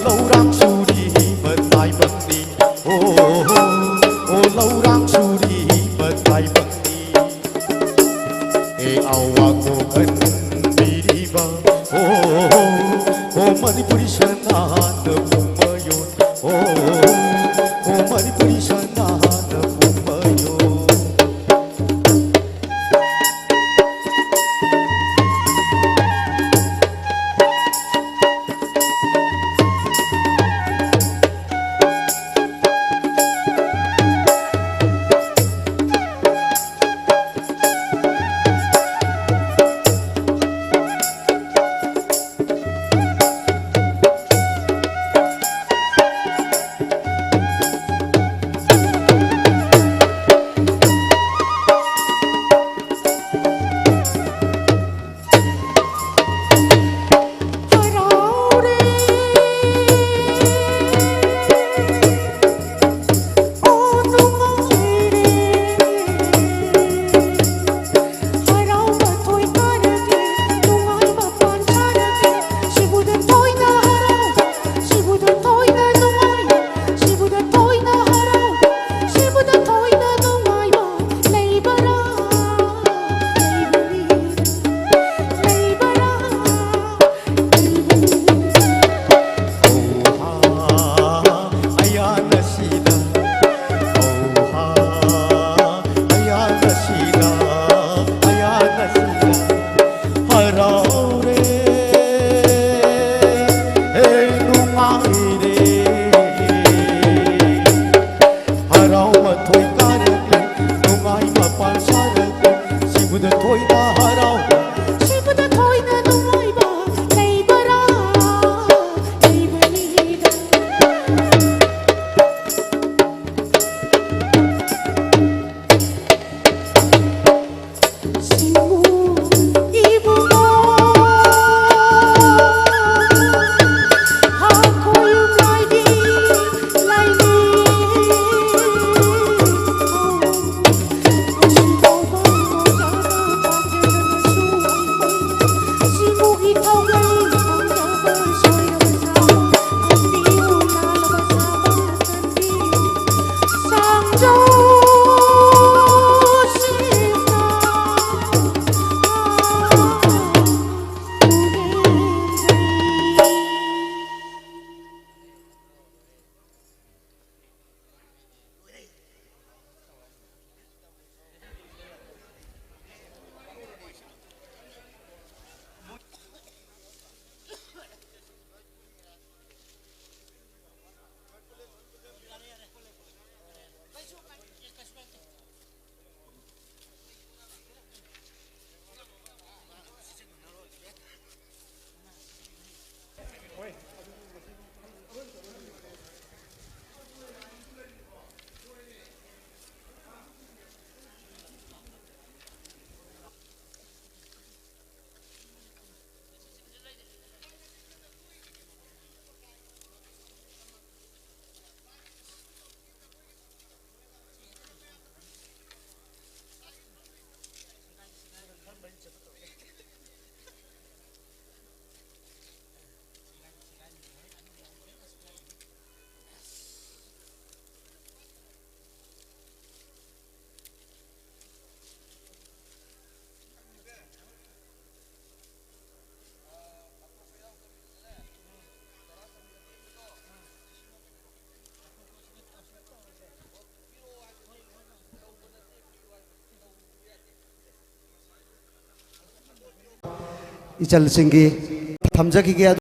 lâu rang su đi bật lại bật đi ô lâu rang su đi bật lại bật đi awak kan đi ba Manipuri sana na pumayon Manipuri sana na pumayon इचलसिंगी थमजखिगे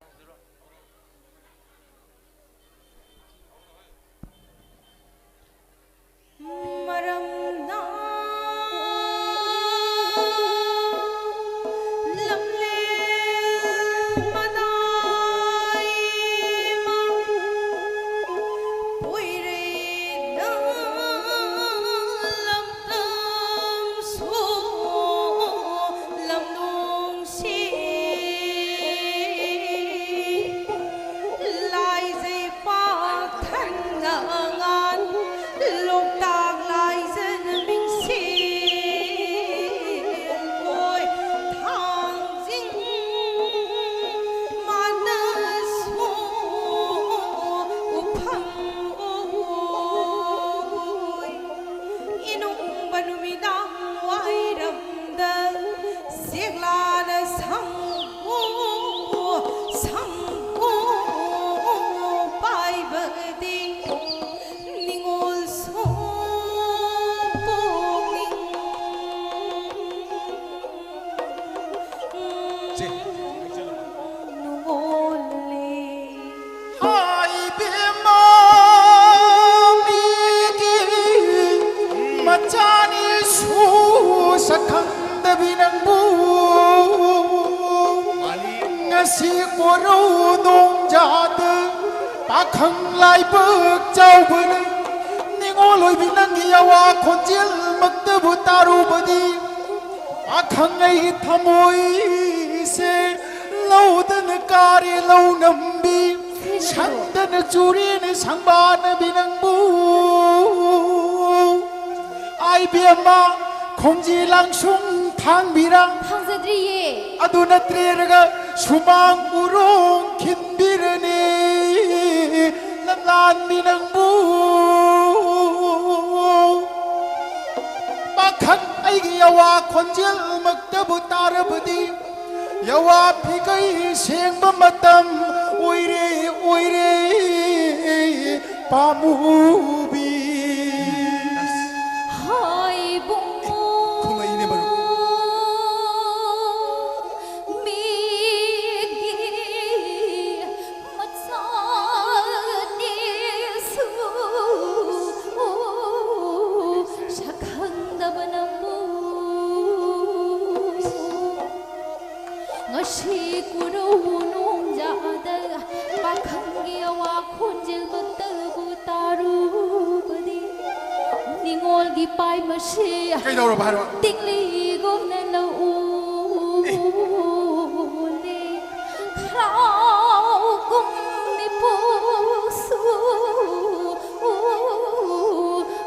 râu nông già tư bà khăng lại bước châu bờ này ni ngô lôi bị năng nghi wa khôn chiên mặc tư bu ta ru bờ đi bà khăng ấy tham môi se lâu tân cari lâu nằm bi sang tân churi ne sang ba ne bi năng bu ai bia ma không chỉ lang sung thang birang 탕자들이 aduna triraga sumang urong kinbirani nalan minang bu bakhan ay yawa khonjel magtabu tarabdi yawa phikai sengba matam oire oire pamubi 하이 봉모 kumaiine baru 미기 마차니수 샤칸다바나무 ngasi kuro 농자다 박한기와 콘질 버터부 따루 버디 Ningol gi pai ma she cái đâu rồi bà rồi tinh ly gom na lo u le khao kum ni pu su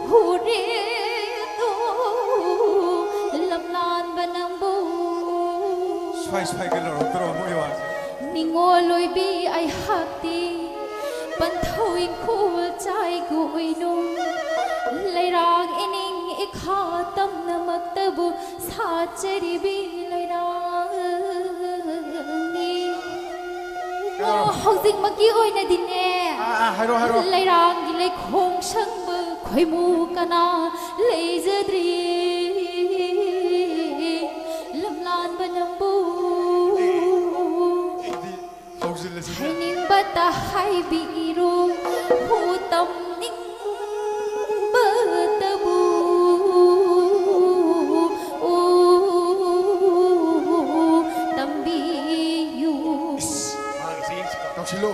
hu re tu lam lan banam bu xoay xoay cái lỗ tôi mũi vào Ningol loi bi ai hakti pan thau in khul chai gu nung Lairang ining ikha tam namaktabu sachari bi lairang ni Hongzing maki oi na din e hai rồi Lairang gi lai khong sang bu khoi mu kana lai zadri lam lan banam bu không xin là Hai ning bata hai bi ru hu tam ning batabu tambi yu đọc xin lô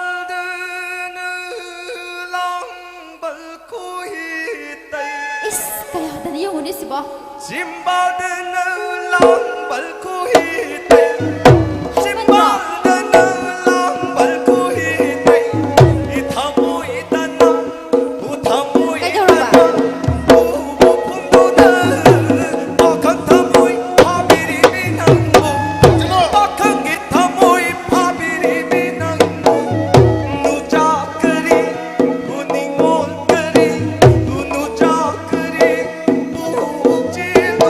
짐발드는 랑벌코히 따이 is kaya tadi yung unis ba 짐발드는 랑벌코히 따이 짐발드는 랑벌코히 따이 이 타모이다나 우타모이다나 우부푼도는 어간 타모이 파비리비낭고 어간 게 타모이 파비리비낭고 누자그리 우닝몬그리 우누자그리 우지도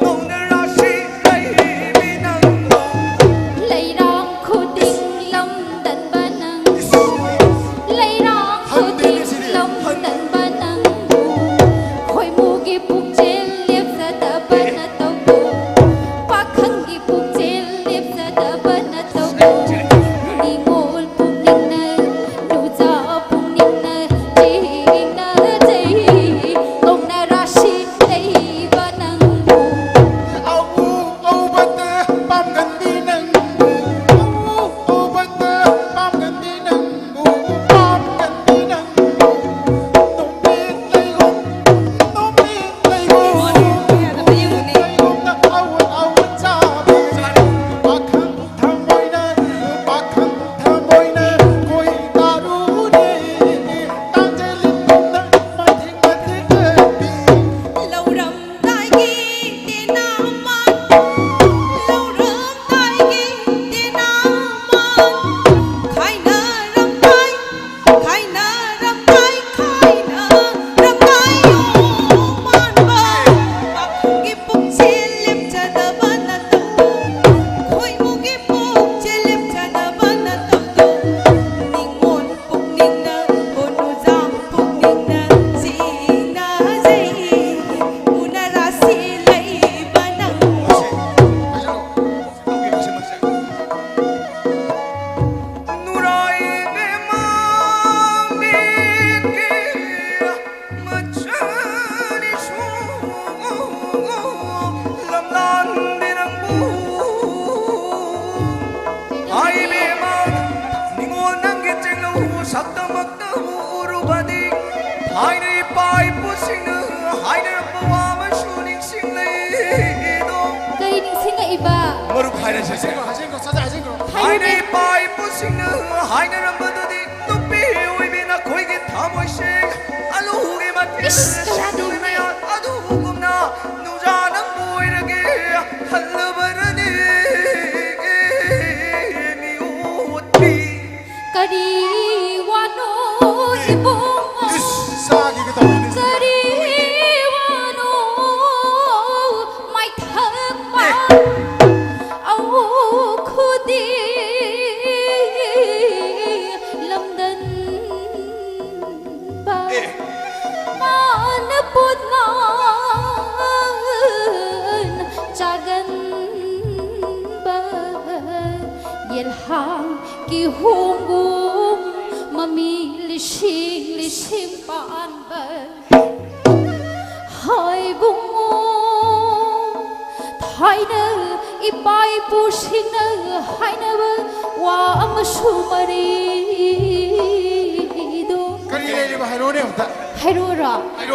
오늘 아시 레이비낭 ꯁꯛꯇꯃꯛꯇ ꯎꯔꯨꯕꯗꯤ ꯊꯥꯏꯅ ꯏꯄꯥ ꯏꯄꯨꯁꯤꯡꯅ ꯍꯥꯏꯅꯔꯛꯄ ꯋꯥ ꯑꯃꯁꯨ ꯅꯤꯡꯁꯤꯡꯂꯛꯏꯗꯣ ꯀꯩ ꯅꯤꯡꯁꯤꯡꯉꯛꯏꯕ ꯃꯔꯨꯞ ꯍꯥꯏꯔꯁꯤꯁꯦ 하신거 찾아 하신거 ꯊꯥꯏꯅ ꯏꯄꯥ ꯏꯄꯨꯁꯤꯡꯅ ꯍꯥꯏꯅꯔꯝꯕꯗꯨꯗꯤ ꯅꯨꯄꯤ ꯑꯣꯏꯕꯤꯅ ꯑꯩꯈꯣꯏꯒꯤ ꯊꯃꯣꯏꯁꯤꯡ ꯑꯂꯨꯒꯤ ꯃꯇꯦꯡ ꯁꯤꯟꯗꯨꯅ ꯑꯗꯨꯒꯨꯝꯅ ꯅꯨꯡꯖꯥ ꯅꯪꯕꯨ ꯑꯣꯏꯔꯒꯦ ꯍꯜꯂꯕꯔꯅꯤ 미웃비 ꯀꯔꯤ ꯋꯥꯅꯣ ꯏꯕꯨꯡ 싸기 그 다음에 ꯀꯔꯤ ꯋꯥꯅꯣ ꯃꯥꯏꯊꯛꯄ ꯑꯧꯈꯨꯗꯤ ꯂꯝꯗꯟꯕ ꯃꯥꯅ ꯄꯣꯠꯅꯥꯟ ꯆꯥꯒꯟꯕ ꯌꯦꯜꯍꯥꯡꯒꯤ ꯍꯣꯡꯒꯨꯝ ꯃꯃꯤ ꯂꯤꯁꯤꯡ ꯂꯤꯁꯤꯡ ꯄꯥꯟꯕ ꯍꯥꯏꯕꯨꯡꯉꯣ ꯊꯥꯏꯅ ꯏꯄꯥ ꯏꯄꯨꯁꯤꯡꯅ ꯍꯥꯏꯅꯕ ꯋꯥ ꯑꯃꯁꯨ ꯃꯔꯤꯗꯣ 그리 내리면 하이로네 없다 ꯍꯥꯏꯔꯣꯔꯣ 하이로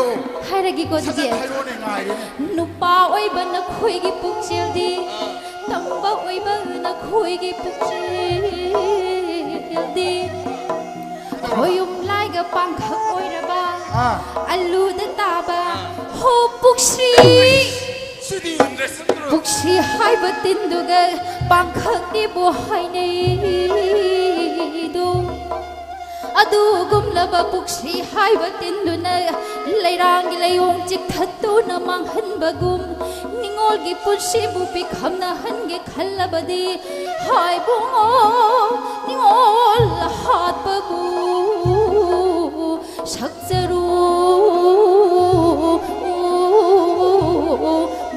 ꯍꯥꯏꯔꯒꯦꯀꯣ 찾아 ꯑꯗꯨꯗꯤ 하이로네 나이네 ꯅꯨꯄꯥ ꯑꯣꯏꯕ ꯅꯈꯣꯏꯒꯤ ꯄꯨꯛꯆꯦꯜꯗꯤ ꯇꯝꯕ ꯑꯣꯏꯕ ꯅꯈꯣꯏꯒꯤ ꯄꯨꯛꯆꯦꯜꯗꯤ ꯈꯣꯏꯌꯨꯝ ꯂꯥꯏꯒ ꯄꯥꯡꯈꯛ ꯑꯣꯏꯔꯕ ꯑꯂꯨꯗ ꯇꯥꯕ ꯍꯣ ꯄꯨꯛꯁ꯭ꯔꯤ 수디 ꯄꯨꯛꯁ꯭ꯔꯤ ꯍꯥꯏꯕ ꯇꯤꯟꯗꯨꯒ ꯄꯥꯡꯈꯛꯅꯤꯕꯨ ꯍꯥꯏꯅꯩꯗꯣ ꯑꯗꯨꯒꯨꯝꯂꯕ ꯄꯨꯛꯁ꯭ꯔꯤ ꯍꯥꯏꯕ ꯇꯤꯟꯗꯨꯅ ꯂꯩꯔꯥꯡꯒꯤ ꯂꯩꯌꯣꯡ ꯆꯤꯛꯊꯠꯇꯨꯅ ꯃꯥꯡꯍꯟꯕꯒꯨꯝ ꯅꯤꯡꯉꯣꯜꯒꯤ ꯄꯨꯟꯁꯤꯕꯨ ꯄꯤꯈꯝꯅꯍꯟꯒꯦ ꯈꯜꯂꯕꯗꯤ ꯍꯥꯏꯕꯨꯡꯉꯣ ꯅꯤꯡꯉꯣꯜ ꯍꯥꯠꯄꯕꯨ ꯁꯛꯆꯔꯨ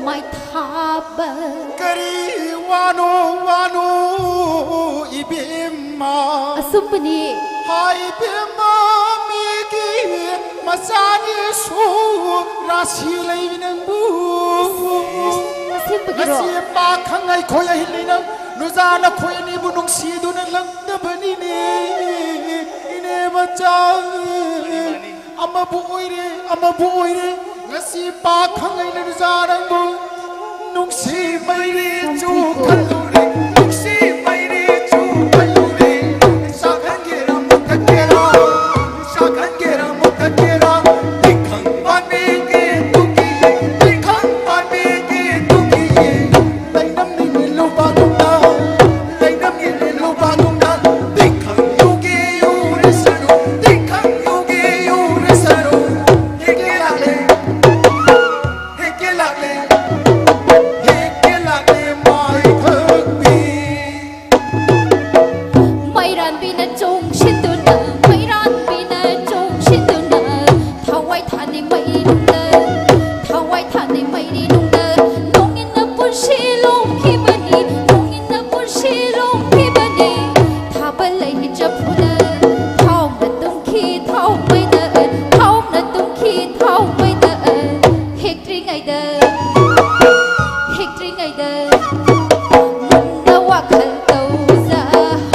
마이타바 그리 와노 와노 이비마 아숨분이 하이비마 미기 마사니 수 라시레이는 부 아숨분이로 라시에 빠캉아이 고야 힐리는 누자나 코이니 부농 시두는 랑드버니니 이네 맞자 아마 보이래 ngasi pa khangai na zarang bu nung si mai ri chu khaluri nung si mai ri chu khaluri sa khan ge ram mukha ge ra sa khan ge ram mukha ge ra dikhang ban me ge tu ki dikhang ban me ge tu ki lai nam ni lu ba gung na lai nam ni lu ba gung na dikhang yu ge yu re saru dikhang yu ge yu re saru ye ge la le 마이란 비는 종신두나 마이란 비는 종신두나 타와이 타니 마이룽나 타와이 타니 마이리룽나 농인나 본실롱 피바니 농인나 본실롱 피바니 타발레이 저푸나 타움나 뚱키 타움마이다 타움나 뚱키 타움마이다 헥트링아이다 헥트링아이다 문나와 칼도자호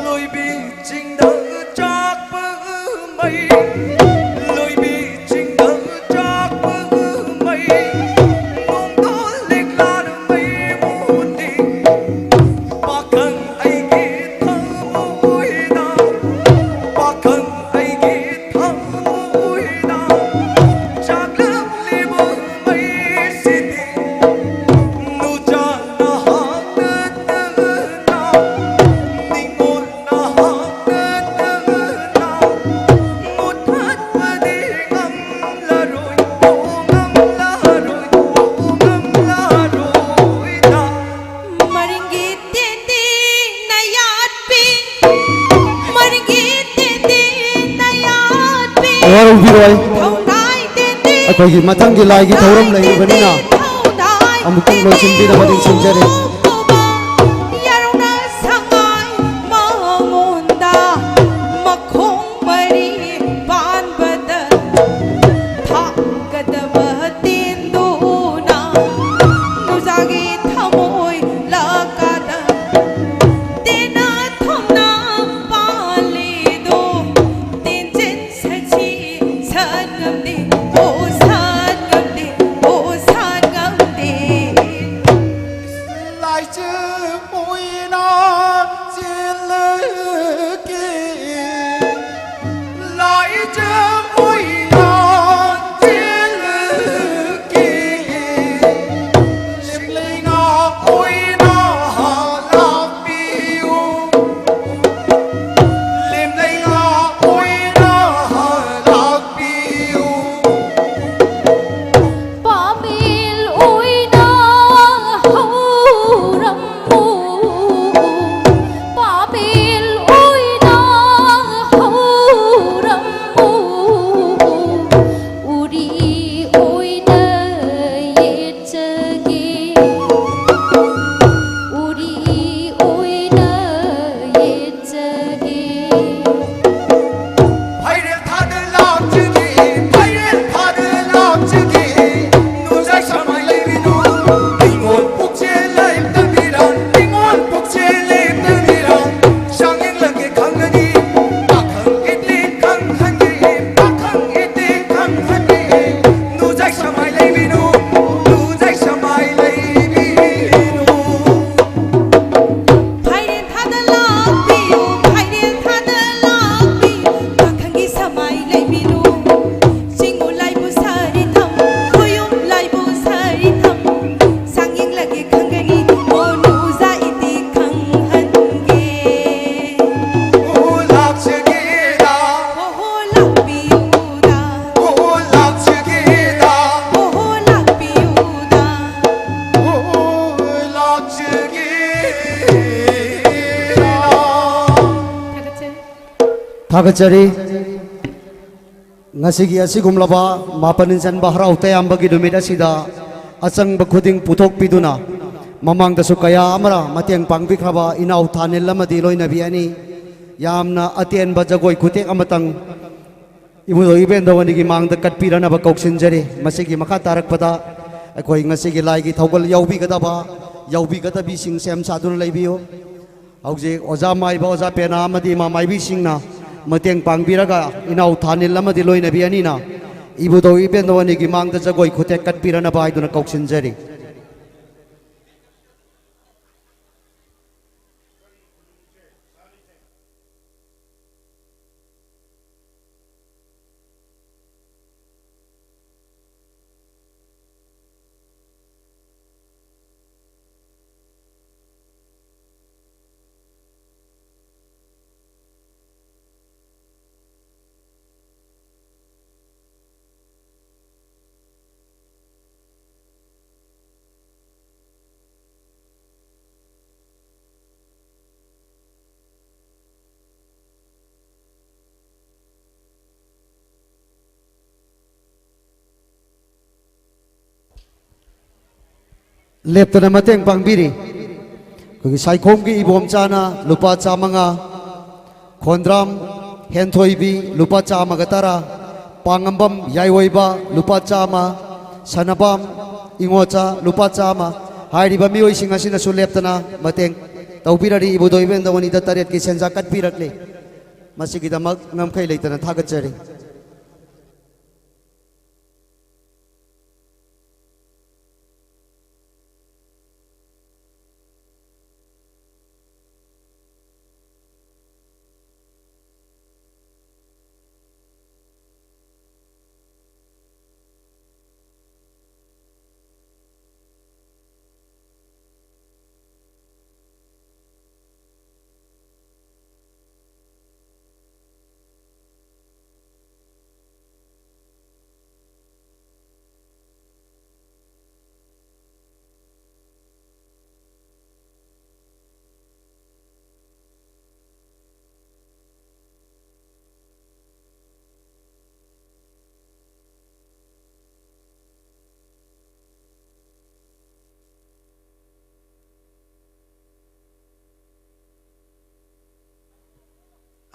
lôi bi trình đỡ chắc bơ mây lôi bi trình đỡ chắc bơ mây nung đó lịch là mây buồn đi ba cần ai kia thơ mũi đau ba cần ai kia thơ mũi đau chắc lắm li bơ mây xin đi nu cha na hát na Ningon na hanggat na Ngut hat padigam laroy Ongam laroy Ongam laroy na Maringgit tindi na yatpi Maringgit tindi na yatpi ꯑꯋꯥꯔ ꯎꯕꯤꯔꯣꯏ Thonai tindi ꯑꯩꯈꯣꯏꯒꯤ ꯃꯊꯪꯒꯤ ꯂꯥꯏꯒꯤ ꯊꯧꯔꯝ ꯂꯩꯔꯤꯕꯅꯤꯅ ꯑꯃꯨꯛꯇꯪ ꯂꯣꯏꯁꯤꯟꯕꯤꯅꯕ ꯅꯤꯡꯁꯤꯡꯖꯔꯤ Yarona sangai mangonda Makhong mari panbada Thakadaba tinduna Nuzagi thamoy lakada Tena thomna थागतचरी ngasi asigumlaba mapanin sanba harau tayambagi numit asida achangba khuding puthok piduna mamangdasu kaya amara matiang pangbikhaba inau thanil lamadi loina biani yamna atenba jagoi khutek amatang ibudo ibendo wani gi mangda katpirana ba koksinjari masigi makha tarakpada akoi ngasigi laigi thogol yaubi gadaba yaubi gadabi sing sem sadun leibiyo hauji oja mai ba oja pena amadi ma mai bi singna mateng pangbiraga inau thanil lamadi loina biani na ibudo ibendo wani gi mangda jagoi khutek katpirana ba iduna koksinjari leptana mateng pangbiri kogi saikhom gi ibom chana lupa chamanga khondram henthoibi lupa chamaga tara pangambam yaiwoiba lupa chama sanabam ingocha lupa chama hairiba mioi singasina su leptana mateng taubirari ibudoi bendawani da taret ki senja katpirakle masigi damak ngamkhai leitana thagachari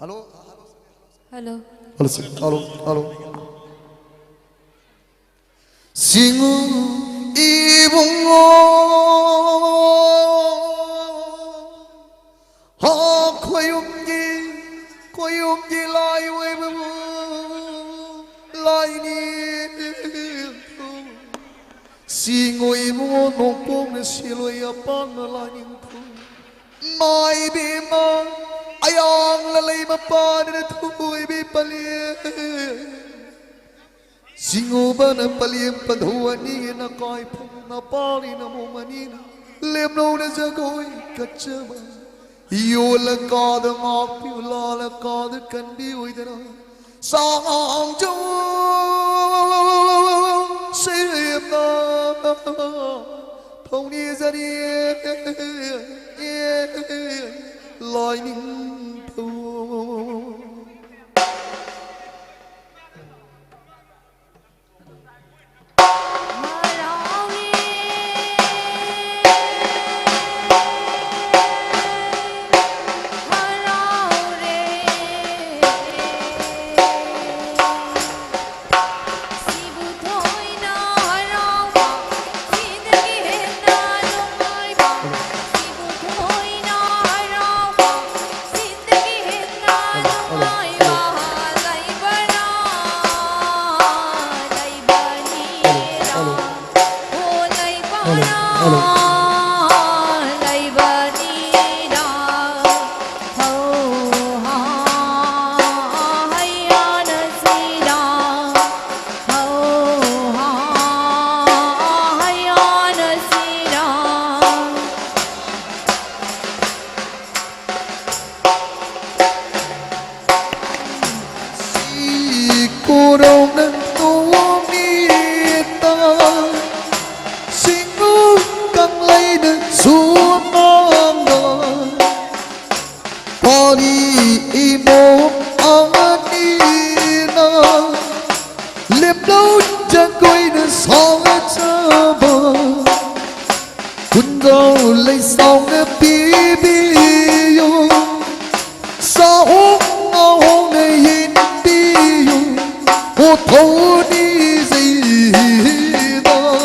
Halo. Halo. Halo. Halo. Halo. Singu ibungo ha koyumgi lai webu lai ni singu ibungo nopong siloya pang lai ni mai bima ayang lalay mapan na tuwi bipalia singo ba na paliem padhuan ni na kai phung na pali na mo manina lemno na jagoy kachama yo la ka da ngok pi la la ka da kan bi oi da sang jo sim na thong ni za ni loi ning thu Imo ang khonjau lấy song pi bi yu sa hong này yin bi yu ô thâu đi gì đó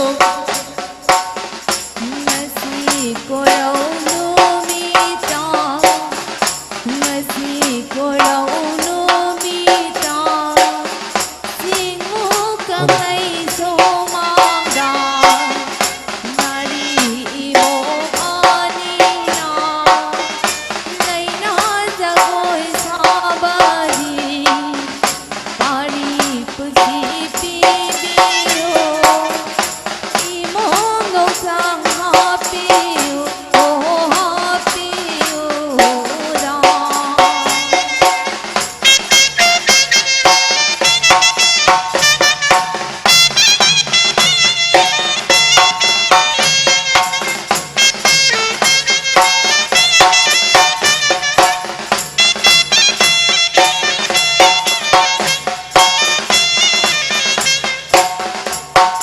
ngasi ko rau nu mi ta ngasi ko rau nu mi ta singu ka mai so mang da nari mo ani na nai na jagoi sa ba di pari pusi pi bi yo imong sang happy oh happy da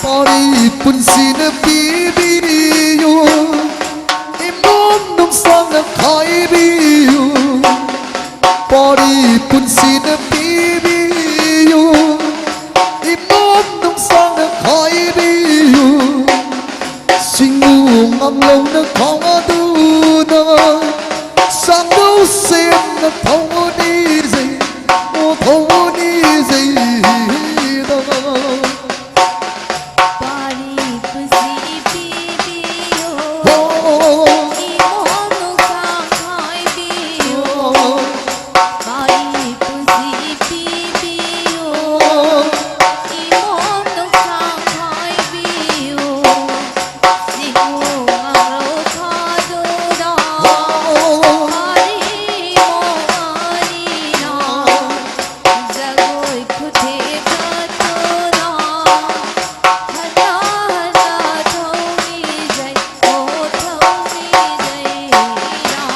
Pari pun sin pi bi yu im nom nom sang khai bi yu Pari pun sin pi bi yu im nom nom sang khai bi yu Singu ngam long na khong du na sang du sim na thâu đi gì ô thâu đi gì đó pari pusi pi bi yo oh imong sang hai bi yo pari pusi pi bi yo imong sang hai bi yo singu ngaro kha do da pari mo ani na jagoi khuthe ka to na hana hana thomi jai o thomi jai ra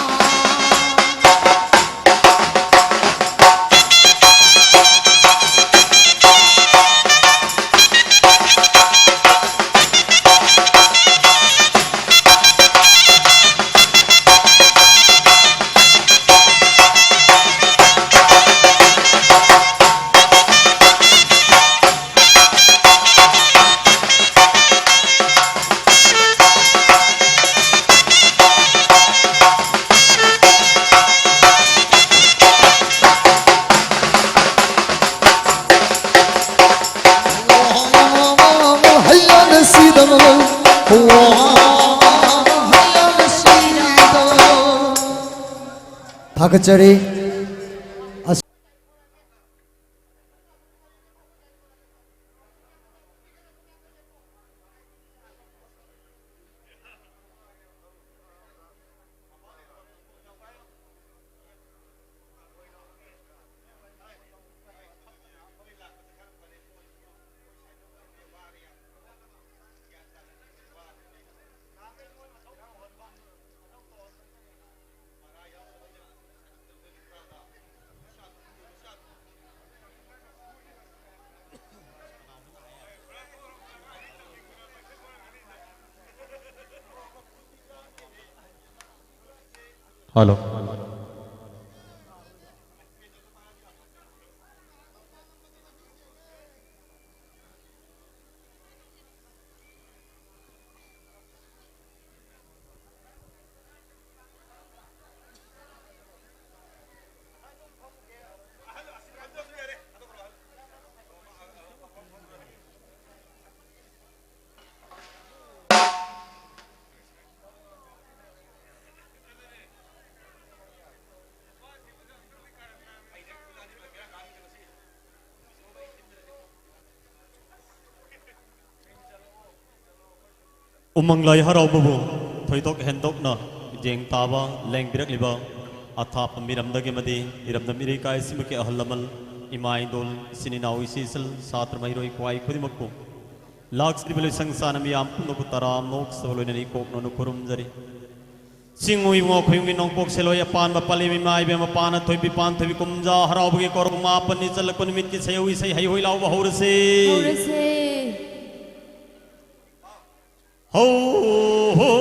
hayya nasida hayya nasida 다그짜리 हेलो उमंग लाई हराबबु थोइदोक हेंदोकना जेंग ताबा लेंग बिरक लिबा अथाप मिरमदगे मदे इरमद मिरे काय सिमके अहलमल इमाई दोल सिनिनाउ इसिसल सात्र महिरोई क्वाई खुदिमक्कु लाख सिबले संसान मियाम पुनको तराम नोक सवलोननि कोकनो नु खुरुम जरे सिंगुई मो खुयंगि नोंग पोक सेलोय पान बपले मिमाई बे मपान थोइबि पान थोइबि कुमजा हराबगे कोर मापनि चल कुन मित कि सयउ सय हई होइलाउ बहुरसे Horse हो हो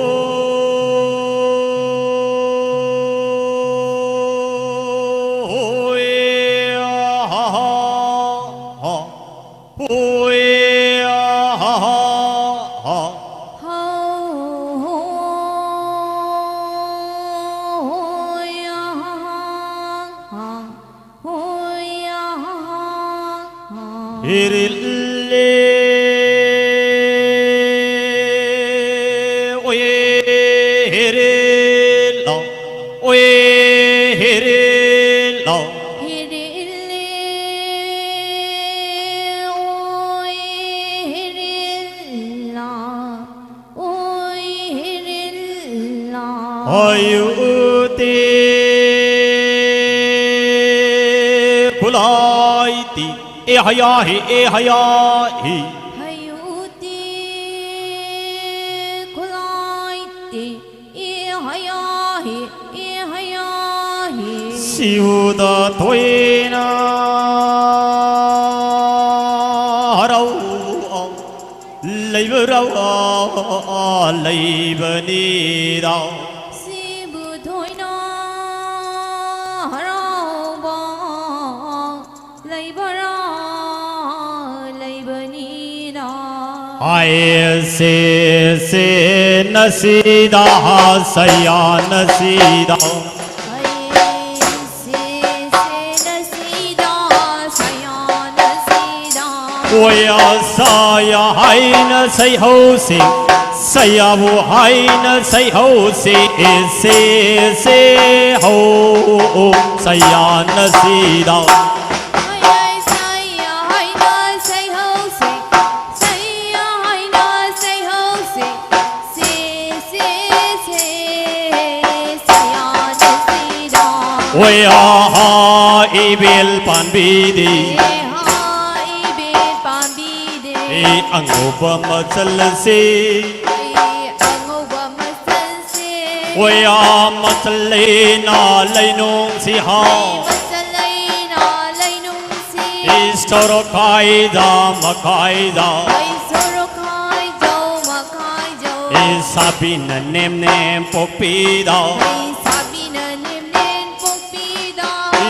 Hirille oye hirilla oye hirilla Hirille oi hirilla oi hirilla ayuti kulaiti hayahi hayuti kulaiti hayahi siuda toina harau leibrau leibani dao sibu thoina harauba leibara leibanina ai se nasida saya nasida Oya saya hai na say ho si saya bu hai na say ho si se ho saya na si da Oya ha ibil pan bidi Angoba matsalasi Oya matsalina lainong si ha Istoro kaida makaida Isabina nem popida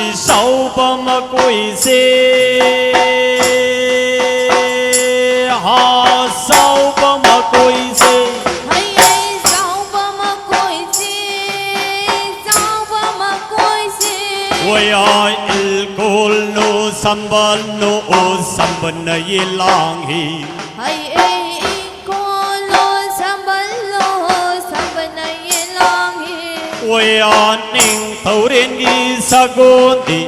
Isau pa makoi se ha sau pa makoi se Oya il kol no sambal no o samban na yelang hi Oya ning thau ren gi sagon di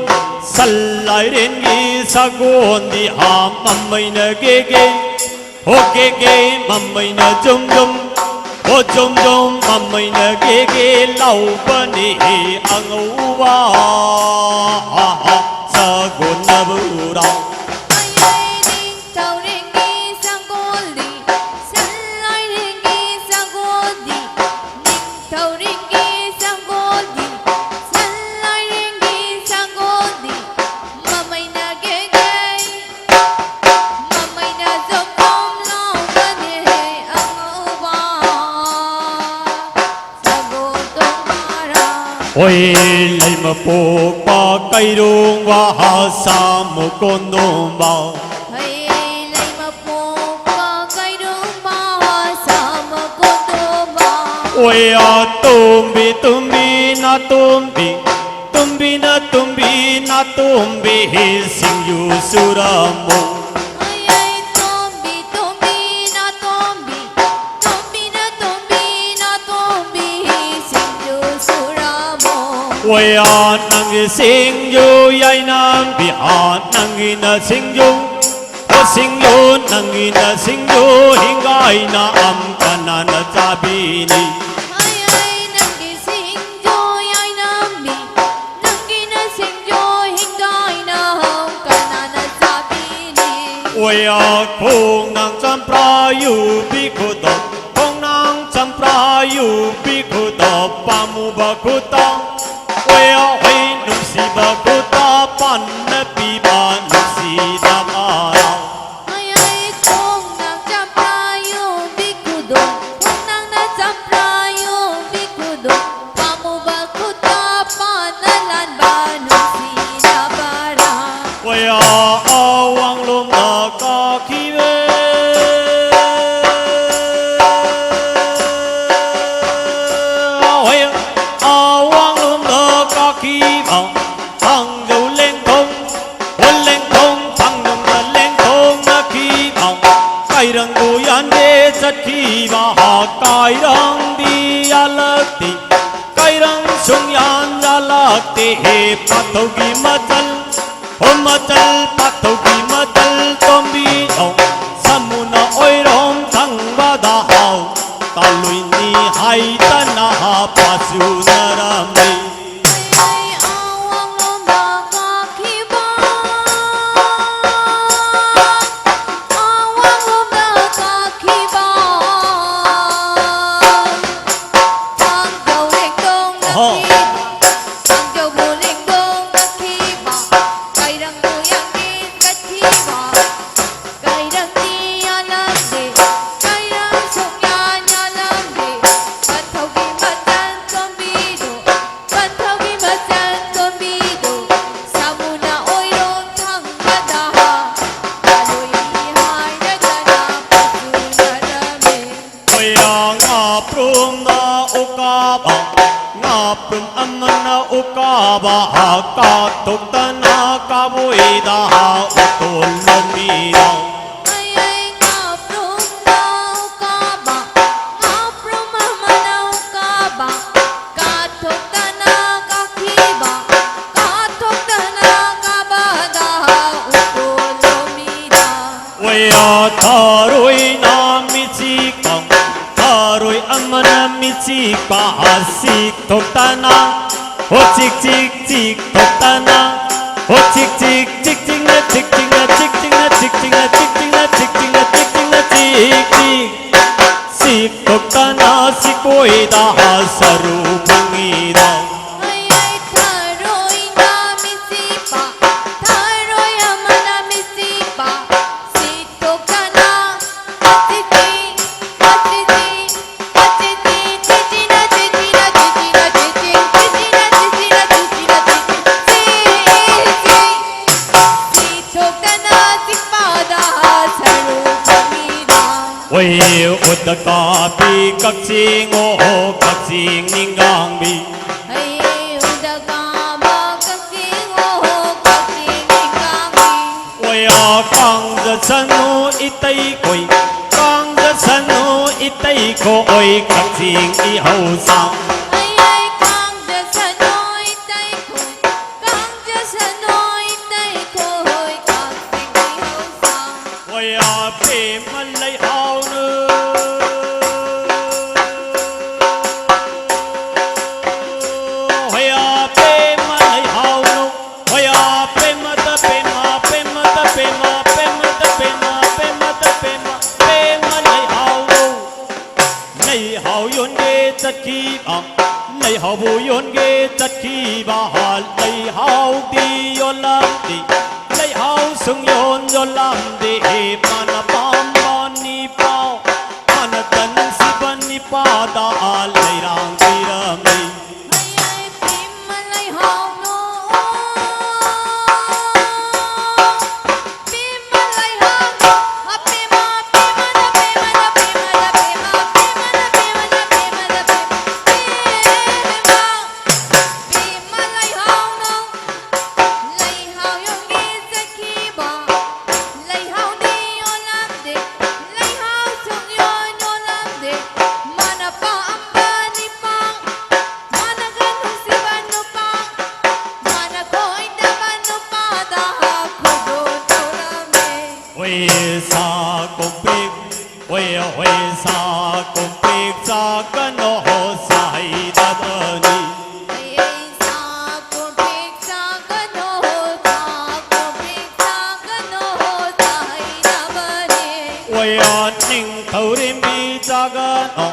sallai ren gi sagon di ha mamai na ge ge mamai na jum o jum mamai na ge lau pa ni angau wa sagon na bu rao Ôi lấy mà bố ba cây rung và hà sa một con đom bao Ôi à tumbi na tumbi sing yu suramo Ôi à nang sing yu yai nam bi a nang na sing yu nang na sing yu hingai na am kana na jabini Ôi à khung nang cham pra yu bi khu do khung nang cham pra yu bi khu do pa mu ba khu ta Ôi à ôi nung si ba khu ta pan na pi ba nung si da ma Ôi à awang lum na ka ki ve Ôi à awang lum na ka ki bang bang dâu lên không sungyan jalakti pathogi majal pathogi majal tombi ong samuna oirom thangwada hau talui ni hai tana pasunarami awang lomba kakiba awang lomba kakiba tang dâu lên đông tang dâu bù lên đông kakiba cây răng nuôi ăn đi kakiba cây răng đi ăn đi cây răng sung nhà làm đi bắt thâu kim bắt chân con bi đồ bắt thâu kim bắt chân con bi đồ sa muna oi rong thang bắt da ha lôi hai đã cả na bắt du na me Oya nga prum na ukaba nga prum amana ukaba ka tuktana kabuida utul lumida ai ai ngap rum nau ka ba ngap rum mama nau ka ba ka thok tana ka khi ba ka thok tana ka ba da utul lumida Oya tharoi na michikang tharoi amana michika asik tuktana ho chik chik chik tuktana ho chik chik chik chik na chik chik na chik chik na chik chik na chik chik na chik chik na chik chik na chik chik sik tuktana sikoida saru pangida ai ai tharoi na mi si pa tharoi amana mi si pa si thok tana atiti atiti atiti titi na titi na titi na titi titi na titi na titi na titi si thok tana si pa da saru pamida Oi udaka pi kaksing o kaksing ningang bi ai udaga ba kasing o kasing kami Oi kang za sanu itai koi kang za sanu itai ko oi kaksing I hau sang ai ai kang ja sanoi tai ko kang ja sanoi tai ko hoi kang sing di ho sang Oi pe man lai hau nu Oi pe man lai hau nu Oi pe ma ta pe ma pe ma ta pe ma pe ma ta pe ma pe ma ta pe ma pe ma lai hau nu Nei hau yon ge chat ki ba Nei hau bu yon ge chat ki ba Nei hau di yon lam di Nei hau sung yon lam di Mana pam ban ni pao Mana tan si ban ni pa da Lai rang di ram di ai ai pim malai hao no pim malai hao no ha pim na pim na pim na pim na pim na pim na pim na pim na pim malai hao no lai hao yong gi sa ki ba lai hao ni yo lam de lai hao sung yo no lam de mana pa amba ni pa mana gan hu si ban no pa mana koi da ban no pa da ha ko do to la me Oi sa công bích Oi sa công bích sa kan no ho sai da da ni ai ai sa ko pik sa ga no ho sa ko pik sa ga no ho sai da ba ni Oi ning thâu rim bi cha ga no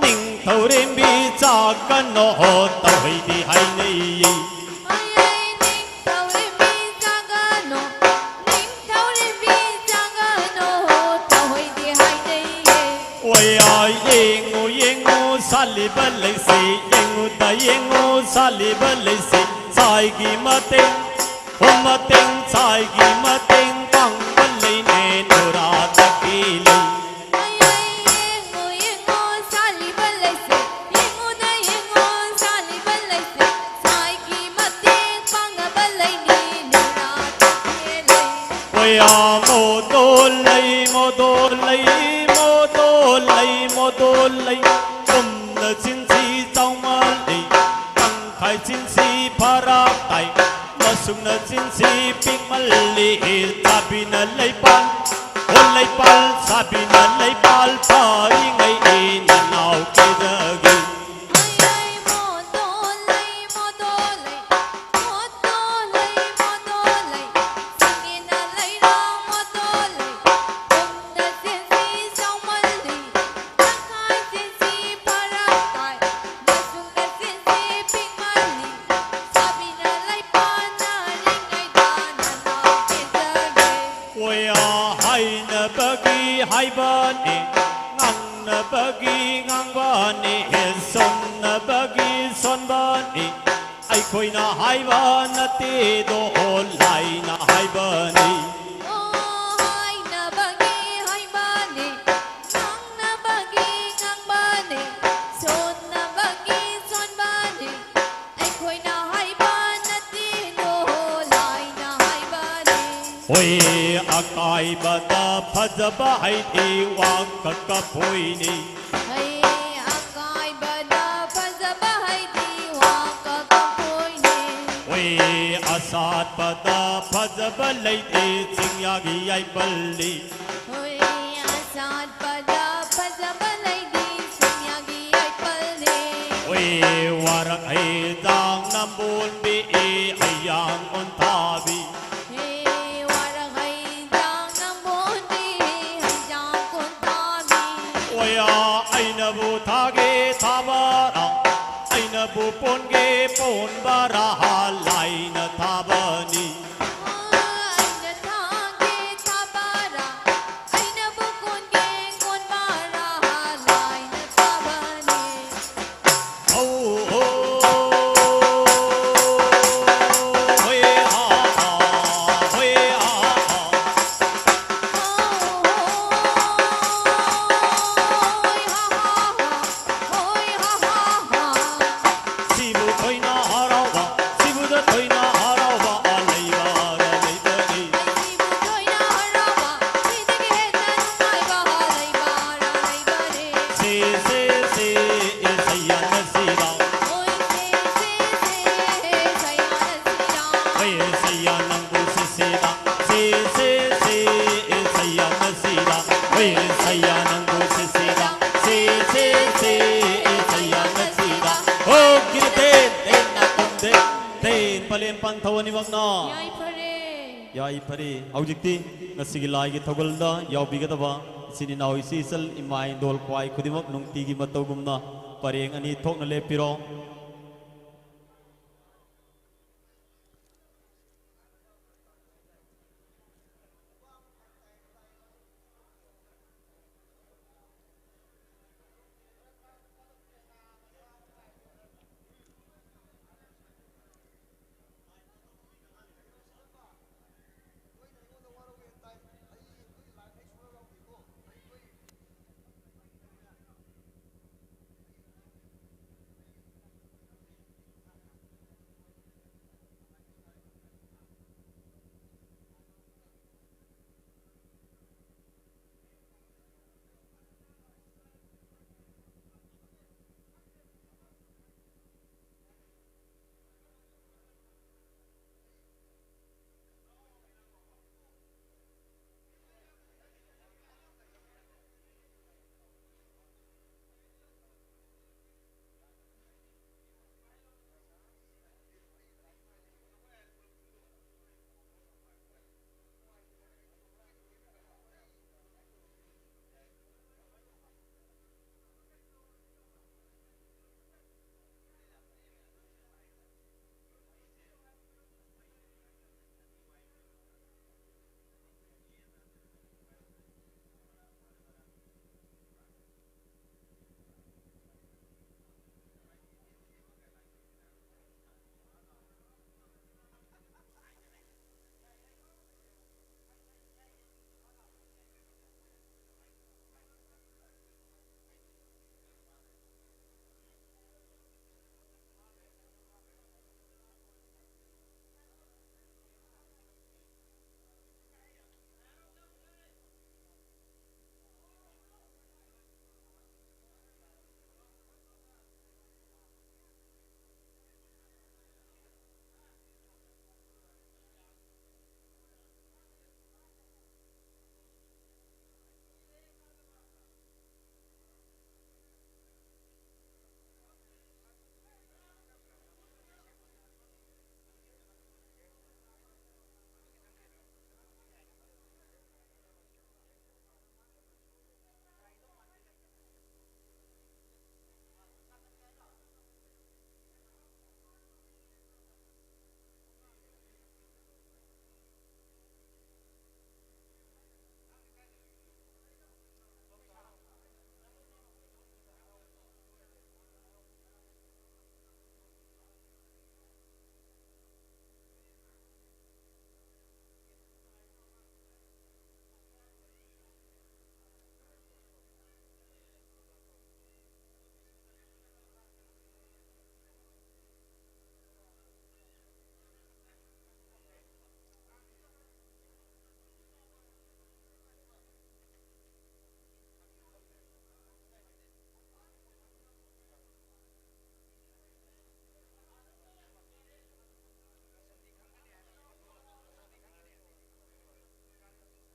ning thâu rim bi cha kan no ho tao hi di hai nei ai ai ning thau ri bi sa ga no ning thau ri bi sa ga no ho tao hoi di hai nei ye Oi yengu sa li ba lai si yengu sa li ba lai si sai gi ma teng ho ma teng sai gi ma teng kang ba lai ne no ra ta ki lai ai ai yengu sa li ba lai se yengu da yengu sa li ba lai se sai ki ma ting pang ba lai ni no ra ta ye lai Oi mo do lai mo do lai mo do lai mo do lai kum na chin chi trong ma lai kang khai kai chin si pharak tai masung na chin si ping mal li sabi na lay pan hôn lay pal sabi na lay pal pari ngai na nau ke dagi ai mô tô lay mô tô lay mô tô lay mô tô lay singin na lay ra mô tô lay kung na sin si sao mali nakay sin si parang tay masung na sin si ping mali sabi na lay pa na ring ay da na nau kitagi ôi à hay na bagi hay ban ngang na bagi ngang ban son na bagi son ban ai khoi na hay ban na ti do lai na hay ban oh hay na bagi hay bani ngang na bagi ngang bani son na bagi son bani ai khoi na hay ban na tino lai na hay bani ôi akai bata phajaba hay ti wa ka phoi ni hay akai bada phazaba hay diwa ka kapoy ni ôi asat bata phajaba lai ti singya gi ai balli hoy asad bada phazaba lay di sunyagi ay palni ôi warak ai dang nambun bi ayang on tabi hey warang hay dang nam bondi hay dang kun tabi ôi à ai na bu tha ge tha ba ra ai na bu pon ge pon ba ra lai na tha ba ni ay na thage tabara ay na bukon ge kon bara halay na tabani ô ô ôi ha ha ôi ha ha si bu thoi na ha rao ba si bu da thoi na ha rao ba lai ba ra lai ba ni se se se sai ya na si da ôi sai ya nang bu si se da se se se sai ya na si da ôi sai ya nang bu si se da se se se sai ya na si da ô kirte ten na tum de ten palen pan thawani wak na yai phari aujikti ngasigi lai gi thogol da yaw bigadaba sini naw isi sal imai dol kwai khudimak nungti gi matogumna pareng ani thokna lepiro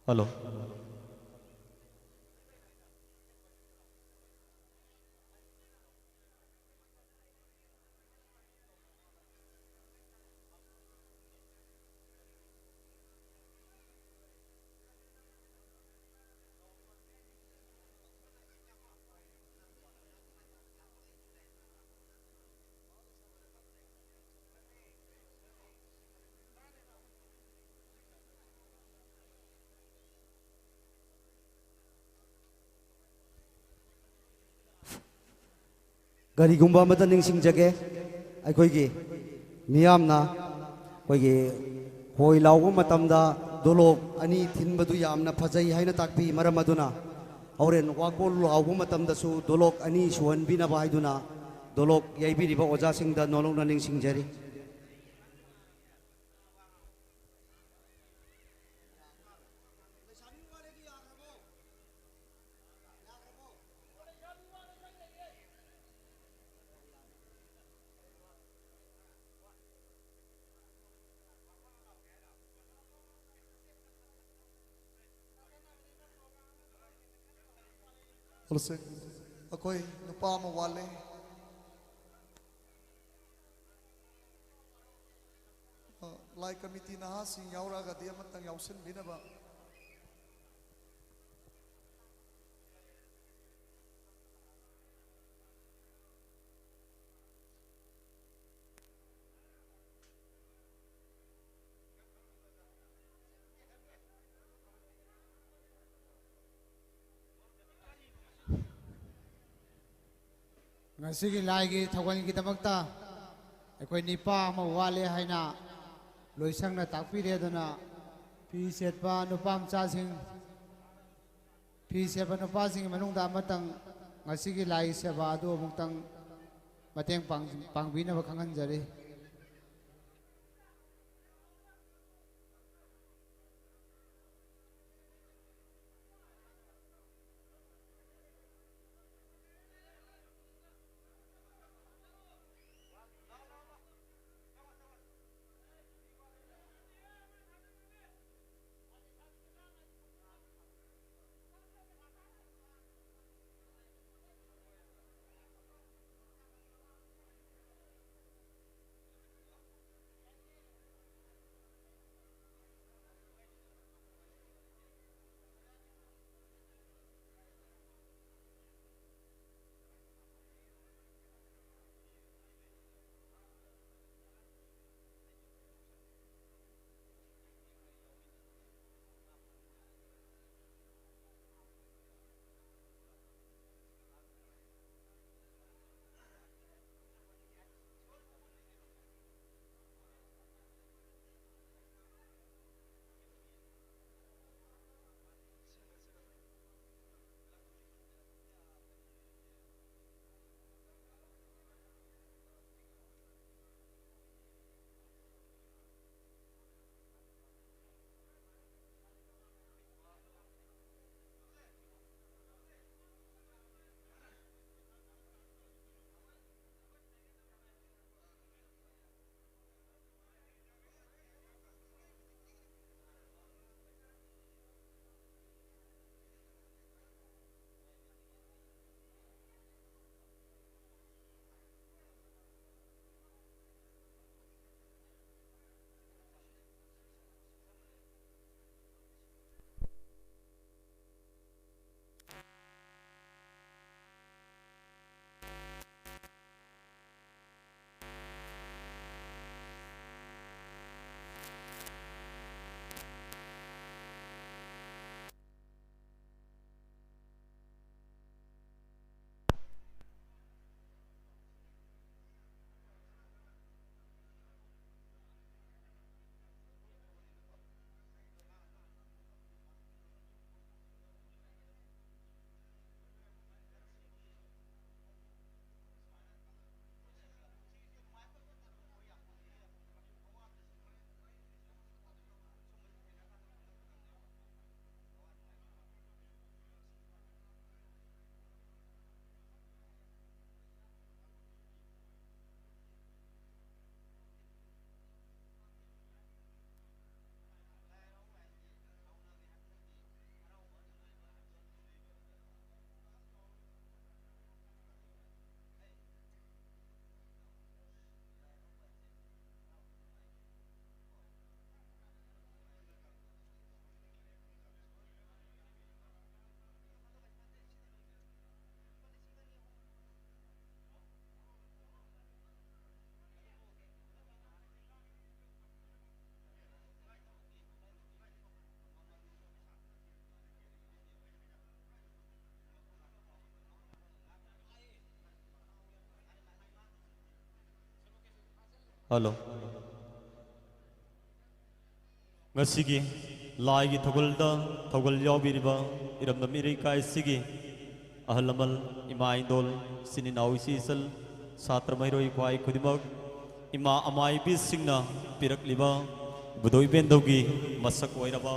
hello ꯀꯔꯤꯒꯨꯝꯕ ꯑꯃꯇ ꯅꯤꯡꯁꯤꯡꯖꯒꯦ ꯑꯩꯈꯣꯏꯒꯤ ꯃꯤꯌꯥꯝꯅ ꯑꯩꯈꯣꯏꯒꯤ ꯍꯣꯏ ꯂꯥꯎꯕ ꯃꯇꯝꯗ ꯗꯣꯂꯣꯛ ꯑꯅꯤ ꯊꯤꯟꯕꯗꯨ ꯌꯥꯝꯅ ꯐꯖꯩ ꯍꯥꯏꯅ ꯇꯥꯛꯄꯤ ꯃꯔꯝ ꯑꯗꯨꯅ ꯍꯣꯔꯦꯟ ꯋꯥꯀꯣꯜ ꯂꯥꯎꯕ ꯃꯇꯝꯗꯁꯨ ꯗꯣꯂꯣꯛ ꯑꯅꯤ ꯁꯨꯍꯟꯕꯤꯅꯕ ꯍꯥꯏꯗꯨꯅ ꯗꯣꯂꯣꯛ ꯌꯩꯕꯤꯔꯤꯕ ꯑꯣꯖꯥꯁꯤꯡꯗ ꯅꯣꯂꯨꯛꯅ ꯅꯤꯡꯁꯤꯡꯖꯔꯤ ꯍꯜꯂꯣꯁꯦ ꯑꯩꯈꯣꯏ ꯅꯨꯄꯥ ꯑꯃ ꯋꯥꯠꯂꯦ ꯂꯥꯏ ꯀꯃꯤꯇꯤ ꯅꯍꯥꯁꯤꯡ ꯌꯥꯎꯔꯛꯑꯒꯗꯤ ꯑꯃꯇꯪ ꯌꯥꯎꯁꯤꯟꯕꯤꯅꯕ ꯉꯁꯤꯒꯤ ꯂꯥꯏꯒꯤ ꯊꯧꯒꯜꯒꯤꯗꯃꯛꯇ ꯑꯩꯈꯣꯏ ꯅꯤꯄꯥ ꯑꯃ ꯋꯥꯠꯂꯦ ꯍꯥꯏꯅ ꯂꯣꯏꯁꯪꯅ ꯇꯥꯛꯄꯤꯔꯦ ꯑꯗꯨꯅ ꯐꯤ ꯁꯦꯠꯄ ꯅꯨꯄꯥ ꯃꯆꯥꯁꯤꯡ ꯐꯤ ꯁꯦꯠꯄ ꯅꯨꯄꯥꯁꯤꯡꯒꯤ ꯃꯅꯨꯡꯗ ꯑꯃꯇꯪ ꯉꯁꯤꯒꯤ ꯂꯥꯏꯒꯤ ꯁꯦꯕꯥ ꯑꯗꯨ ꯑꯃꯨꯛꯇꯪ ꯃꯇꯦꯡ ꯄꯥꯡꯕꯤꯅꯕ ꯈꯪꯍꯟꯖꯔꯤ hello ngasi lai gi thogol da thogol yaubiriba iram namiri kai sigi ahalamal imai dol sini nawi sisal satra mairoi kwai khudimak ima amai bis singna pirak liba budoi bendogi masak oiraba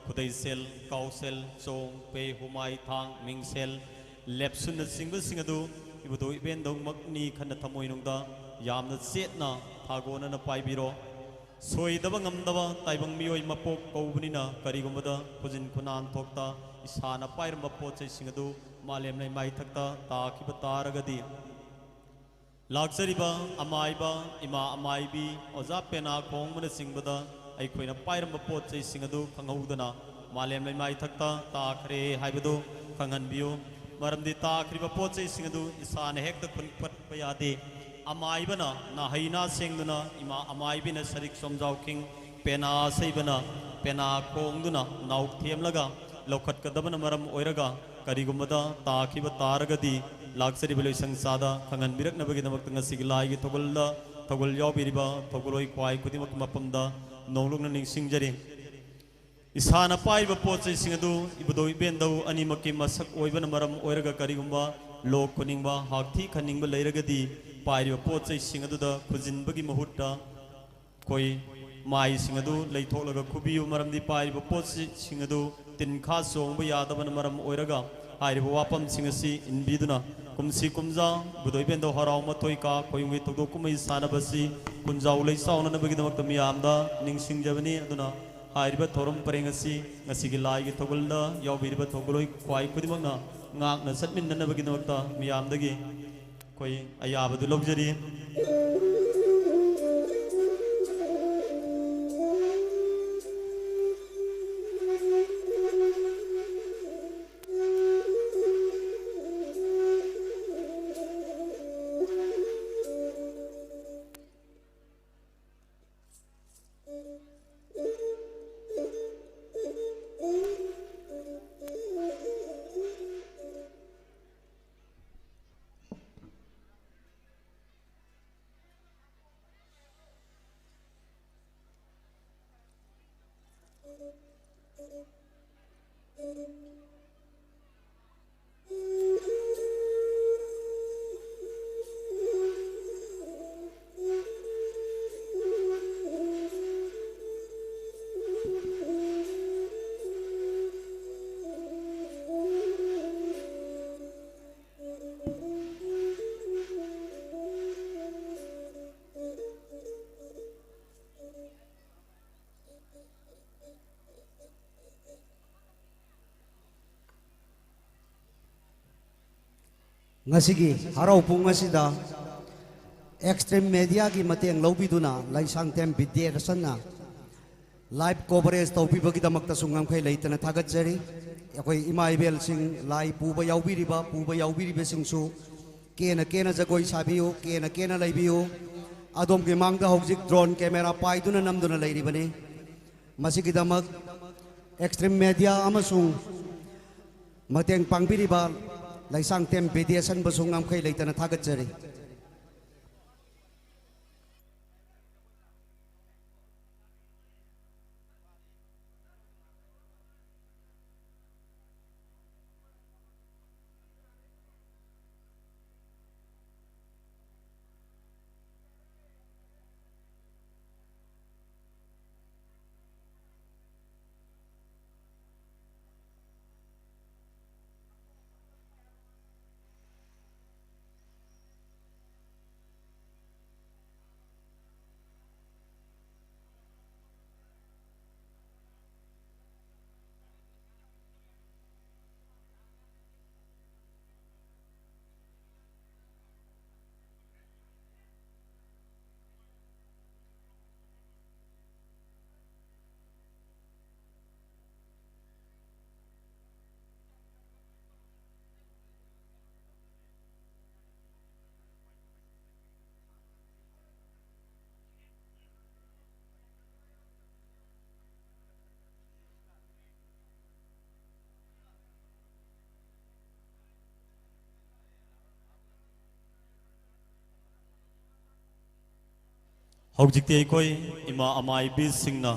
khudai sel kau sel chong pe humai thang ming sel lepsun singba singadu ibudoi bendong makni khana thamoi nungda yamna setna thagona na paibiro soidaba ngamdaba taibang mioi mapok kaubnina karigumada khujin khunan thokta isana pairamba pochai singadu malem lai mai thakta takiba taragadi laksariba amaiba ima amaibi oza pena khongmana singbada aikhoina pairamba pochai singadu khanghaudana malem lai mai thakta takhre haibadu khanghanbiu maramdi takhriba pochai singadu isana hekta khunpat payade amaibana na haina sengduna ima amaibina sarik somjau king pena seibana pena kongduna nauk themlaga lokhat kadabana maram oiraga karigumada takiba taragadi laksari beloi sangsada khangan birak nabagi namak ngasigilai gi thogolda thogol yaubiriba thogoloi kwai kudimak mapamda nonglungna ningsingjari isana paiba pochai singadu ibudoi bendau animaki masak oibana maram oiraga karigumba lok kuningba hakthi khaningba leiragadi पाइब पोचै सिंगदुदा खुजिनबगी महूता कोई माई सिंगदु लेथोलगा खुबियु मरमदि पाइब पोचै सिंगदु तिनखा सोंब यादबन मरम ओइरगा हाइब वापम सिंगसी इनबिदुना कुमसी कुमजा बुदोइ बेंदो हराव मथोइ का कोयुंगी तोदो कुमै सानबसी कुंजाउ लेसाउना नबगी दमक तमियामदा निंगसिंगजबनी अदुना हाइब थोरम परेंगसी ngasiगी लाइगी थोगुलदा यावबिरबा थोगुलोइ क्वाइ खुदिमकना ngakna satminnanabagi damakta miyamdagi कोई अयाबदु luxury ngasi harau pung ngasida extreme media ki mateng lobiduna laisang tem bidye rasana live coverage tawpibagi damakta sungam khai leitana thagat jari akoi imaibel sing lai puba yaubiriba singsu kena jagoi sabiyo kena leibiyo adom ke mangda hojik drone camera paiduna namduna leiribani masigi damak extreme media amasung mateng pangbiriba laisang tem bediasan basungam khai leitana thagat jari हौजिक्ति अखोई इमा अमाई बीसिंगना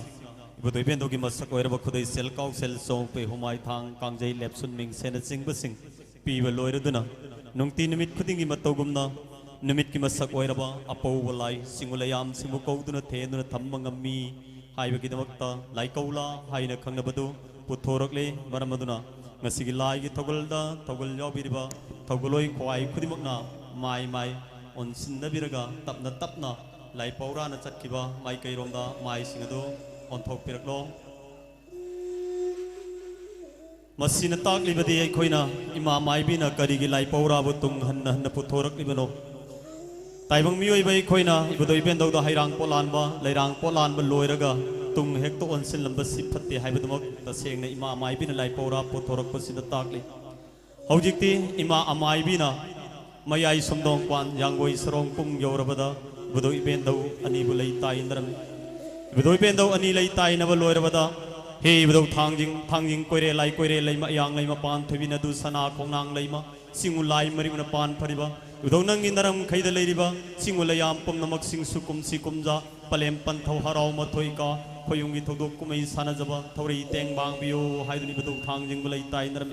इबदोई बेंदोगी मसक ओइरबा खुदै cell cow cell song पे हुमाई थांग कांगजै लेपसुन मिंग सेना सिंगबसिंग पीबा लोइरदुना नुंगति निमित खुदिंगी मतौगुमना निमित की मसक ओइरबा अपौ वलाई सिंगुलयाम सिंगु कौदुना थेनुना थम्मंगमी हाइबगिदमक्ता लाइकौला हाइना खंगनबदु पुथोरकले मरमदुना ngasi लाइगी थौगलदा थौगल यावबिरिबा थौगलोई ख्वाई खुदिमकना माई माई onsinnabiraga tapna tapna lai paurana chatkiba mai kaironda mai singadu onthok piraklo masina taklibadi aikoina ima maibina karigi lai paura bu tung hanna hanna puthorak libano taibang mioi bai khoina ibadoi bendau da hairang polanba lairang polanba loiraga tung hekto onsin lamba siphatti haibadumak tasengna ima maibina lai paura puthorak pasina takli haujikti ima amaibina mayai somdong kwan yanggoi serong pung yorabada budoi bendau ani bulai tai naram budoi bendau ani lai tai na balorabada he budau thangjing koire lai ma yang lai ma pan thubina du sana khongnang lai ma singu lai mari na pan phariba budau nangi naram khaida leiriba singu layam pum namak sing sukum si kumja palem pan thau harau ma thoi ka khoyungi thodok kumai sana jaba thori teng bang bio haiduni budau thangjing bulai tai naram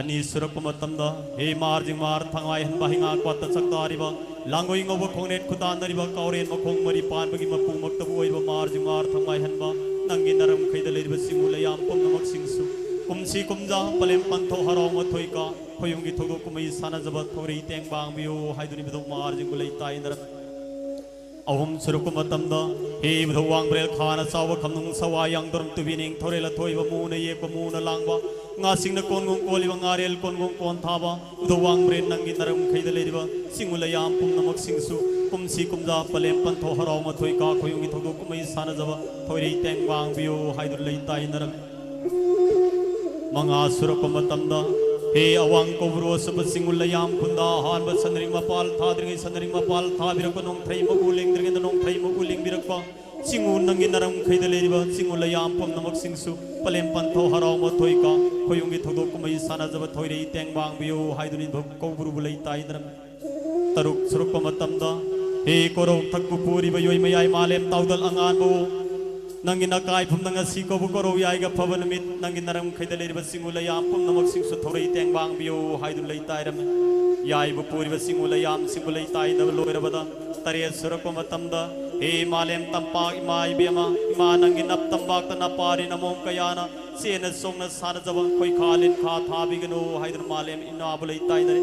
ani surapma tamda he marjing mar thangai han bahinga kwat sakdariba langoi ngobo khongnet khudan dariba kauren makhong mari pan bagi mapu maktabu oiba marjing mar thangai han ba nangi naram khaida leiriba singulayam pom namak singsu kumsi kumja palem pantho haro ma thoika khoyungi thogo kumai sana jaba thori teng bang bio haiduni bidu marjing bulai tai naram ahum surapma tamda he bidawang brel khana sawa khamnung sawa yang doram tubining thorela thoiba muna yekba muna langba nga singna kongong koliba ngarel kongong kon thaba udawang bren nangi naram khaida leiriba singulayam pum namak singsu kumsi kumja palem pantho haraw ma thoi ka khoyungi thogo kumai sana jaba thoirei teng wang bio haidur lei tai naram manga surapama tamda he awang kobro sab singulayam khunda han ba sanring mapal thadring sanring mapal thabira konong thai maguling dring nong thai maguling birakpa singu nangi naram khaida leiriba singulayam pum namak singsu palem pantho haraw ma thoi ka khoyungi thogo kumai sana jaba thoirei teng bang bio haiduni bhok kobru bulai tai naram taruk surapama tamda he korok thakku puri ba yoi mayai malem taudal angan bo nangi nakai phum nanga si ko bu koro yai ga phavan mit nangi naram khaida leiriba singulayam pum namak singsu thorei teng bang bio haidun lei tai ram yai bu puri ba singulayam singulai tai na loirabada tare surapama tamda he malem tampa imai bema ima nangi nap tambak ta napari namom kayana sena songna sana jabang koi khalin kha thabigano haidun malem ina bulai tai nare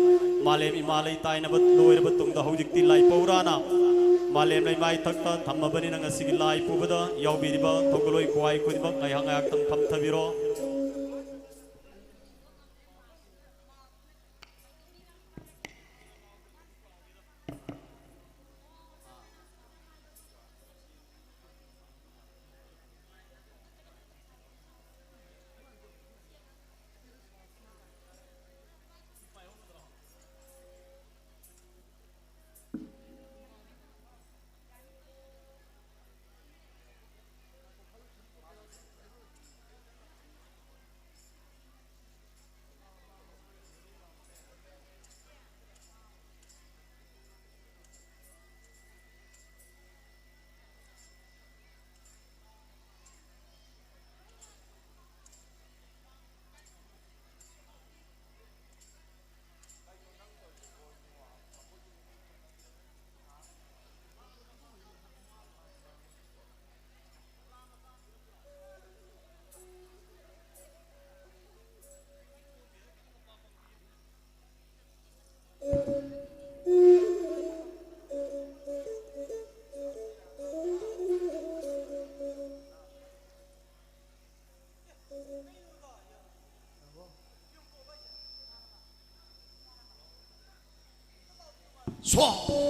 malem imalai tai na bat loiraba tungda hojikti lai paurana malem lai mai thakta thammabani nanga sigi lai pubada yaubiriba thogoloi kwai kudiba ngayang ayak tam tham thabiro Swa.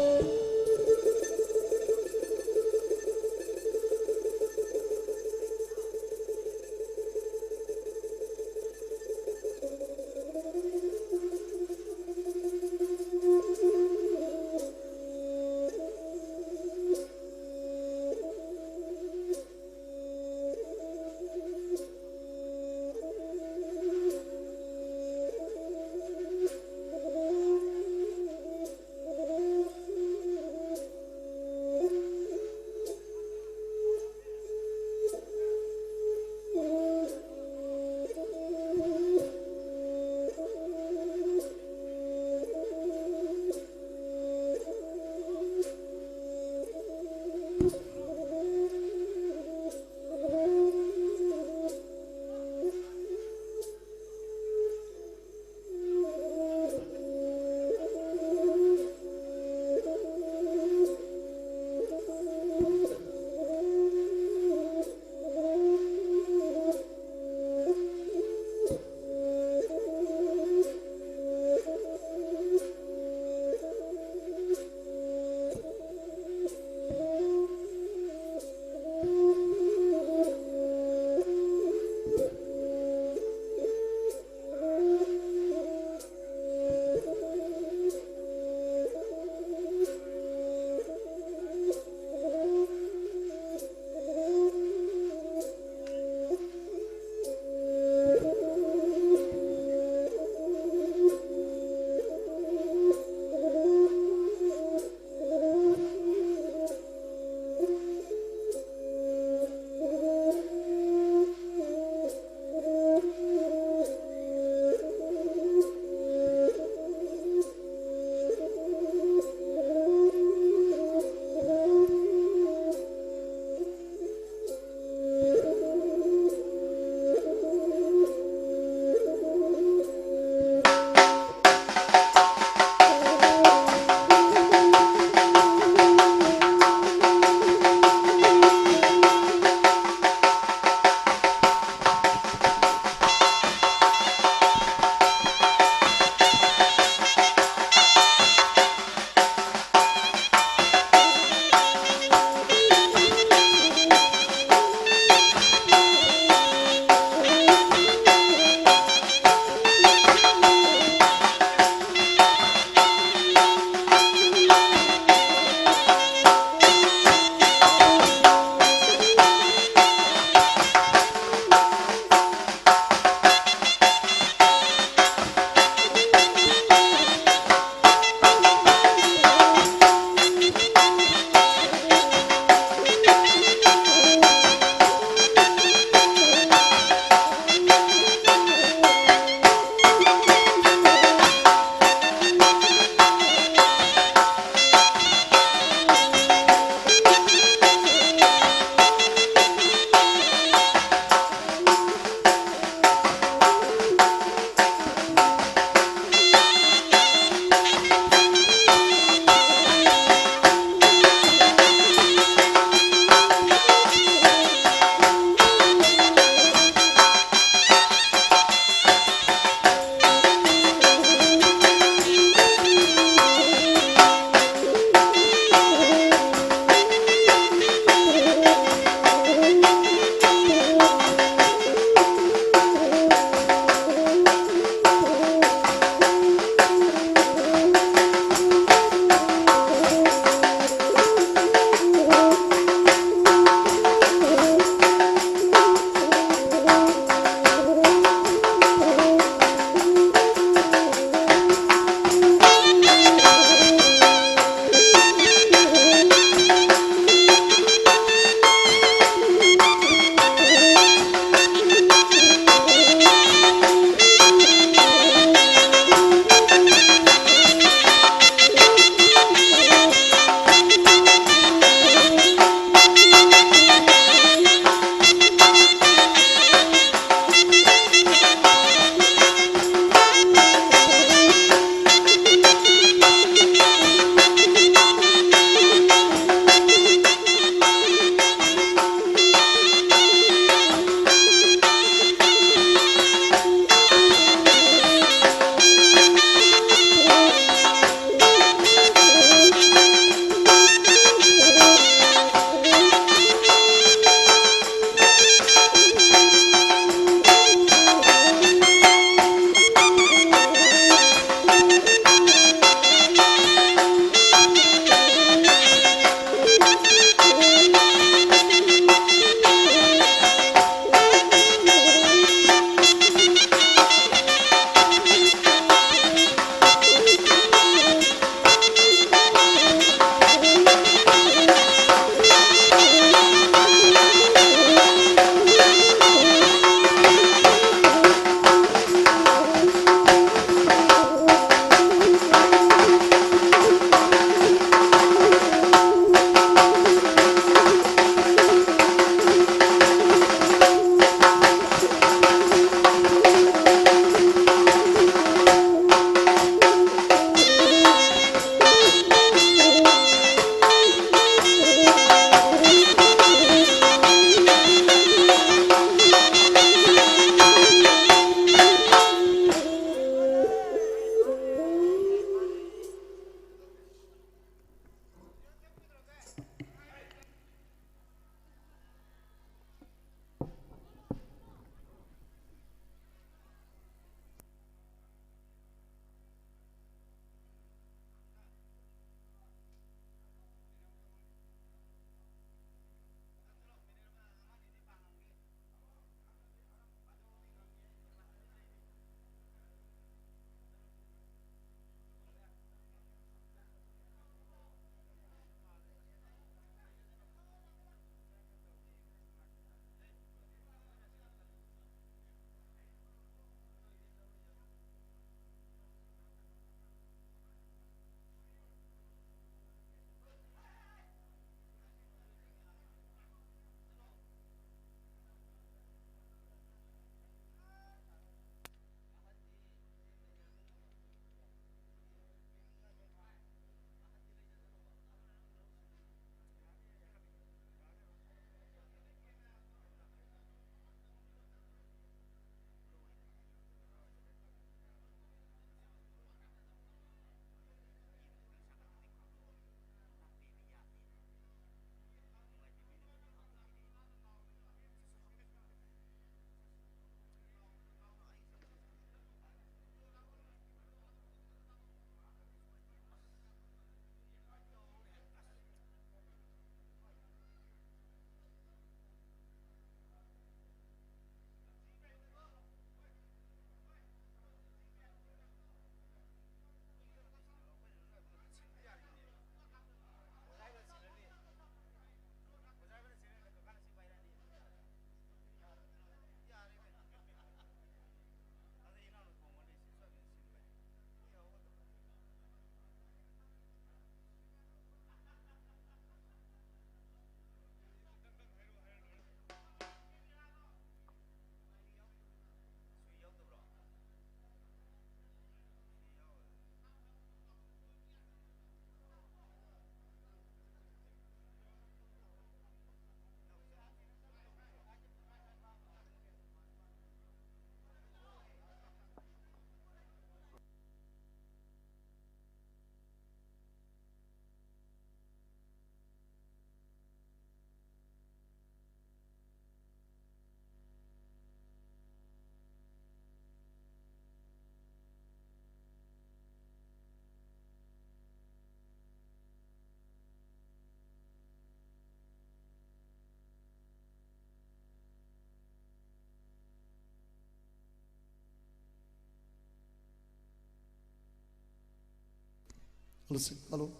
Hello.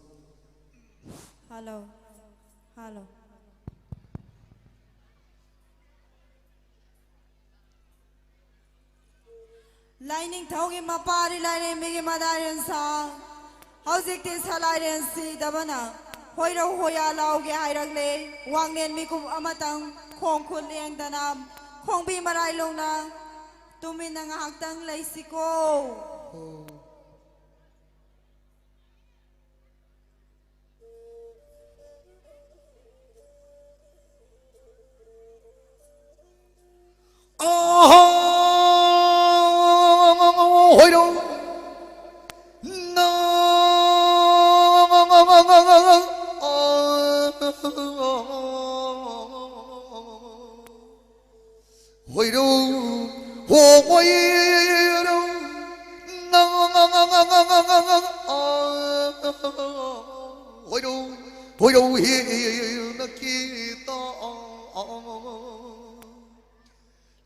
Hello. Hello. Lining thogi mapari lining migi madarian sa. Howzik this halarian si dabana. Hoiro hoya lauge hairagle. Wangnen mikum amatang kong kuliang danam. Kong bi maray long na. Tumin ang haktang laysiko.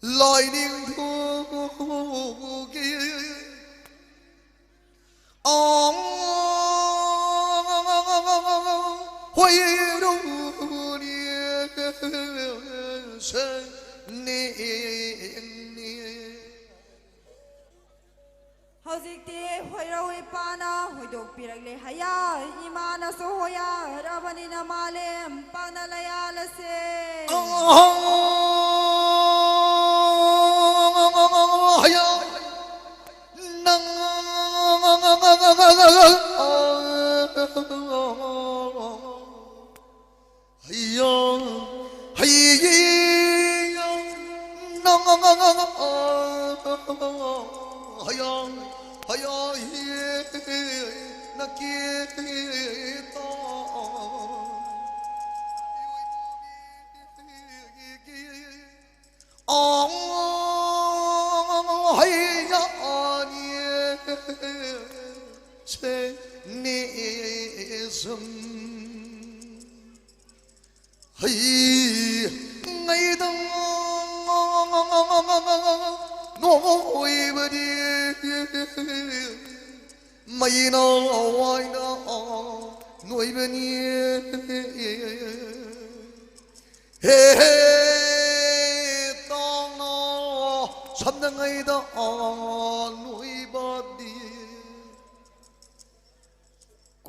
Lightning Howzik te hoiro ipana hoidok piragle haya imana so hoya rabani na malem panalaya lase.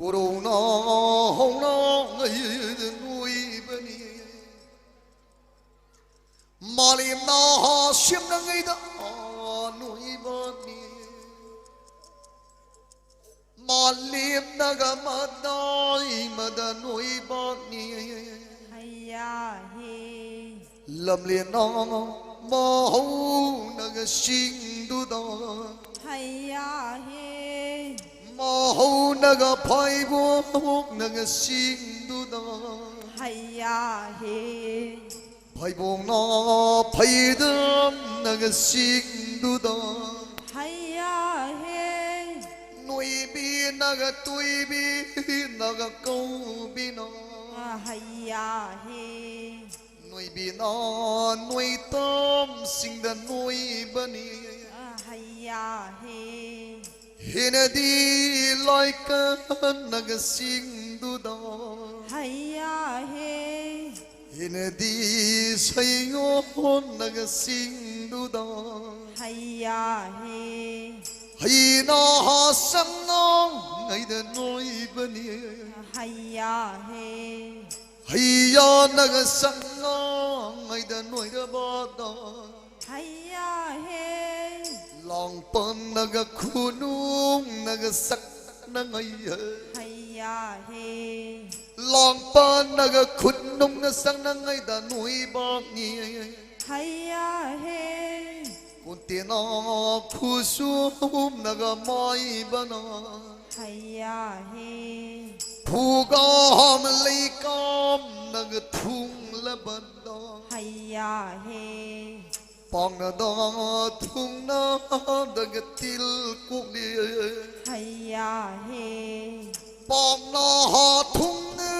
Corona hona ngay nuôi bani Malim na ha sim na ngay da nuôi bani Malim na gamadai mada nuôi bani Haya he. Lam liền na ma hau na ga sing du da Haya he. Mahau naga phai bo naga sing du da Haya he. phai bo na phai dam naga sing du da Haya he. nui bi naga tui bi naga câu bi na Haya he. nui bi na nui tam sing da nui bani Haya he. Hinadi like naga sing du da Haya he. Hinadi sayo naga sing du da Haya he. Hayna ha sang nong ngay da noi bani Haya he. Hayya naga sang nong ngay da noi da ba da Haya he. Long pan naga kunung naga sak na ngay Haya he. Long pan naga kunung na sang na ngay da noi ba ni Haya he. Kunti na kusum naga mai ba na Haya he. Phugam leikam naga thung la ba da Haya he. Pong na da thung na daga til kuk ni Haya he. Pong na ha thung na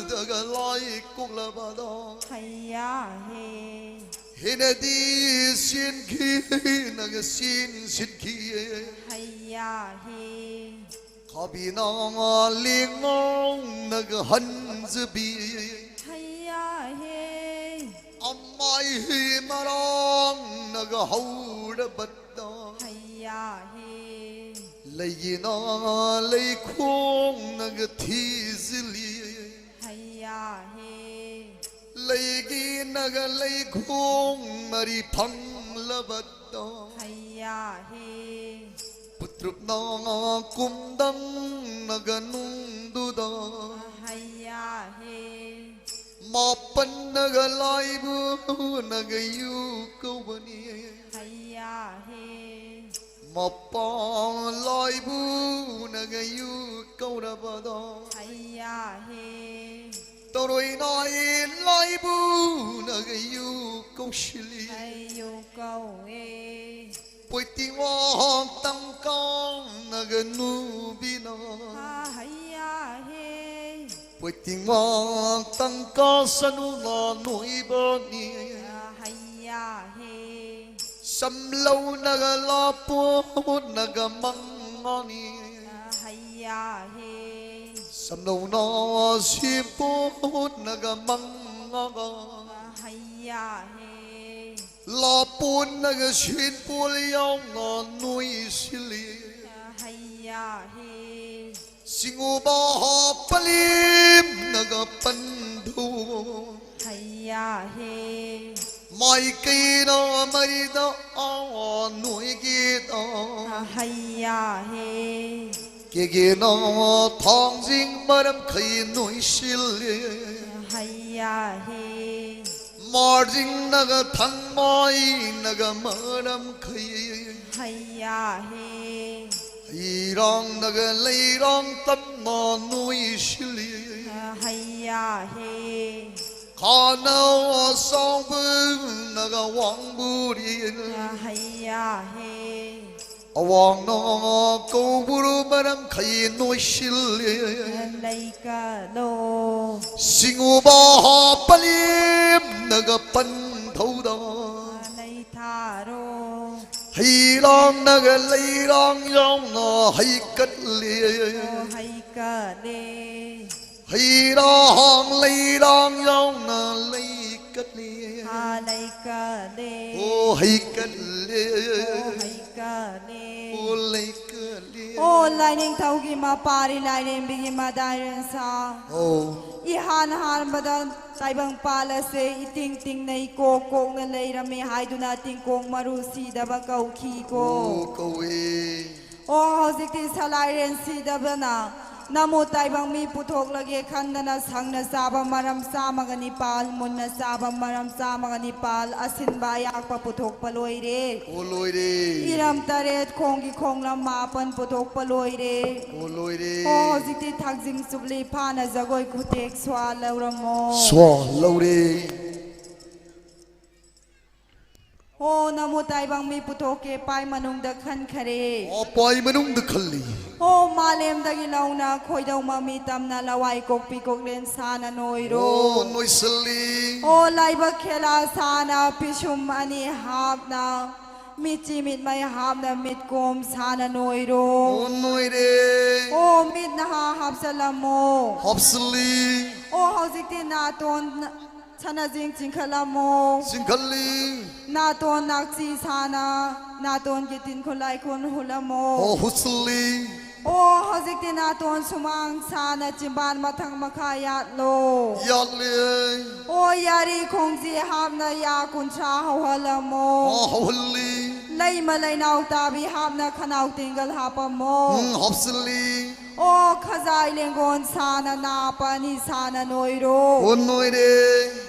daga lai kuk la ba da Haya he. Hinadi sin ki naga sin ki Haya he. Khabina lingong naghanzbi Hayya he Amai himarang naghaura batta Hayya he Layina laikhong nagthizli Hayya he Laygi nagalaikhong mari phanglabatta Hayya he Putrupna kumdang naganungduda Hayya he Mapan nagalaibu nagayu kawani Hayya he Mapa laibu nagayu kaurabada Hayya he Toroi nai laibu nagayu kaushili Hayu kau e Poiting wang tangkang naganubina Hayya he Poiting wang tangka sanuna nuibani Hayya he Samlaw nagalapo nagamangani Hayya he Samlaw na sipo nagamangaga Hayya he Lapon nagasin puliyaw na nui sili Hayya he Singubaha palim nagapandu Hayya he Mai kina marida nui gita Hayya he Kegina thangjing maram kay nui sili Hayya he Marjing naga thangmai naga maram kay Hayya he Irang naga layrang tamna nui sili Hayya he Kana asawbu naga wangburi Hayya he Awang na kawburu maram kay nui sili Laika lo Singubaha palim naga pandhauda Lai tharo Hayrang naga layrang yaw na haykatli Haika le Hayrang layrang yaw na laykatli Laika le O haykatli Haika le O laykatli O lining taugi ma pari lining bigi ma dairen sa O Ihan han badan taibang palase iting ting na ikokok na layrami haiduna tingkong marusi daba kauki ko O kawe O hausikti salairen si daba na Namo taibang mi putok lagi kandana sang na sabang maram sa mga nipal mun na sabang maram sa mga nipal asin bayak pa putok paloy re O loy re Iram taret konggi kong lam mapan putok paloy re O loy re O zikti thakjing subli pana zagoy kutek swa laura mo Swa low re O namo taibang mi putok ke pai manung da khan khare Apay manung dakali O malem da gilaw na khoy daw mamitam na laway kok pikok len sana noy O ro noy sali O laiba khela sana pishum ani hap na michi mit may hap na mit kom sana noy ro O noy re O mit na ha hap salamo Hapsali O hausikti na ton sana jing jing khalamo Singkali na ton nakchi sana na ton gitin khulai kun hulamo O husali O hausikti na ton sumang sana chimban mathang makhayat lo Yale O yari khongji hap na ya kun cha hawalamo O huli Lay malay naw tabi hap na khanaw tinggal hapamo Hapsali O khazai lengon sana na pani sana noiro O noy re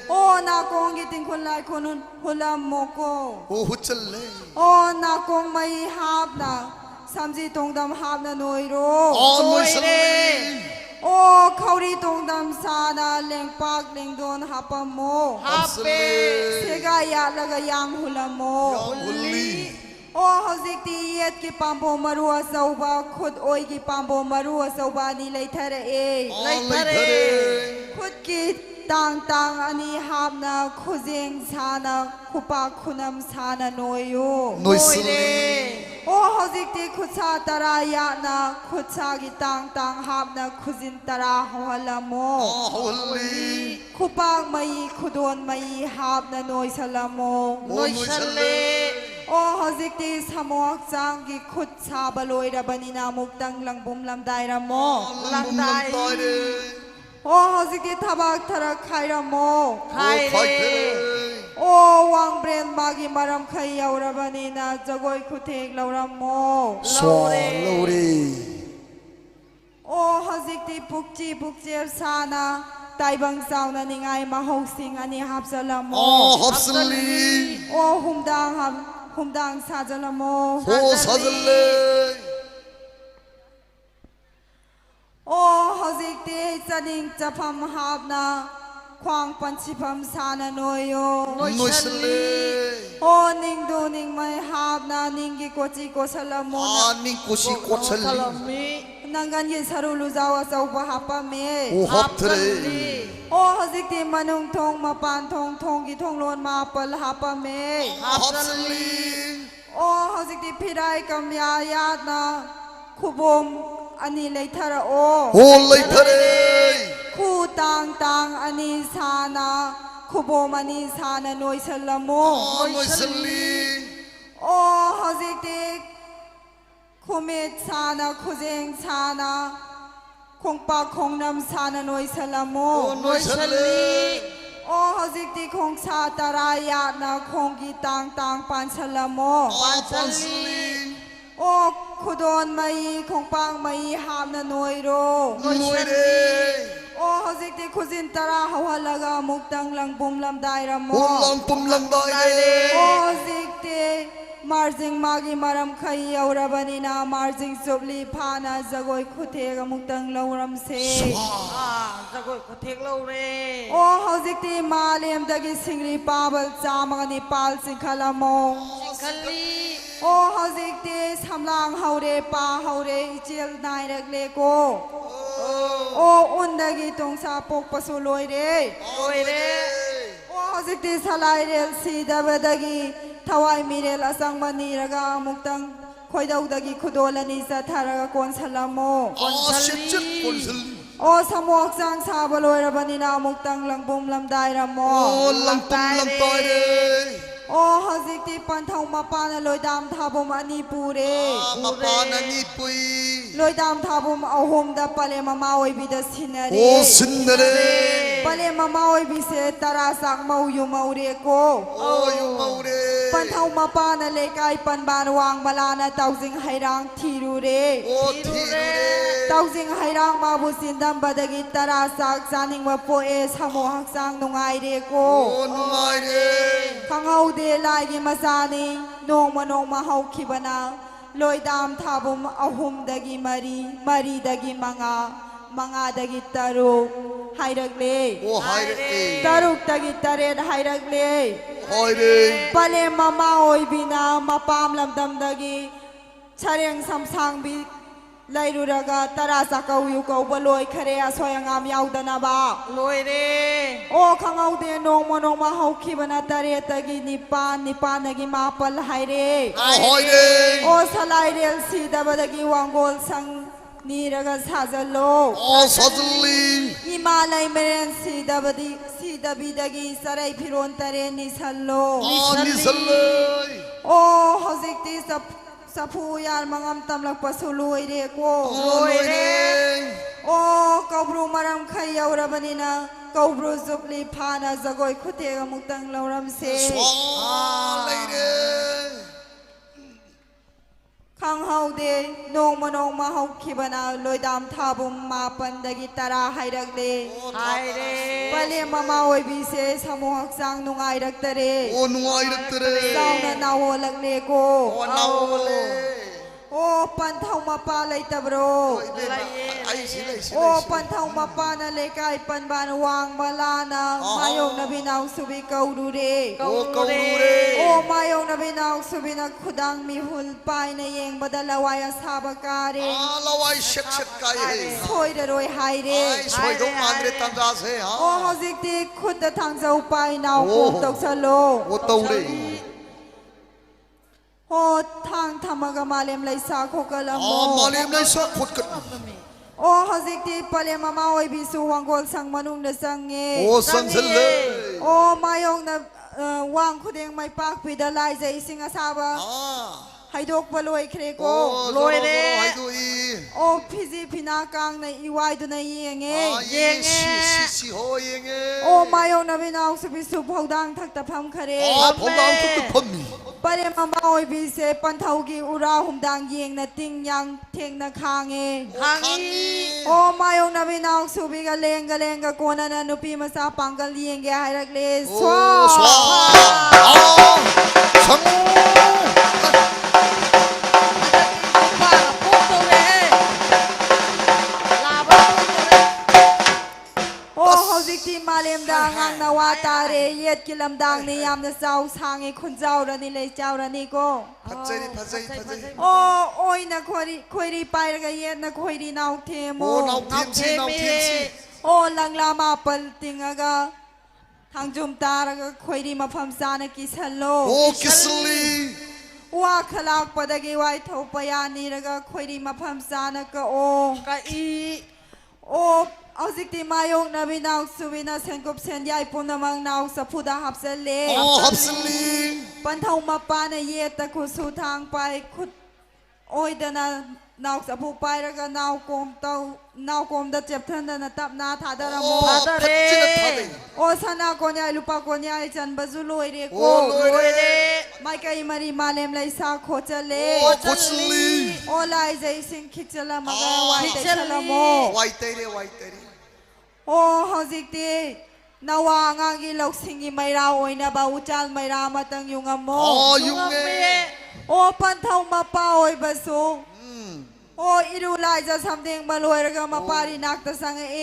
O na kong giting khulai kun hulamo ko O huchale O na kong may hap na samji tongdam hap na noiro O noy sali O kauri tongdam sana lengpak lengdon hapamo Hapsali Segaya laga yang hulamo Huli O hausikti yet ki pambo maru asauba khud oi ki pambo maru asauba ni laithara e Laithare khud ki tang tang ani hamna khujeng sana khupa khunam sana noyo Noy sali โอ้เฮาจิกตีขุดชาตารายะนะขุดชากิตังตังหาบนะขุจินตราหัวละโม ฮอลลี ขุปากไม่ขุดวนไม่หาบนะโนยสละโม โอ้ยสเล โอ้เฮาจิกตีสมอกจังกิขุดชาบลอยระบันินามุกตังลังบุมลำได้ระโม ลังได้ โอ้เฮาจิกตีทบักทระไคระโม ไข่เลย โอ้วังเบรนมากิมารำไขยาวระบันีนาจะกอยคุเทกลาวรำโม สวาโลรี โอ้ฮัจิกตีปุกจีปุกเจียสานาไตบังสาวนานิงไงมาหกสิงอันนี้ฮับสลามโม อ๋อฮับสลี โอ้หุมดังฮับหุมดังซาจลามโม โอ้ซาจเล โอ้ฮัจิกตีจะนิงจะพัมฮับนาควางปัญชิพัมสานาโนโย นุยสเล โอ้นิงดูนิงไม่ฮับนานิงกิโกจิโกสลามโม อานิกุชิกวชลี นังกันยินสรุลุจาวาสาวปะฮับปะเม โอ้ฮับเทร โอ้ฮัจิกตีมานุงทงมาปานทงทงกิทงโลนมาเปลฮับปะเม ฮับสลี โอ้ฮัจิกตีพิไรกัมยายาดนะคุบมอันนี้เลยทาระโอ โอ้เลยเทร คู่ต่างต่างอันนี้สานาคุบมอันนี้สานาโนยสลาโม นุยสลี โอ้ฮัจิกตีคุเมตสานาคุเจงสานาคงปากคงนำสานาโนยสลาโม นุยสลี โอ้ฮัจิกตีคงชาตารายะนะคงกีต่างต่างปันสลาโม ปันสลี โอ้คุโดนไม่คงปังไม่หามนะนวยโร นุยเร โอ้ฮัจิกตีคุจินตราหัวละกามุกตังลังบุมลำได้ระโม โอ้ลองปุ่มลังได้ โอ้ฮัจิกตีมาร์จิงมากิมารำไขยาวระบันินามาร์จิงสุบลีพานาจะกอยคุเทกมุกตังลาวรำเซ จะกดกเทกเราเร่ โอ้ฮัจิกตีมาเลียมตะกิสิงรีปาบลจามังนิปาลสิงคลามง คันลี โอ้เฮาจิกตีสำลางเฮาเรปาเฮาเรอิเจลนายรักเลโกโอ้อุนดากีตงซาปกปะสุลอยเร โอ้ยเร่ โอ้เฮาจิกตีสลายเรลซีดาบดากีทวายมีเรลอสังมันีรกามุกตังคอยดาวดากีคุโดลานิสะทารกะกอนสลามโม อ๋อชิดชิดคนสลี โอ้สมวกจังซาบลอยระบันินามุกตังลังบุมลำได้ระโม โอ้ลังปุ่มลังต่อยเร โอ้เฮาจิกตีปันทองมาปานลอยดามทาบุมอันนี้ปูเร มาปานันนี่ปุย ลอยดามทาบุมเอาหมดปะเลมามาไว้บิดสินเร โอ้สินเร ปะเลมามาไว้บิเสตราสักมาอยู่มาเรโก โอ้ยมาเร ปันเท่ามาปานเลกายปันบานวางบาลานะเต้าจิงไฮรังทีรูเร โอ้ทีเร เต้าจิงไฮรังมาบุสินดำบดกิตราสักจานิงมาโปเอสหมอหักสังนงไอเรโก โอ้นุ่งไอเร ขังเอาเดลายกิมาซานินงมาเฮาคิบนาลอยดามทาบุมเอาหุมดกิมารีดกิมังดกิตารุไฮรักเล โอ้ไฮเร ตารุกดกิตาเรไฮรักเล ไฮเร ปะเลมามาโอยบินามาปามลำดำดกิชาเรียงสัมสังบิไลรูรากาตราสักเอาอยู่กับลอยคเรียสวยงามยาวดนาบา ลอยเร่ โอ้ขังเอาเดนงมาเฮาคิบนาตาเรตกินิปานนกิมาปลไฮเร โอ้ไฮเร โอ้สลายเรลซีดาบดกิวังโกลสังนีรากาซาจโล โอ้ซาจลี อิมาลัยเมเรนซีดาบิดกิสารายพิรอนตาเรนิสัลโล โอ้นิสเลย โอ้เฮาจิกตีsa puyar mangam tamlak pasuluy de ko โอ้ลอยเร โอ้กอบรูมารำไขยาวระบันินากอบรูจุบลีพานาจะกอยคุเทกมุกตังลาวรำเซ สวาเลยเร ขังเฮาเดนงมาเฮาคิบนาลอยดามทาบุมมาปันดกิตาราไฮรักเล ไฮเร่ ปะเลมามาโอยบิเซสมุหักสังนุงไอรักเตเร โอ้นุ่งไอเรเร สาวนานาโวลักเลโก โอ้นาวเล โอ้ปันเท่ามาปาเลยตะบร ไอ้สิเลยสิ โอ้ปันเท่ามาปานาเลกายปันบานวางบาลานา哦 มายงนบินาวสุบิเกาดูเร โอ้เกาลูเร โอ้มายงนบินาวสุบินักขุดังมีหุลปายในเยงบดลาวายสาบการเร อาลาวายเช็ดเช็ดกายเฮ้ สวยเดรอยไฮเร ไอ้สวยดงมันเรตันดาเซ่ฮะ โอ้ฮอจิกติขุดทางเจ้าไปนาวกุกตกสโล โอ้เตาเร โ โอ้ทางธรรมกมาเลมไลซาโคกะละโม มาเลียมในสักขดกัน โอ้ฮาซิกตีปะเลมามาโอยบิสูวังโกลสังมานุงเดสังเง โอ้สังเสเลย โอ้มายองนะวางคุเดงไม่ปากปิดาลายใจสิงอาซาบะให้ดกบลอยเครโก ลอยเด้ให้ดูอี โอ้พิจิพินากางในอีวายดูในเยงเง เยงสิโฮเยง โอ้มายองนะเวนาวสุบิสุพาวดังทักตะพัมคาเร ผมดังทุกทุกพัมมี ปะเลมามาโอยบิเซปันเทากีอุราหุมดังเยงนะติงยังเทงนะคางเง ทางนี้ โอ้มายองนะเวนาวสุบิกะเลงกะเลงกะโกนันนุปีมาซาปังกะเลียงแกให้รักเลสวา สวาสัง โอ้เฮาซิกที่มาเลมดังอังนาวาตาเรเย็ดกิลำดังนิยามนะเจ้าสางไอ้คนเจ้าระนี่เลยเจ้าระนี่ก็ พัดใจพัดใจพัดใจ โอ้โอ้ยนะคุยดีไปแล้วก็เย็ดนะคุยดีนาวเทโม โอ้น้องทีมสิน้องทีมสิ โอ้ลังลามาเปิลติงอะก็ทางจุมตาแล้วก็คุยดีมาพัมซานะกิสฮัลโล โอ้กิสลี ว่าขลักปะดกีไว้ทปยานีแล้วก็คุยดีมาพัมซานะก็โอ้ก็อีโอ้เอาสิที่มายกนาบินาวสุวินาเซนกบเซนใหญ่ปุ่นนมังนาวสะพุดาหับเซเล โอ้ฮับสลี ปันเทามาปาในเยตะคุสู่ทางไปคุดโอ้ยเดนานาวสะพุไปแล้วก็นาวกมเต้านาวกมเดเจ็บเท่านนตับนาถาดาโม พัดเร โอ้สนาคนใหญ่ลูกปากคนใหญ่จันบาจุลอยเรโก โอ้ลอยเด้ ไม่ไกลมารีมาเลมไลซาโคเจเล โอ้กุสลี โอ้ลายใจสิงคิดจะละมากไว้แต่ชะละโม ไวเตเรไวเตเร โอ้เฮาสิกตีนาวางากิลกสิงไม่ราโอยนะบาอุจัลไม่รามาตังยุงอโม อ๋อยุงเง โอ้ปันเท่ามาป้าโอยบาสุโอ้อิรูลายจะทำเด้งมาลอยแล้วก็มาปารินักตะสังเอ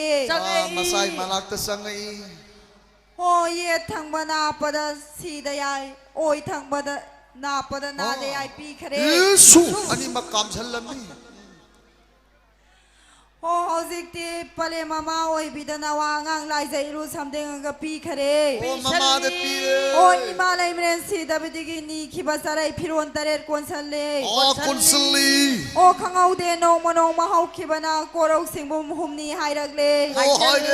มาใส่มาลักตะสังไอ โอ้เยทางบนาปดสีดายายโอ้ยทางบนาปดนาดายายปีคเร เยซูอันนี้มากำฉันละนี่ โอ้เฮาสิกตีปะเลมามาโอ้ยบิดานาวางางลายใจรู้ทำเด้งกับปีคเร โอ้มามาเดปี โอ้อิมาลายเมรนสีดาบิดิกินีคิบาสารายพิรวนตะเรดกวนสันเล อ๋อกุสลี โอ้ขังเอาเดนองมนองมาเฮาคิบานาโกรกสิงบุมหุมนีไฮรักเล โอ้ไฮเด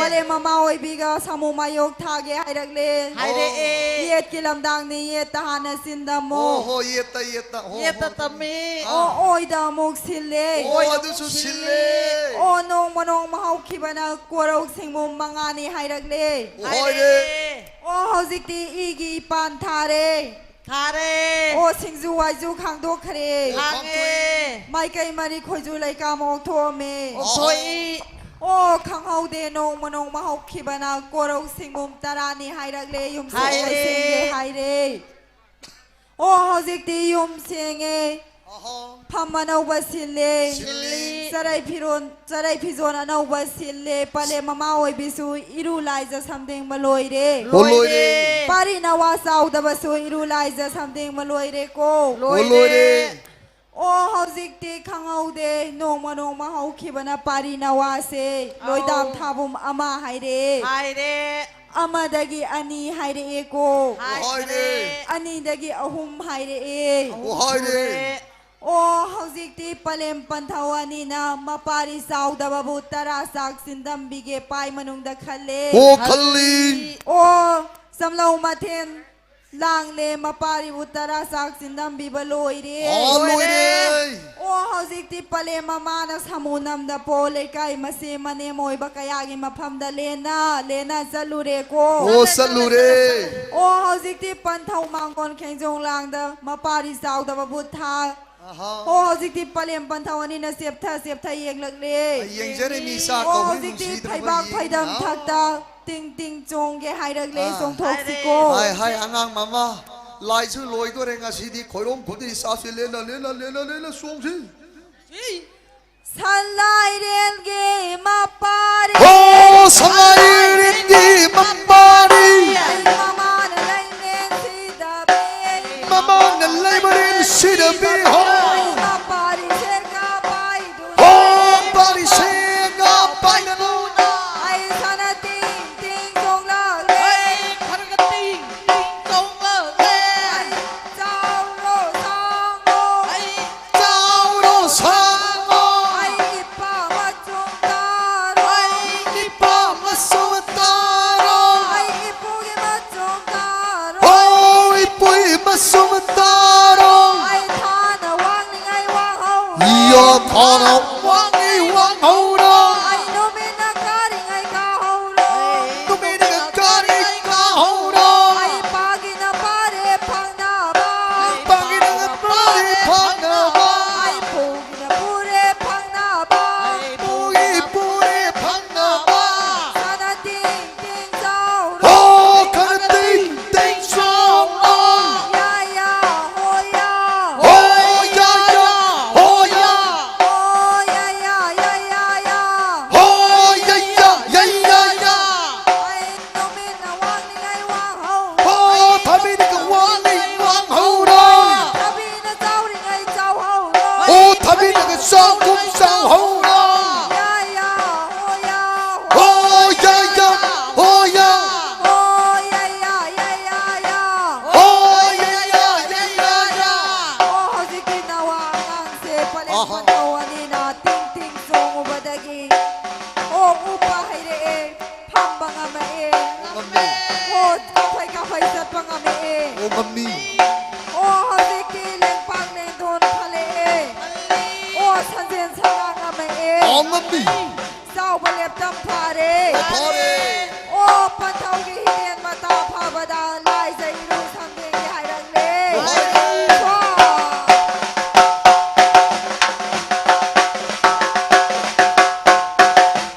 ปะเลมามาโอ้ยบิกาสามุมายกทาเกไฮรักเลไฮเดเอเย็ดกิลำดังนี่เย็ดตาหานสินดาโม โอ้โหเยตเยตโอ้ โอ้โอ้ยดามุกสิเล โอ้ดูสุสิเล โอ้นองมนองมาเฮาคิบานาโกรกสิงบุมมังานีไฮรักเล โอ้ไฮเด โอ้เฮาสิกตีอีกีปันทาเร โอ้สิงจูไวจูขังโดคเรไม่ไกลมาริคอยจูไลกามองทัวเมโอ้ขังเฮาเดนงมนงมาเฮาคิบานาโกรกสิงมุมตารานีไฮรักเลยุมเสียงเสียงไฮเรโอ้เฮาสิกตียุมเสียงพามานาวัสิเลจะได้พิรุณจะได้พิจารณาวัสิเลปะเลมามาโอยบิสูอิรูไลจะทำเด้งมาลอยเร โอ้ลอยเด ปารินาวาสาวดาบสูอิรูไลจะทำเด้งมาลอยเรโก โอ้ลอยเด โอ้เฮาสิกตีขังเอาเดนงมาเฮาคิบานาปารินาวาเซลอยดามทาบุมอามาไฮเรอามาดากีอันนี้ไฮเรเอโก โอ้ไฮเด อันนี้ดากีอาหุมไฮเรเอ โอ้ไฮเด โอ้เฮาสิกตีปะเลมปันทาวานีนามาปาริสาวดาบบุตราสักสินดัมบิเกปายมนุงดะคัลเล โอ้คัลลี โอ้สำเรามาเทนลางเลมาปาริบุตราสักสินดัมบิบลอยเร โอ้ลอยเด โอ้เฮาสิกตีปะเลมามานัสมุนัมดาโปเลไกมาเซมาเนโมยบกายากิมาพัมดาเลนาจัลูเรโก โอ้สัลูเร โอ้เฮาสิกตีปันเทามังกรแข่งจงลางดามาปาริสาวดาบบุตราโอ้เฮาสิกตีปะเลมปันเทาวันนี้นะเสียบท่าเยงลักเล ยังจะได้มีซา โอ้ เขา เฮา ไม่ สิ รู้ กตี สี ไผบักไผดำทักตาติงจงแกไฮรักเลทรงทกสิโก ให้อังมามาลายชื่อลอยตัวเองอาชีดีคอยร้องคนที่ซาเซเลนะเลนะสวงสิ สันไลเรียนเกมาปาริ โอ้สมัยเรียนดีมัมบารี มามาเนไลเรียนสีดาเบ มามานั่นเลยมาเรียนสิเดบีโฮ มาปาริเซกาไปดู โอ้บาริเซงาไปนะลูก ไอสันติงจงละเลเจ้าโลเจ้า yo thọ nó quang đi quang hậu đó ai nô mê na ca đi ngay ca hậu đó tôi biết được ca đi ca hậu đó ai pa gi na pa re phang na ba bằng cái đường ba đi phang nở ba ai pu gi na pu re phang na ba bu đi phang nở ba sa na ting ting sao ô khăn tinh tinh song ông ya ya ho ya ô ya ya ô ya oh ya ya ya ya ya ô ya ya ya ya ya ai nô mê na wang ni ngay wang hậu ô thà biết được quang đi quang hậu đó ta bi na chao đi ngay chao hậu đó ô thà biết được sao cũng sao hậu đó ya ya ho ya ô ya ya ô ya oh ya ya ya ya ya ô ya ya ya ya ya oh hojiki na wang se pale panawani na ting ting song ubadagi oh upa haire e phambanga ma e oh ka phai sat panga me e ô mami oh hojiki leng pang leng don phale e oh sanjen sanga ma e ô mami sao balep tam phare thọ đi oh panthau gi hien mata phabada lai zai ru samge gi hairang le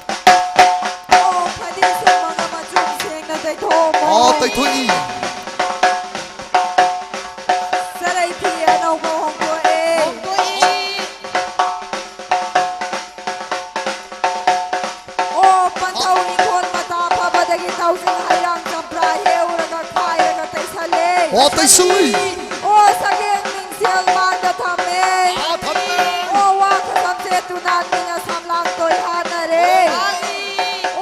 oh phadi sumanga ma chung seng na dai tho mo ô tay thôi sarai thi anau ko hong ko e oh panthau ni khon mata phabada gi tau sing hairang champra heu ra ka khai ra ka tai sale ô tay suy oh sageng ning sial man da thame à thật đấy oh wa kham se tu nan ning asam lang toi ha na re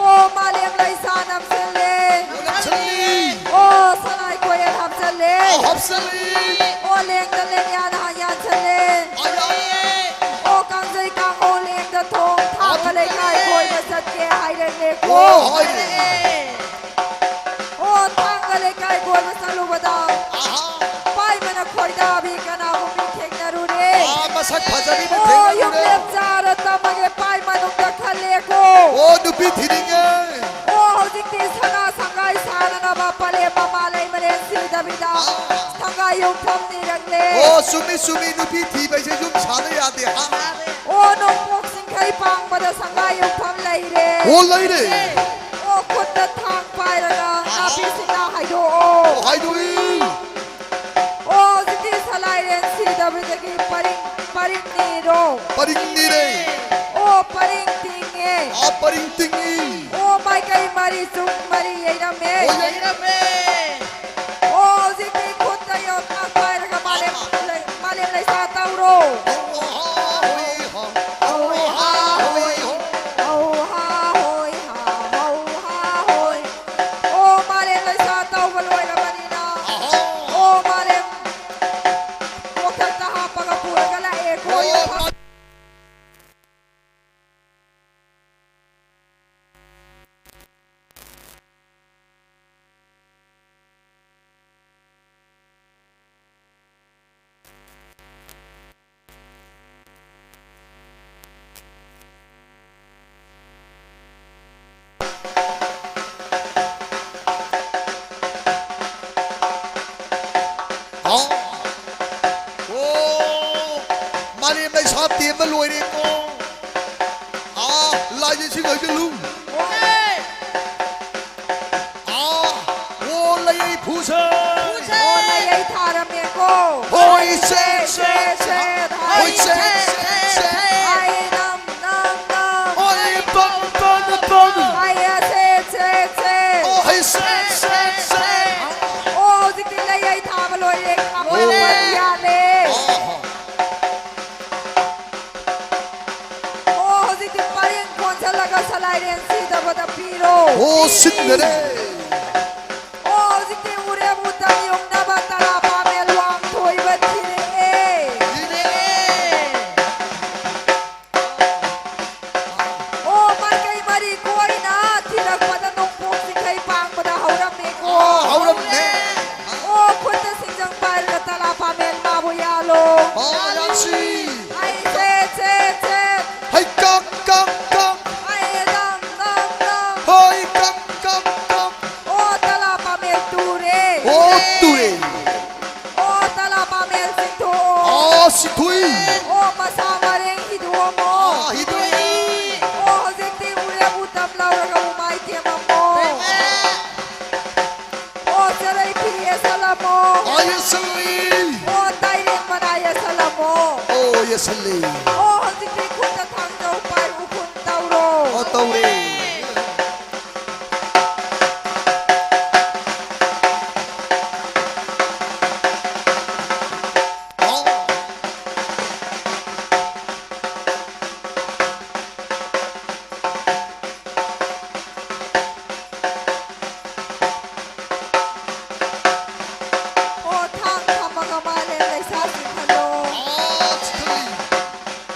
oh malem lai sanam se le làm chân đi oh sanai ko yen ham se le hấp dẫn đi oh leng da leng yan ha yan se le ai ai oh kang zai kang oh leng da thong thang ka le kai koi da sat ke hai le le ko ô hỏi đi oh thang ka le kai koi ma salu bada à pai mana khoi da bi kana ko mi thek na ru re à mà sắc phật ra đi mà oh thấy yong lep cha ra ta ma ge pai manuk da khale ko ô du biết thì đi nghe oh hojik ti sana sangai sana na ba pale mama lai mare si da bi da sangai yong tham ni rang le ô sumi du biết thì bây giờ chúng trả nó ra đi hả oh no mok sing khai pang ba da sangai yong tham lai re ô lấy đi oh khut da thang pai ra na na bi sing na hai do ô oh hai đôi oh hojik ti salai ren si da bi da ki paring ni ro paring đi đây oh paring ting e à paring tinh đi oh mai kai mari sung mari ye na me ô vậy đó mẹ oh hojik ti khut da yo na pai ra ka malem lai sa tau ro ô ha hoi ha ô ha hoi ho oh ha hoi ha hoi oh malem lai sa tau baloi ra manina oh malem wakal ta ha paga pura kala e ko Đó. Ô, mà đi em đây sắp tiền mà lùi đi cô. À, lại đi xin người cho luôn. À, ô lấy phụ sơ. oh na yai thara me ko Hoi se se se hoi se se. ai nam nam Hoi bông bông bông. ai se Ô hoi se se se. oh zik ti lai yai tha baloi le ka mo ya le oh zik ti paring kon sa laga salai ren si da bada piro Ô xin nữa đây. oh zik ti ure butang yung na batara pa mel wang thoi bat thire e Đi đi. oh man kai mari koi na thirak pada nong pok sing kai pang pada hauram me ko Hậu đâm nè. oh khun ta sing jang pai la tala pa mel ma bo ya lo Bà làm gì? ai se ตุเร โอ้ตาลาบาเมลสิงโต อาสิทุย โอ้มาซามาเรงฮิดัวโม อาฮิตุย โอ้เจติอุเรียบุตัมลาวระกะอุไมเตียมโมโอ้เจริญพิริยสลามโม อาเยสลี โอ้ไตเรนมานายสลามโม โอ้เยสลี โอ้เจติคุณตะทังเจ้าไปอุคุณเตาโร อาตุเรโอ้ทางธรรมกมาเลนไลซาสิคโล อาสิทุย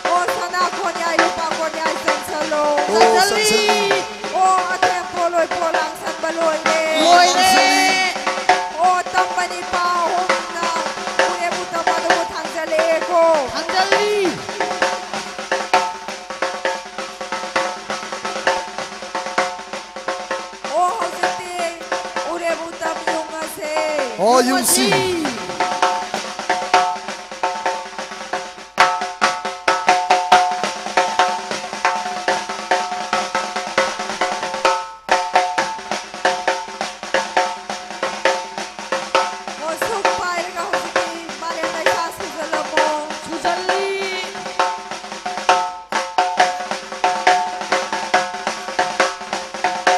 โอ้สนาคนใหญ่ลูกปางคนใหญ่เซนสโล โอ้สันสลี โอ้อาเทมโปลอยโปลังสันบลอยเด โอ้สันสลี โอ้ตัมบันิปาหงนาอุเอบุตมาโดทางเจเลโกทางเจลีโอ้เฮาสิติอุเอบุตมยุงอาเซ อายุสี โอ้สุขไปแล้วก็เฮาสิติมาเลนไลซาสุซลโมสุซลี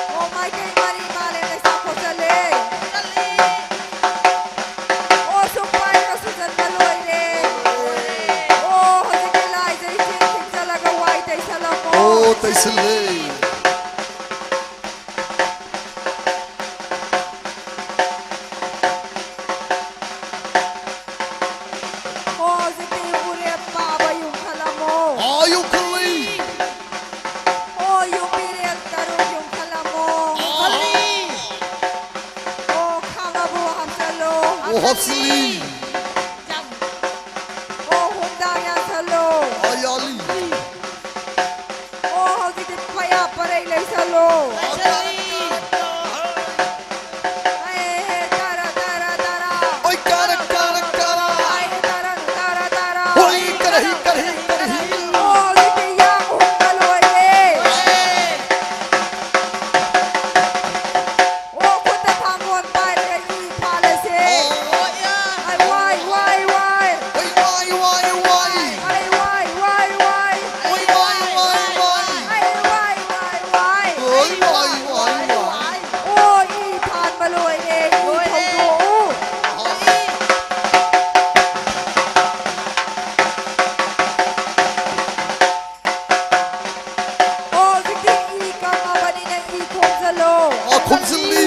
โอ้ไม่เกยมารีมาเลนไลซาโคซเลโอ้สุขไปแล้วก็สุซันบลอยเดโอ้เฮาสิติไลใจจริงถึงจะละก็ไว้ใจสลโม โอ้ไตสลี โอ้สิติอุเรียปาบายุงคลาโม อายุคลี โอ้ยุงปีเรียนตารุยุงคลาโมโอ้ข้างอบูฮัมซาโล โอ้ฮับสลี โอ้หุงดายันซาโล อายาลี โอ้เฮาสิติพยาปะเรยเลยซาโลไอ้เฮตาราตาราตารา โอ้ยการะการะการะ ไอ้ตาราตาราตารา โอ้ยกระหิกระหิกระหิ โอ้สิติยังหุงบะลอยเดโอ้คุณตะทางวนไปเลยอีพาเลเซไอ้วายวายวาย โอ้ยวายวาย ไอ้วายวายวาย โอ้ยวายวายวาย ไอ้วายวายวาย โอ้ยวายวายวาย โอ้อีทานมาเลยเองอีทงดูโอ้สิกิอีกังอาบันินะอีคงจะโล อาคุมสลี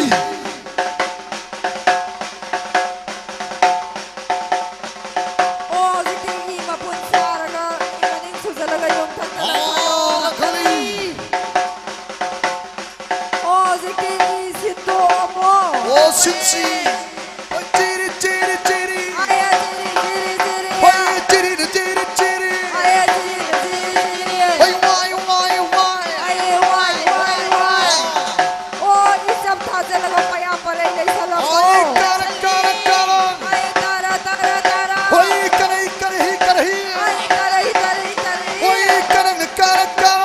โอ้สิกิอีมาปุนซาระกะอีมานิงสุจะละกะยงทันตะ อา ละ คลี โอ้สิกิอีสิโตอโม โอ้ซินซีโอ้ยจิริจิริจิริ ไอ้อะจิริจิริจิริ โอ้ยจิริจิริจิริ ไอ้อะจิริจิริจิริ โอ้ยวายวายวาย ไอ้วายวายวายโอ้อีจับท่าจะละก็ไปอาปะเลยเลยสละโม โอ้ยการะการะการะ ไอ้ตาราตาราตารา โอ้ยกระหิกระหิกระหิ ไอ้ตาราตาราตารา โอ้ยการะการะการะ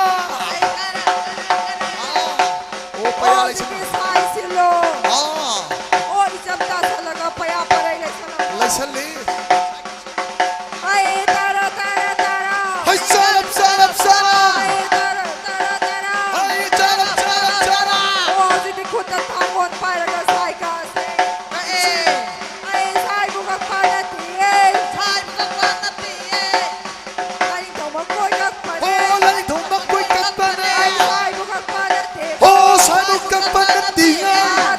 โอ้ไป โอ้ อะไร สิ สิ กิสายสิโล อ่า โอ้อีจับท่าจะละก็ไปอาปะเลยเลยสละโม เลยสลี ไอ้ตาราตาราตารา ให้ซาลับซาลับซาลับ ไอ้ตาราตาราตารา ให้ซาลับซาลับซาลับ โอ้สิกิคุณตะทางวนไปแล้วก็สายกาเซไอ้สายบุกกับปานาทีเอ้สายบุกกับปานาทีเอ้ไอ้ต้องมาคุยกับปา โอ้ นา เลยถุงบักกุยกับปะเน ไอ้สายบุกกับปานาที โอ้สายบุกกับปะเนตีไง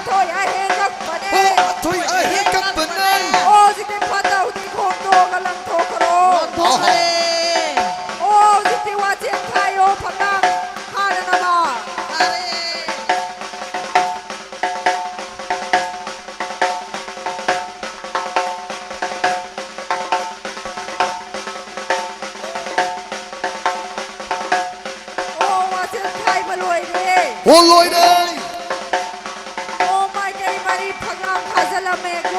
โถอยไอ้เฮกับปานา โอ้ถุยไอ้เฮกับปะเน โอ้สิกิพัดเอาที่โคมโตกำลังโทกโรโอ้สิติว่าเจียงไทยโอพังนังฮานานาโอ้ว่าเจียงไทยมาลวยดี โอ้ลอยเลย โอ้ไม่ใจมารีพังนังคาซาลาเมโก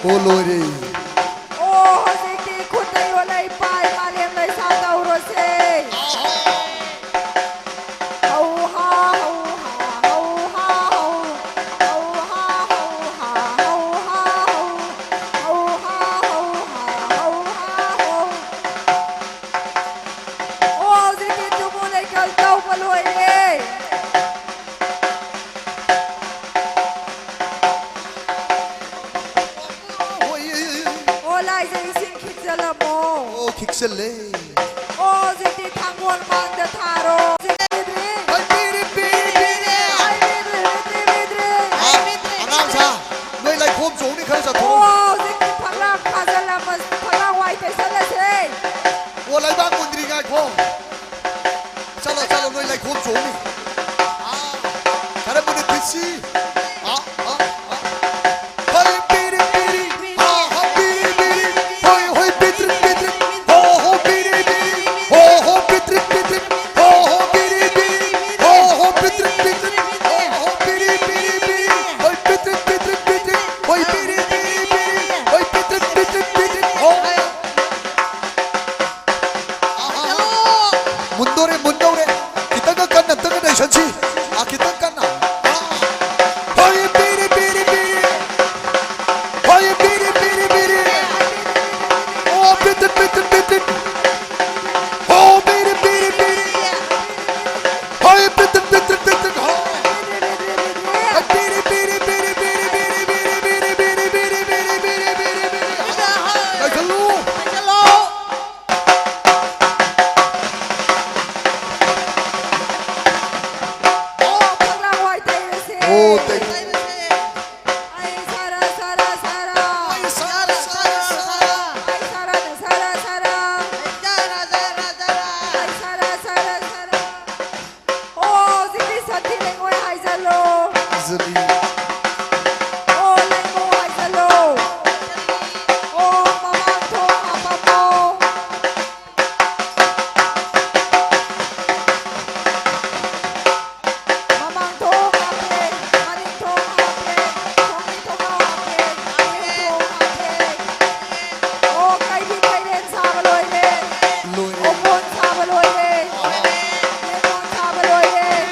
โอ้ลอยเลย โอ้สิที่คุณได้อยู่ในป่ายมาเลี้ยงเลยสาวเต่าโรเซ่เฮาฮาเฮาฮาเฮาฮาเฮาเฮาฮาเฮาฮาเฮาฮาเฮาฮาเฮาฮาเฮาฮาโอ้สิที่ทุกคนได้เกิดเต่ามาลอยเลย โอ้ย โอ้ลายจะสิ่งคิดจะละโม โอ้คิกเซลเลย โอ้สิที่ทางวนมันจะทาโรสิที่ดี ไอ้ปีรีปีรีปีรี ไอ้มิตร อ่ะน้ำชาด้วยไรโคมสูงนี่เคยสะท้ โอ้ อน สิที่พลังพาจะละมันพลังไว้แต่สละเซ่ ว่าไรบ้างมุนตรีไงโคมชาลด้วยไรโคมสูงนี่คาร์บุนติซีเฮ้ยปีรีปีรีปีรีปีรีเฮ้ยเฮ้ยปีตริปีตริโอ้โหปีรีปีรีโอ้โหปีตริปีตริโอ้โหปีรีปีรีโอ้โหปีตริปีตริโอ้โหปีรีปีรีปีรีเฮ้ยปีตริปีตริปีตริเฮ้ยปีรีปีรีปีรีเฮ้ยปีตริปีตริปีตริโอ้문도래 기타가 깐나 뜨거나 션치 아 기타 깐나 허이 비리 비리 비리 허이 비리 비리 비리 오 비트 비트 비트 오 비리 비리 비리 허이 비트 비트 비트 호 비리 비리 비리 비리 비리 비리 비리 비리 비리 비리 비리 비리 비리 야 갈로โอ้พลังไว้แต่เซ่ 오 땡 ไอ้ซาราซาราซารา 아이 사라 사라 사라 ไอ้ซาราซาราซาราไอ้ซาราซาราซาราโอ้สิที่สัตย์ที่เล็งไว้ให้จะโล 이즈리 โอ้เล็งไว้ให้จะโลโอ้มามังโทมาปะโมมามังโทมาเพลงมาดิงโทมาเพลงทองนี้โทมาเพลงอาเพลงโทมาเพลงโอ้ใครที่ใครเล่นซาบะเลยเล่น 로이 โอ้บนซาบะเลยเล่นเล่นบนซาบะเลยเล่น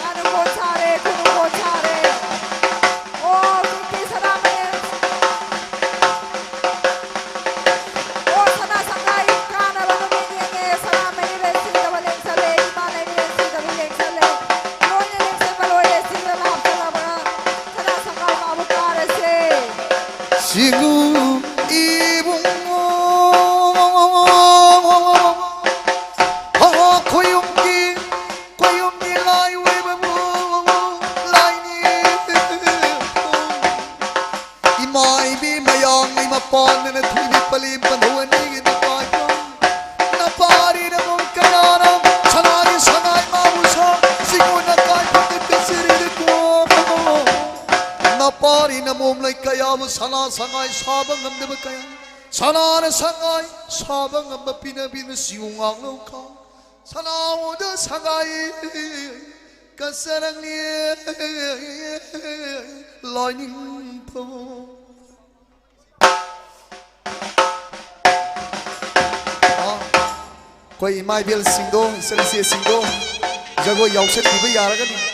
อานุบนซาเรคุณบนซาเรโอ้สิที่สนามเล่นโอ้สนามสังไงการอะไรก็ไม่เงี้ยสนามไม่เล่นสิตะวันเล่นสะเลมาเล่นเล่นสิตะวันเล่นสะเลโลนเล่นสะบะเลยเล่นสิตะลาบตะลาบนะสนามสังไงมาบุกการเซ่ 지금 이봉모 고용기 라이 웨브무 라이니 이마이비 마영 이마뻔는 투비 빨리 반호원이 나빠요 나빠리는 몸가나람 차라리 상하이 마무서 시고나 까이파게 뜻을 듣고 나빠리는 몸을 까야무 사나 상하이 사방감대 볼까요 사나는 상하이 사방감대 비나비는 시공왕로카 사나오도 상하이 까사랑니 라이닝포 कोई my bill सिंगो सनसी सिंगो जगो यौशत भी यार का नहीं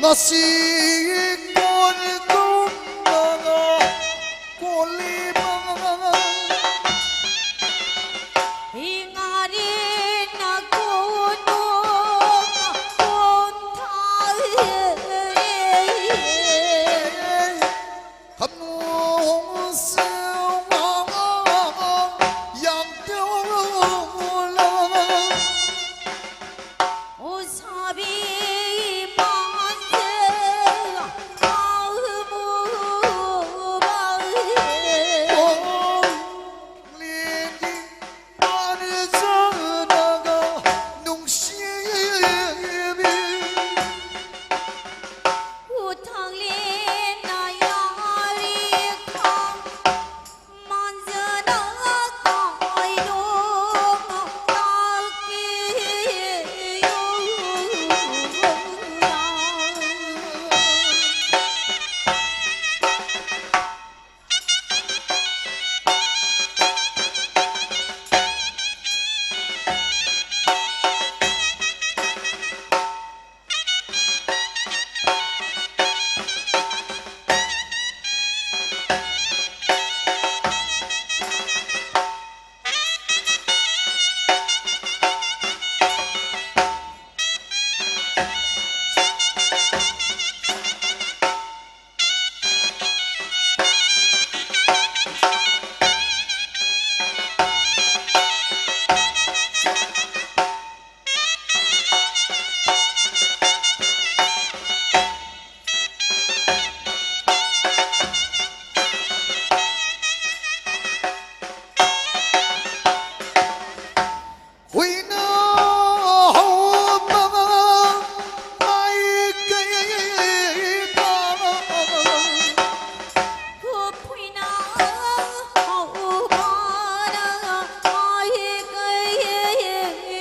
ngasi con cũng cô li mang Ingarin ako nung punta khắp nung siêu ngang yang tiêu lòng O sabi manze amu ba liền đi ban giờ naga nung xiêm Utang lên na yari khang man giờ na coi đông ta kia yo huy na hậu mang mai cây ta Pui na hậu ba na ai cây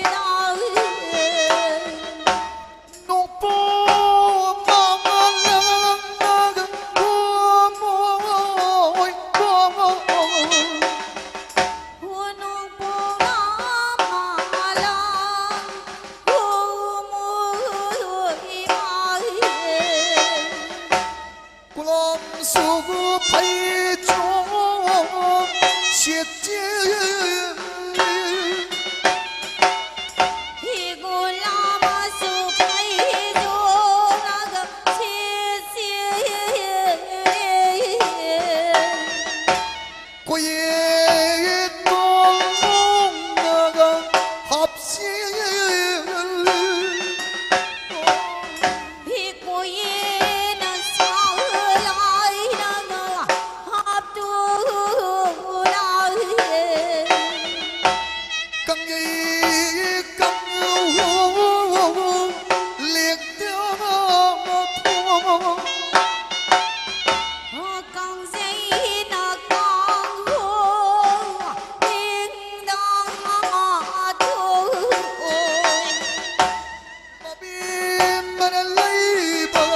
na nụ po mang ngang po môi po Hunong puna malang umuwi mai Kulam sugu pai chong xiết chiếc Higulama supai do naga cô ye con mong naga hấp xiết Hikuye na sao lai naga hap tu lai căng ye căng yêu liệt tiêu mà thua Càng dây na càng hồ Tiếng đang thu mà biết mà lấy bờ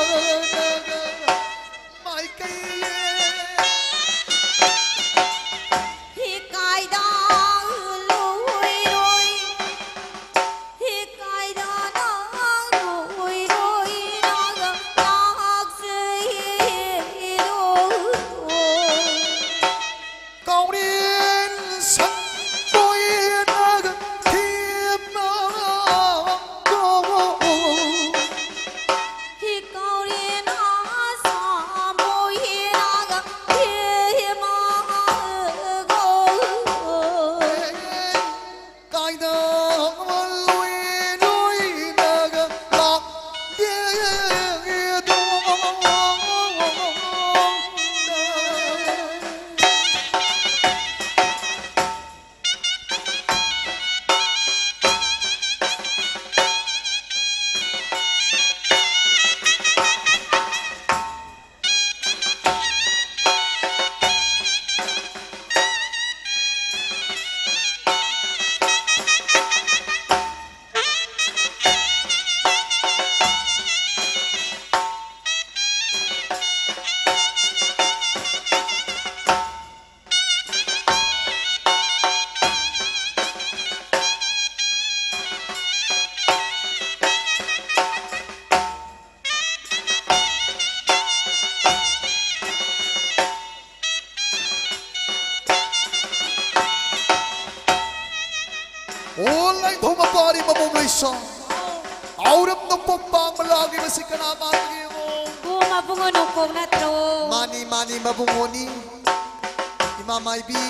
mai cây Hi cài đang lùi đôi Hi cài đang lùi đôi Đang lạc dây đôi cao điên sân tôi naga thiệp mà cô Hi cao liên á xa môi naga Hi mà gối cài đó lui đôi naga lạc địa đông Maisa Auram ng pagpang malagi masikana mati mo Mabungonong kong natro. Mani mabungoni Imamay bi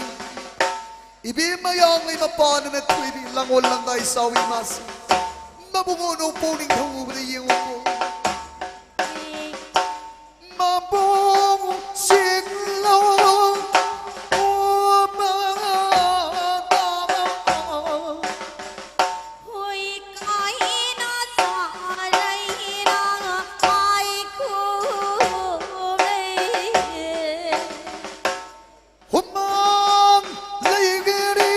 Ibi mayang ay mapano na tuwi langol lang tayo sa wimas Mabungonong puning hangubri yung ko Mabung siglaw Huy kain na sa alay na ay kumay. Humang ligiri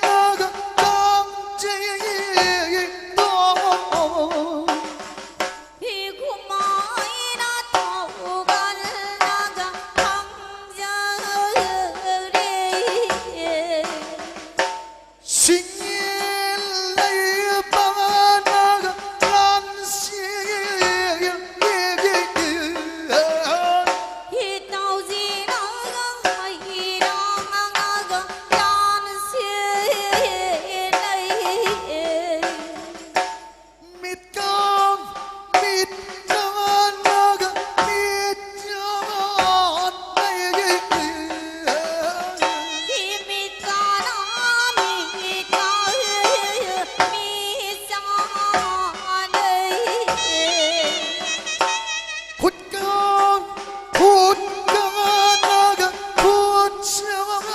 nagang jito Hikumain na tugal nagang jari. Singil lay panganag ang singil Hitaw zinang mahirang ang agang silay. Mitkan naga mityan Himit ka namin misanay. Hutkan naga hutyan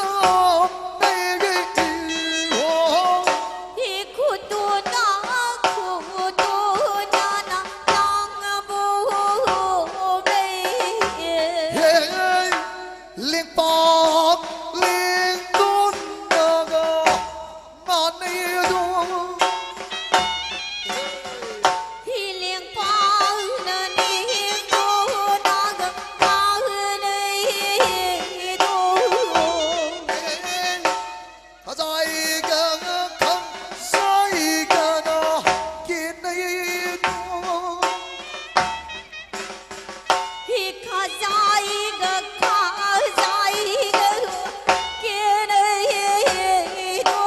Ikuto na kuto na ng buhay. Lingpot lingkon naga manido Hiling pang naningko nagpahanay ito. Kazay ka kang say ka na kinaydo Ikazay kinaydo.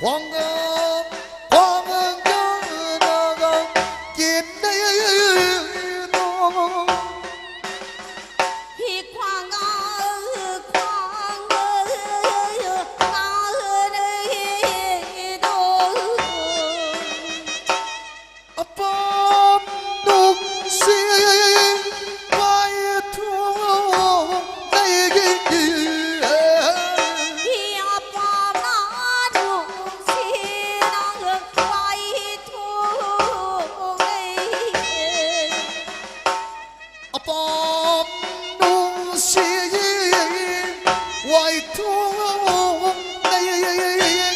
Wangang naga kinaydo Apam nung sing may tuwang naigigil Apam nung sing may tuwang naigigil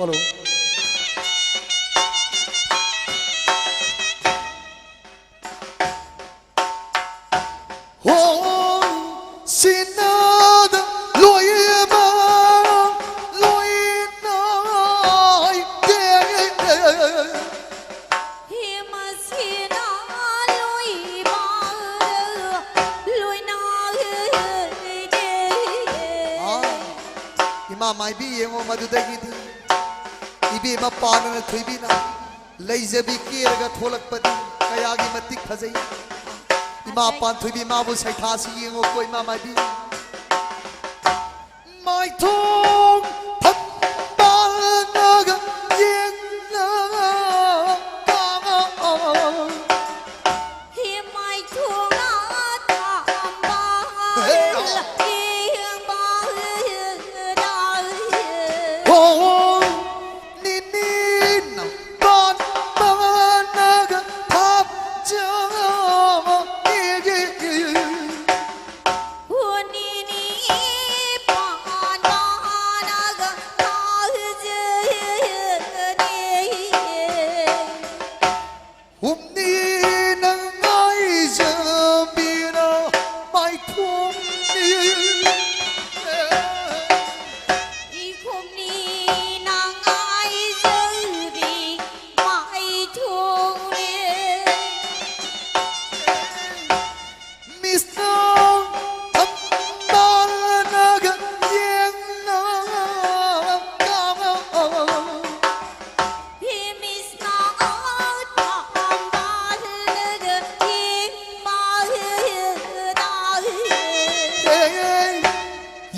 Hello. Oh, sinada loyema loinay Himasina lui ba lui na Imamay bi yengo madudagi di ibi mapana na thuibi na leizabi kiraga tholakpati kayagi matik phajai Ima pan thuibi mabu saithasi yengo koi mamay bi mai thong thamba naga yeng na Misna Ambalaga Yena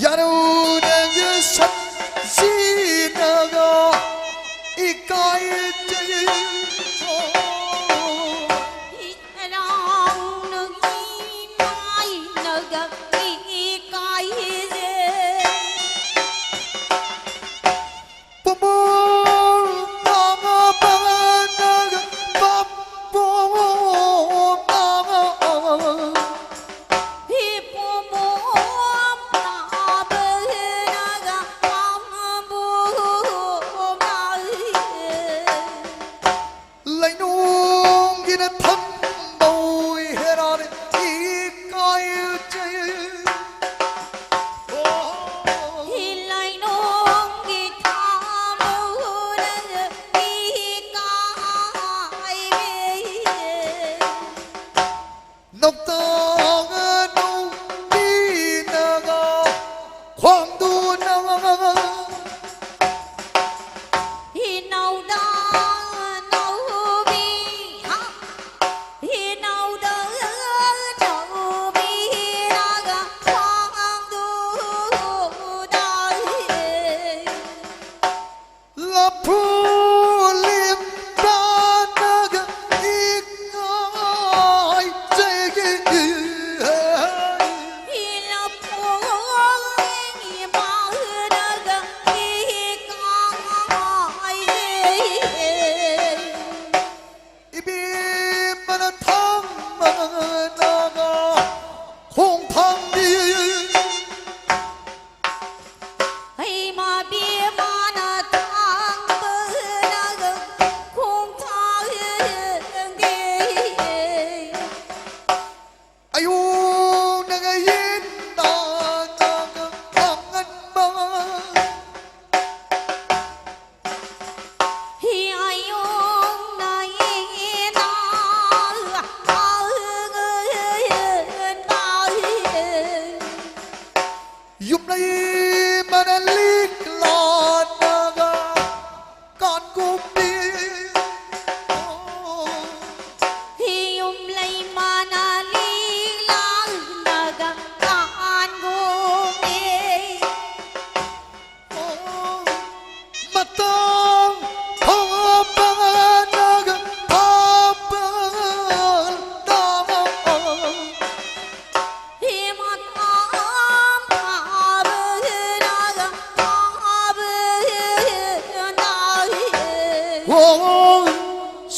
Yaruna Sat Sinaga Ikai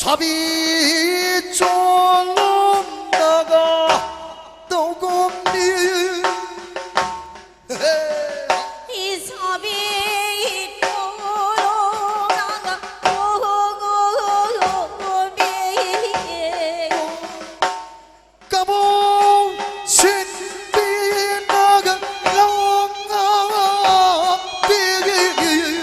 사비 쫄롱 나가 또곰니 이 사비 돌아가 고고고미 까봉 신비 나가 영아 비기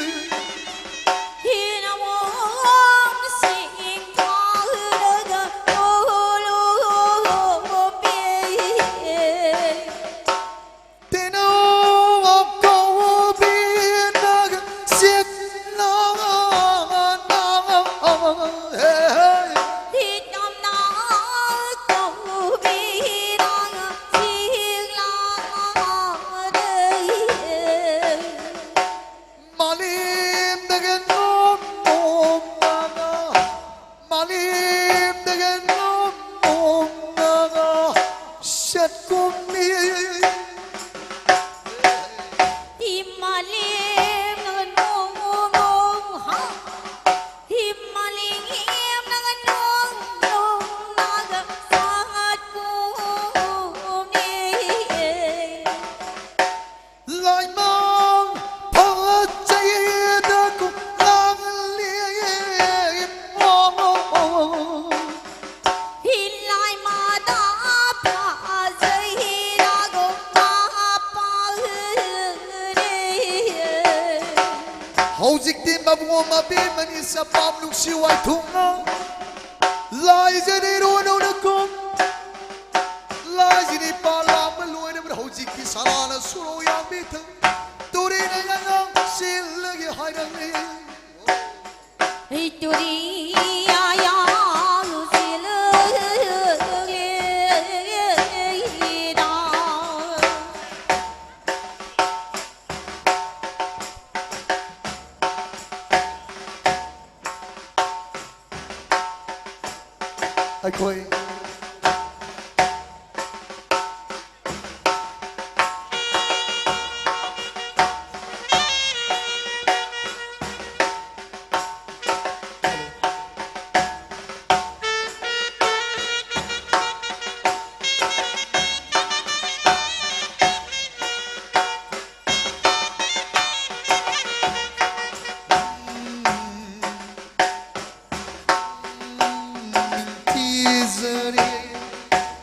Hozikti mabungo mabiman isa pamluk siway tunga Lai jadi runo na kong lai gì đi ba la mà lùi đến hậu chỉ kỳ sa la là số yang biết thằng tôi đi này ngang xin lỡ cái hai đằng này Turi aya lusil da ai coi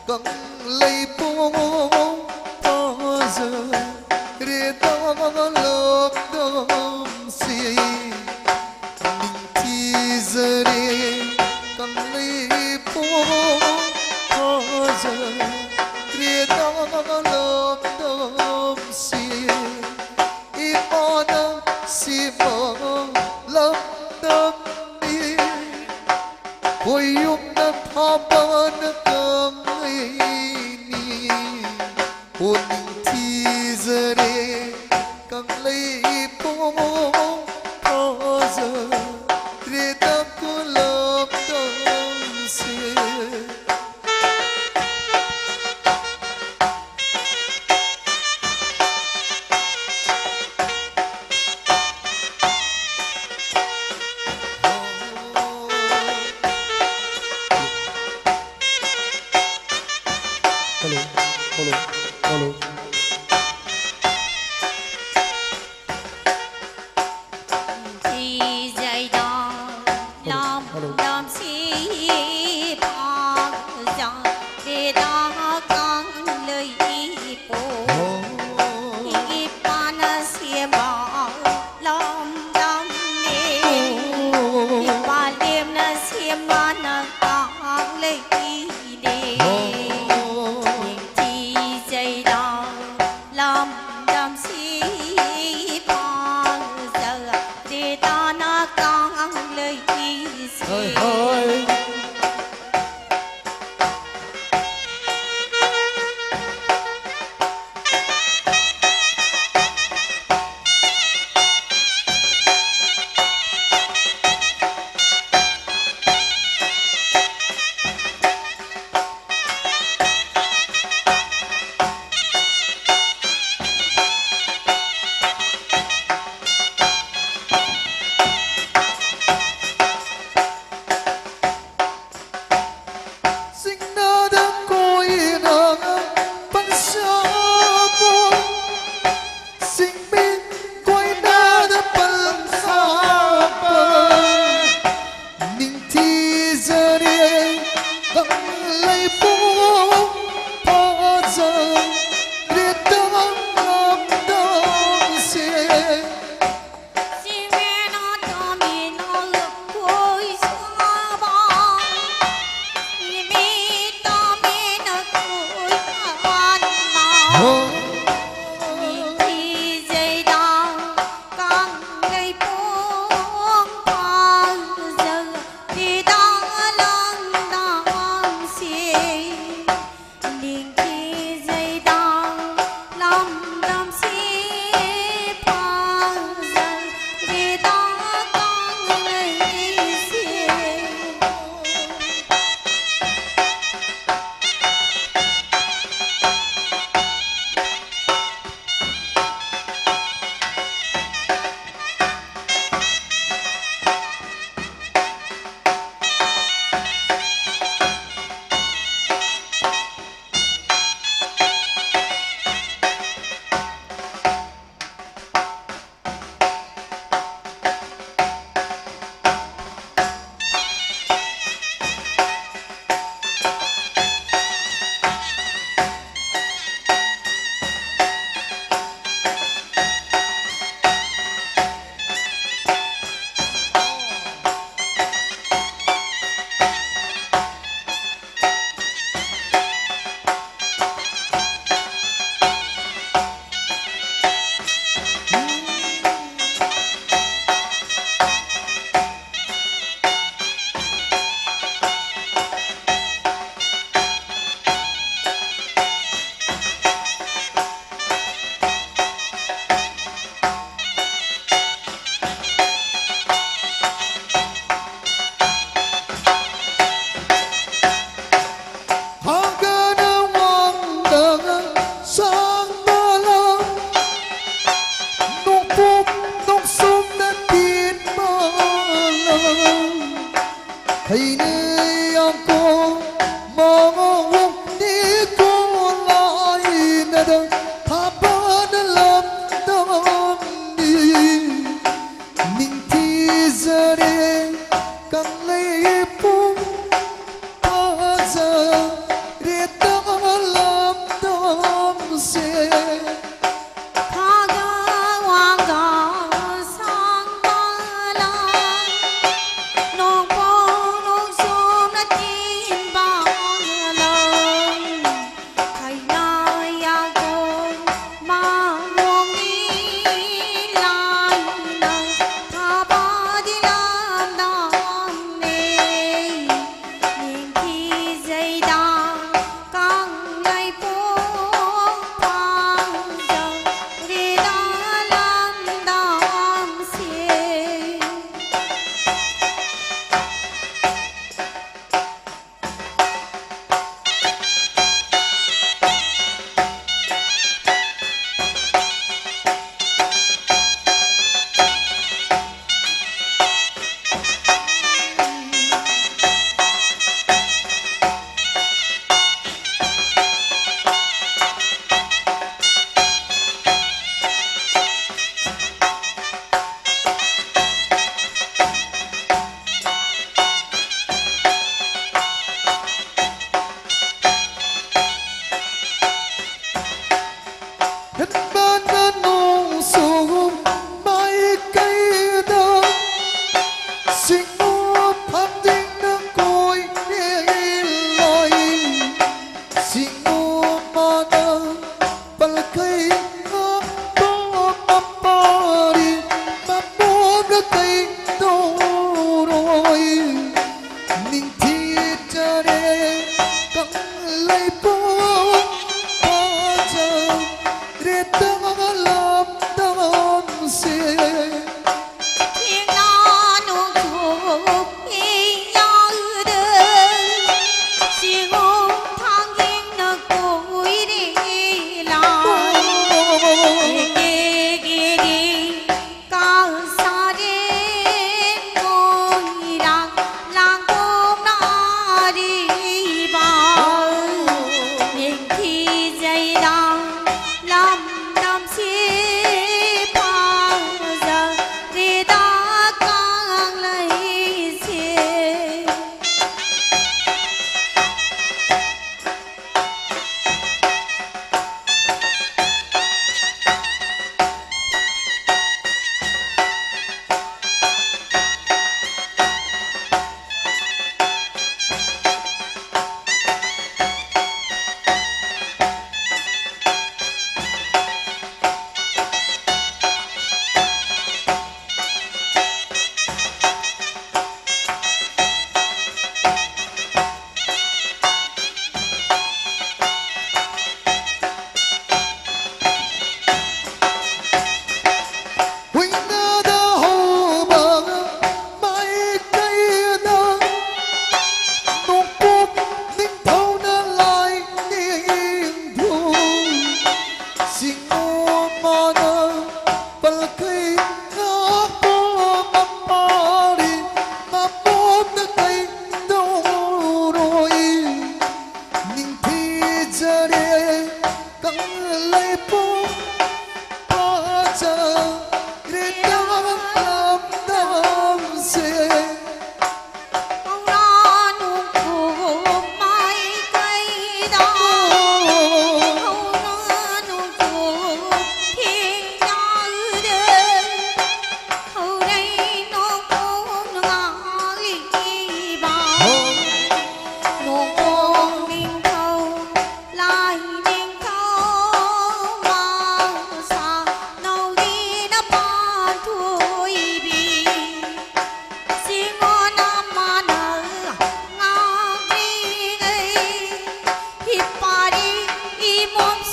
căng lấy bông bao giờ để ta love đom si mình thì giờ đi căng lấy bông bao giờ để ta love đom si ipana si mong love đom đi ôi yum na pha na cam ni ôn thi giờ đây căng lấy bông bao giờ để ta có lòng đong xe hello hello thì dây đó làm đam si phang ra để ta căng lời phố ý pana si bảo làm đam nè ý pa đêm na si mana căng lời đi thì dây đó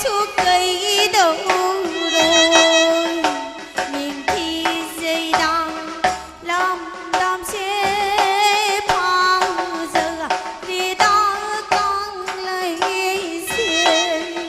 suốt cây đâu rồi nhìn thì dây đang làm đam sẽ phang giờ vì ta càng lấy xe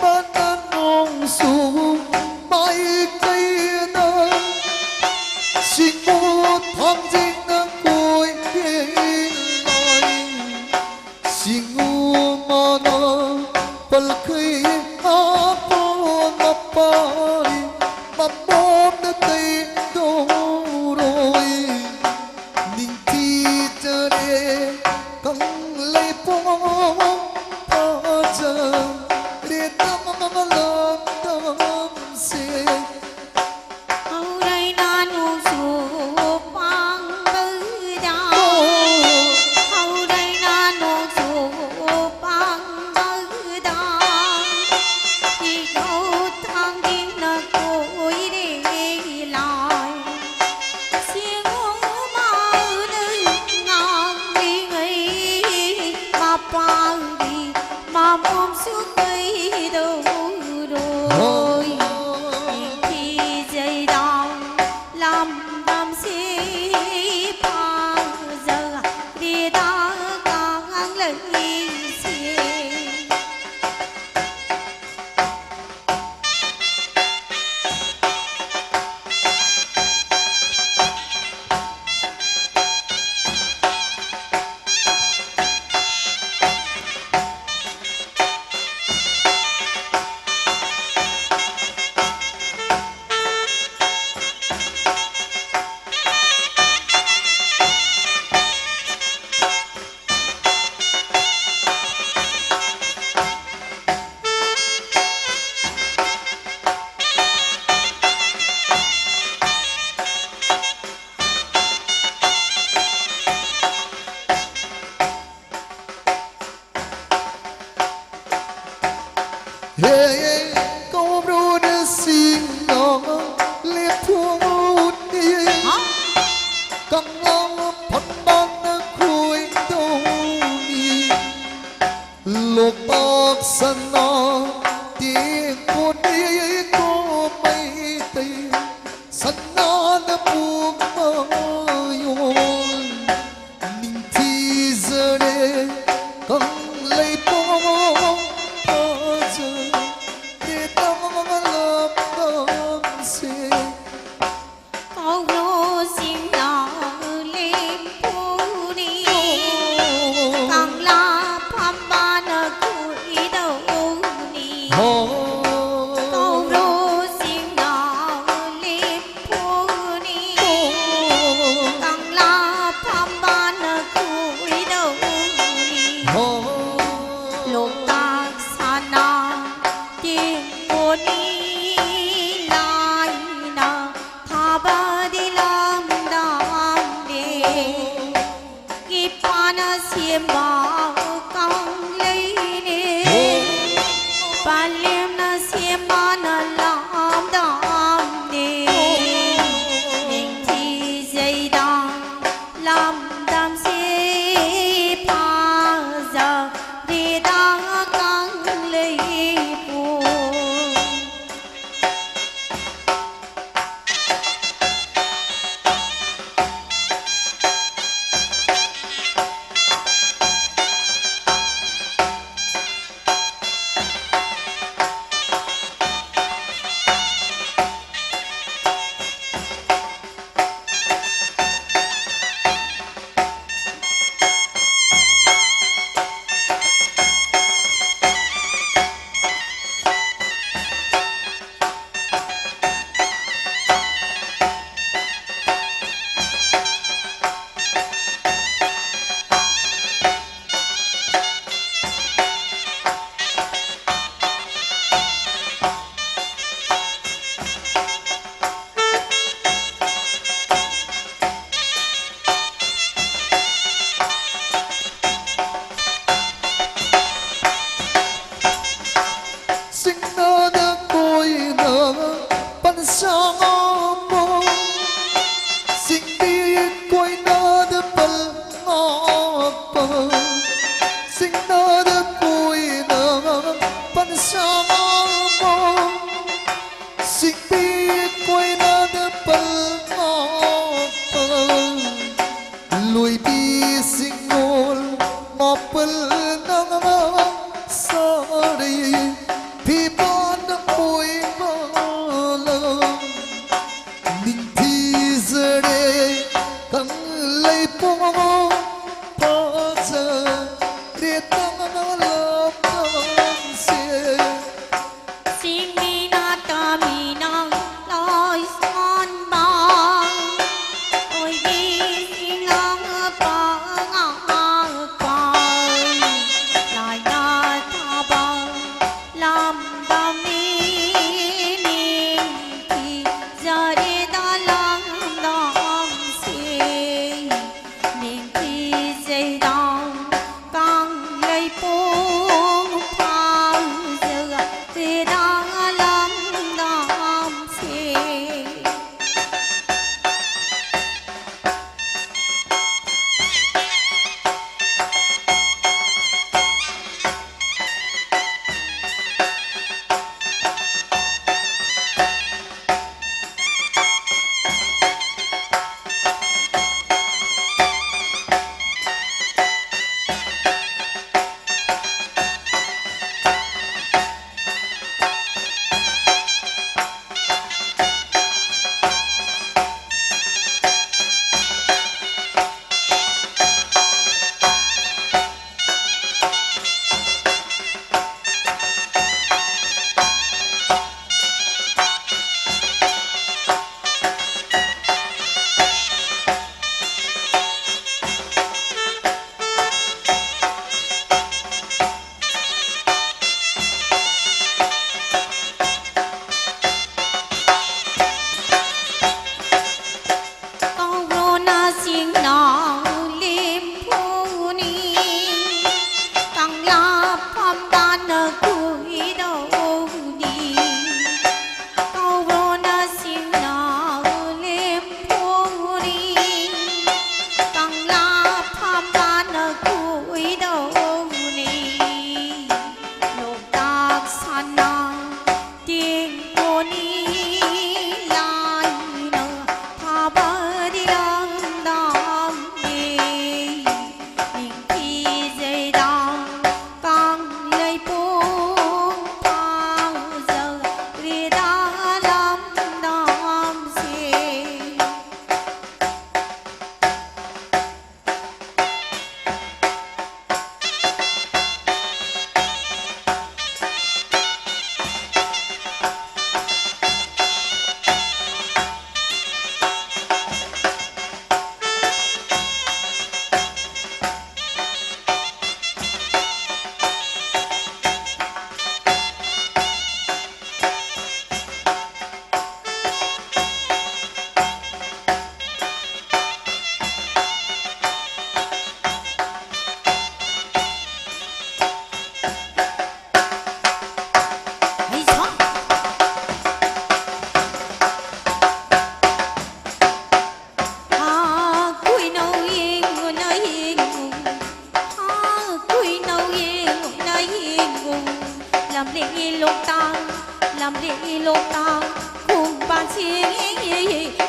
ban an nong su mai cây na xin một thang dinh na côi lại xin ngu mà na bal cây a po na pari mà bom na tay đâu rồi ninh thi cha đê căng lấy po pa cha để tâm làm tâm sẽ hầu đây nan uống suốt phang bư đa hầu đây nan uống suốt phang bư đa thì câu thang đi là cối đi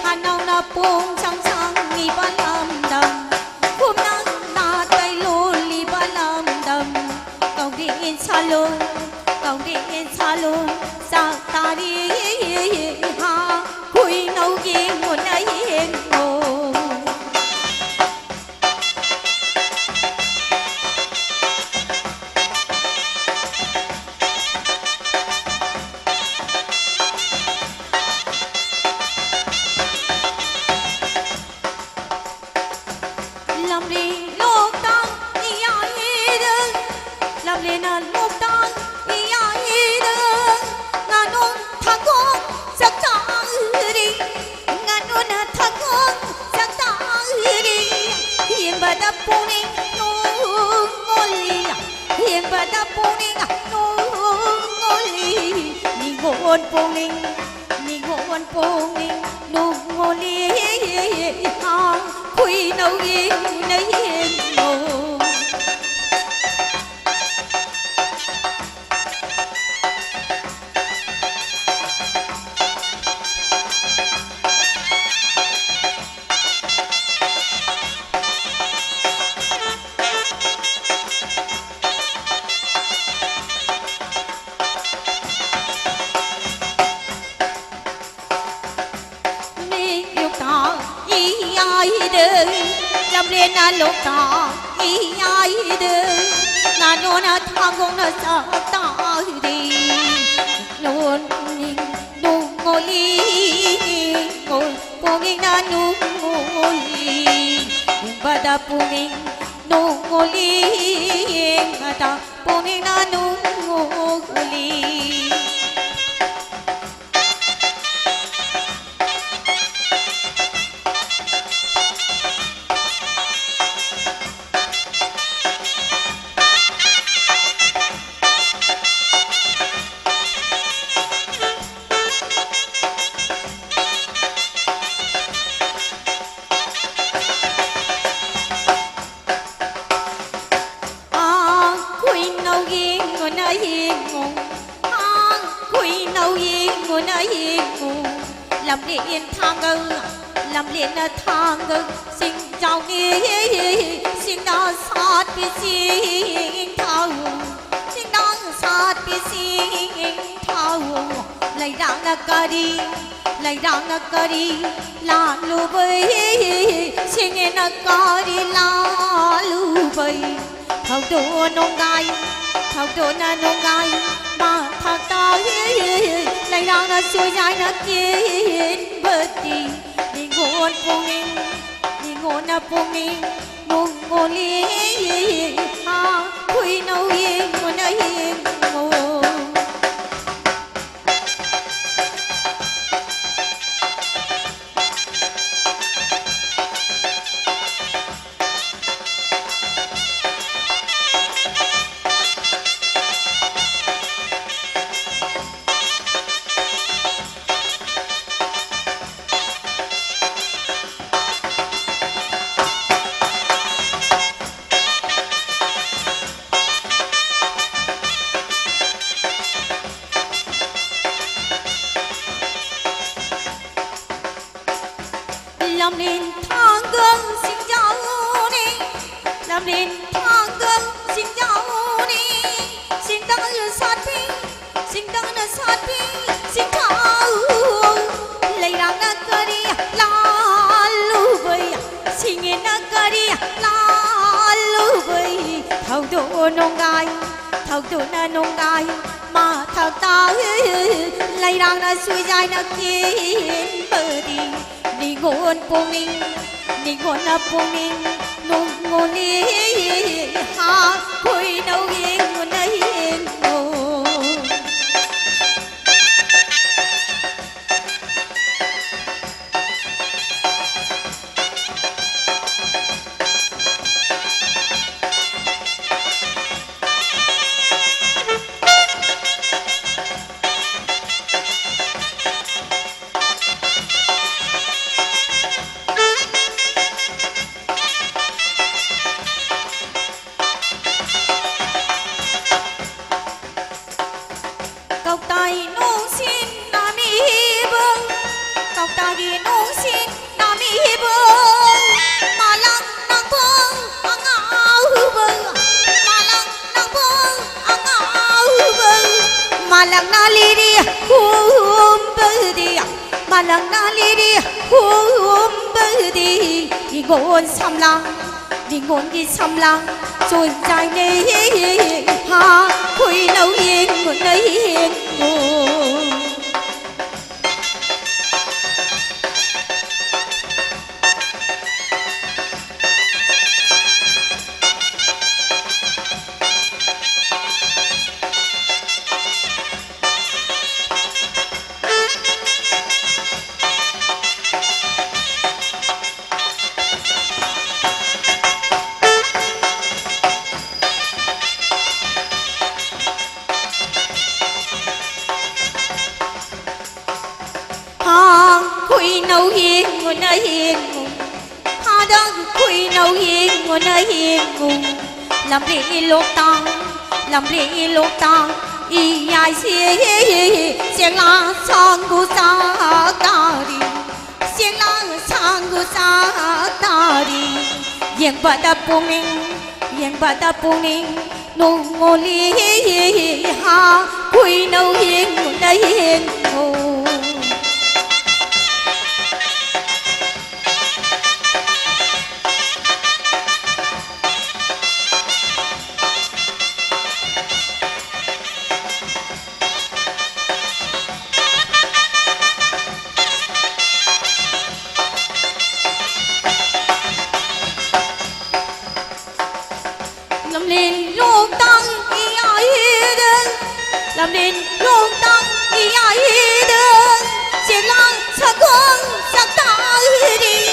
hà nào là bông trắng trắng nghi ba làm đầm hôm nay là tay lô li ba làm đầm cầu điện xa lô cầu điện xa lô sa ta đi ha quy nấu yên nguồn ấy yên ngô làm đi lô tăng đi ai đơn làm đi là lô tăng đi ai đơn ngàn nôn thang con sắc ta đi ngàn nôn thang con sắc ta đi hiền bà đáp puni nô ngoli hiền bà đáp puni nô ngoli ni ngon puni ni ngon puni nô ngoli ha quy nấu yên nấy yên ngô mi yêu ta ý ai đơn làm lên na lục ta ý ai đơn na nô na thang công na sa ta đi luôn nu ngô li ngô pungin na nu ngô li bada pungin nu ngô li bada pungin na nu ngô li làm điện thang ngư xin chào nghe xin đã sát bị xin thao xin đã sát bị xin thao lại đang là cà đi là lu bơi xin nghe là cà đi là lu bơi thao đồ nông gai thao đồ na nông gai mà thằng ta lại đang là xuôi dài là kiên bớt đi đi ngôn na pungin nung ngoli ha quy nấu yên ngôn na yên ngô làm nên thang gương xin cháu đi làm nên thang gương xin cháu đi xin tăng sát đi xin tăng sát đi xin thao lấy rằng na cờ đi la lu bơi xin nghe na cờ đi la lu bơi thao đồ nông gai thao đồ na nông gai mà thao ta lấy rằng na xuôi dài na kiên bờ đi ni ngon na pungin nung ngoli ha quy nấu yên ngôn na yên ngô 나기 농신 남이 입은 말랑 낭봉 앙아우봉 말랑 낭봉 앙아우봉 말랑 날리리 홈버디 말랑 날리리 홈버디 이건 삼랑 이건 이 삼랑 존재 내 하 quỳ nấu yên một nơi yên ngủ quỳ nấu yên một nơi yên ngủ ha đó quỳ nấu yên một nơi yên ngủ làm lì lục tang y ai xie xiang la sang gu sa ta đi xiang la sang gu sa ta đi yang pada puning nung ngô li ha quỳ nấu yên một nơi yên ngủ làm nên lúc tăng ý ai đơn làm nên lúc tăng ý ai đơn xiên lan sắc con sắc ta đi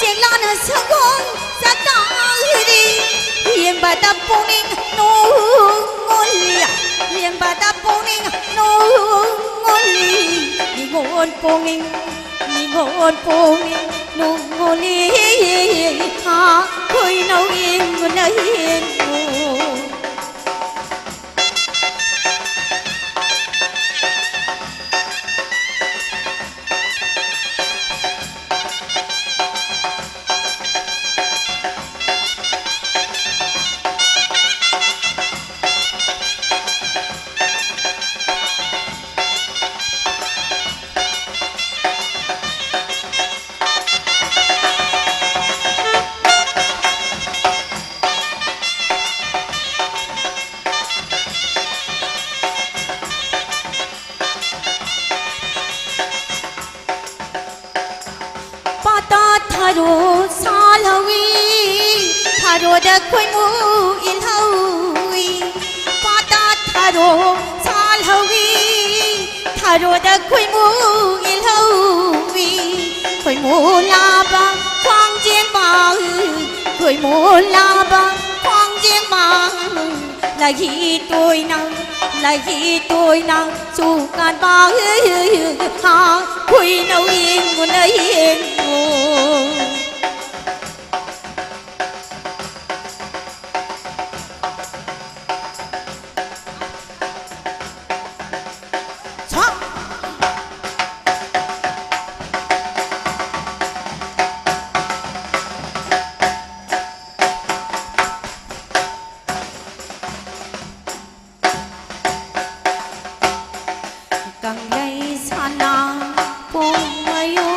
xiên lan sắc con sắc ta đi hiền bà ta puning no ngoli hiền bà ta puning no ngoli ni ngon puning no ngoli ha quỳ nấu yên một nơi yên ngủ tharo salawi tharo da khoi mu il hawi pata tharo salawi tharo da khoi mu il hawi khoi mu la ba khoang chiên ba khoi mu la ba khoang chiên ba là khi tôi nào dù ngàn ba ha quỳ nấu yên một nơi yên ngủ càng gây sana pung mayu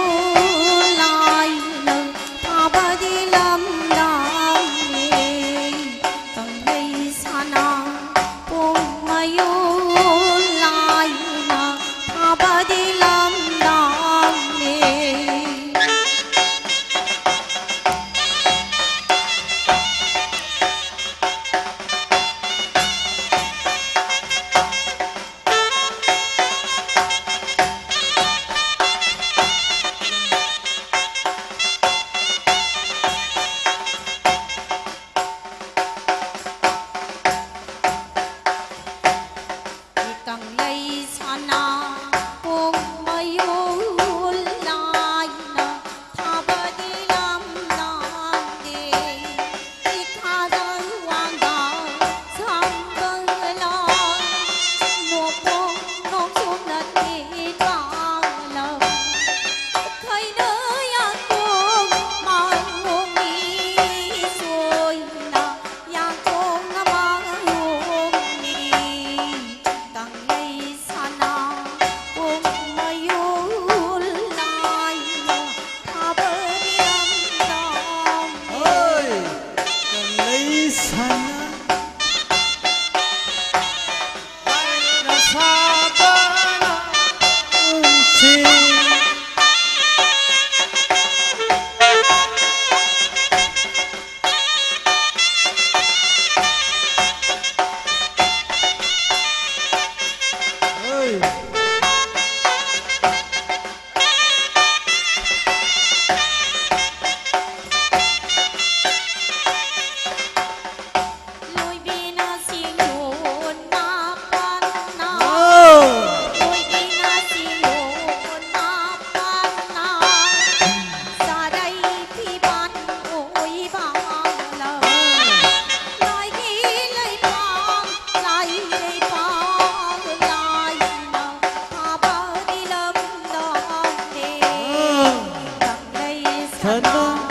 찬바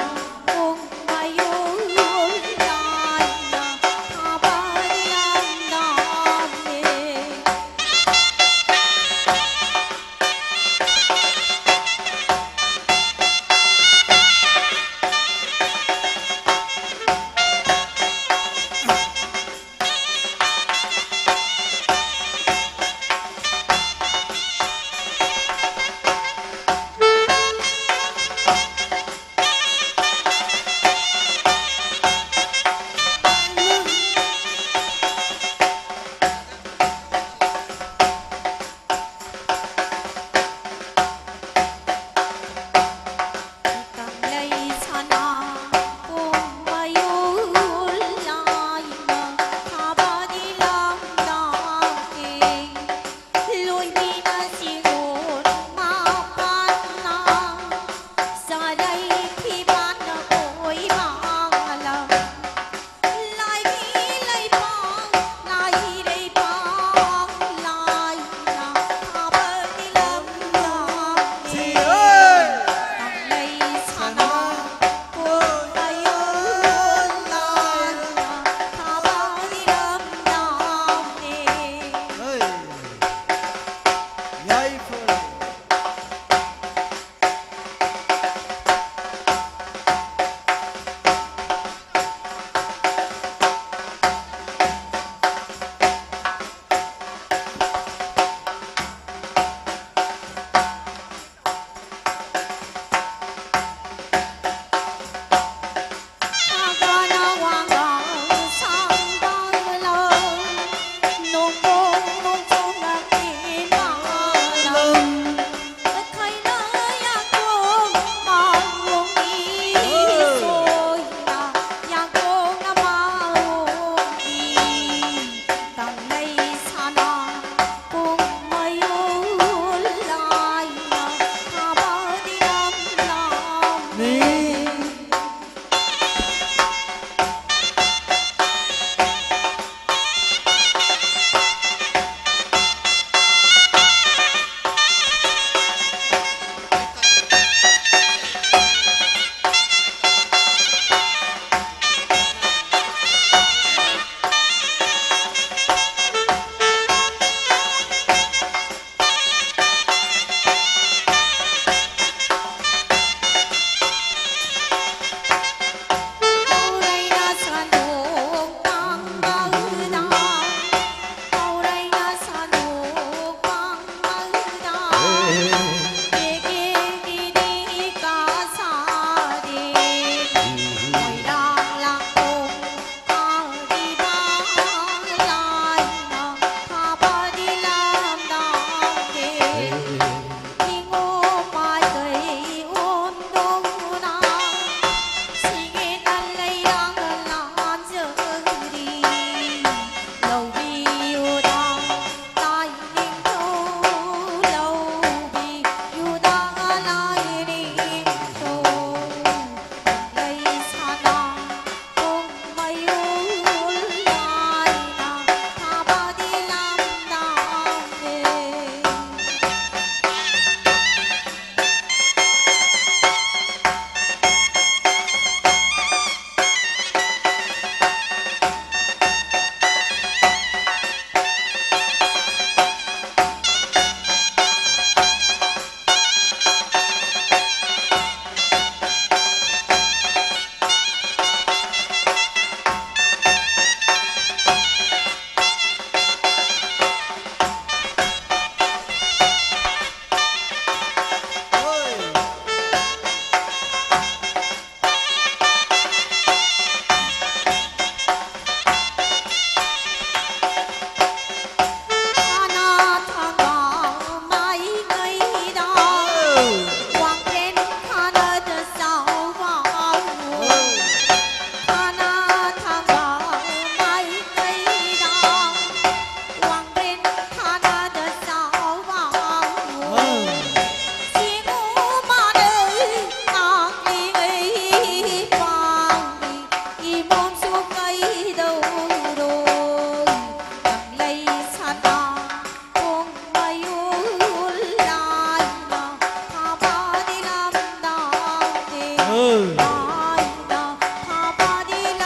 나이나 타바디람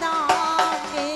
나게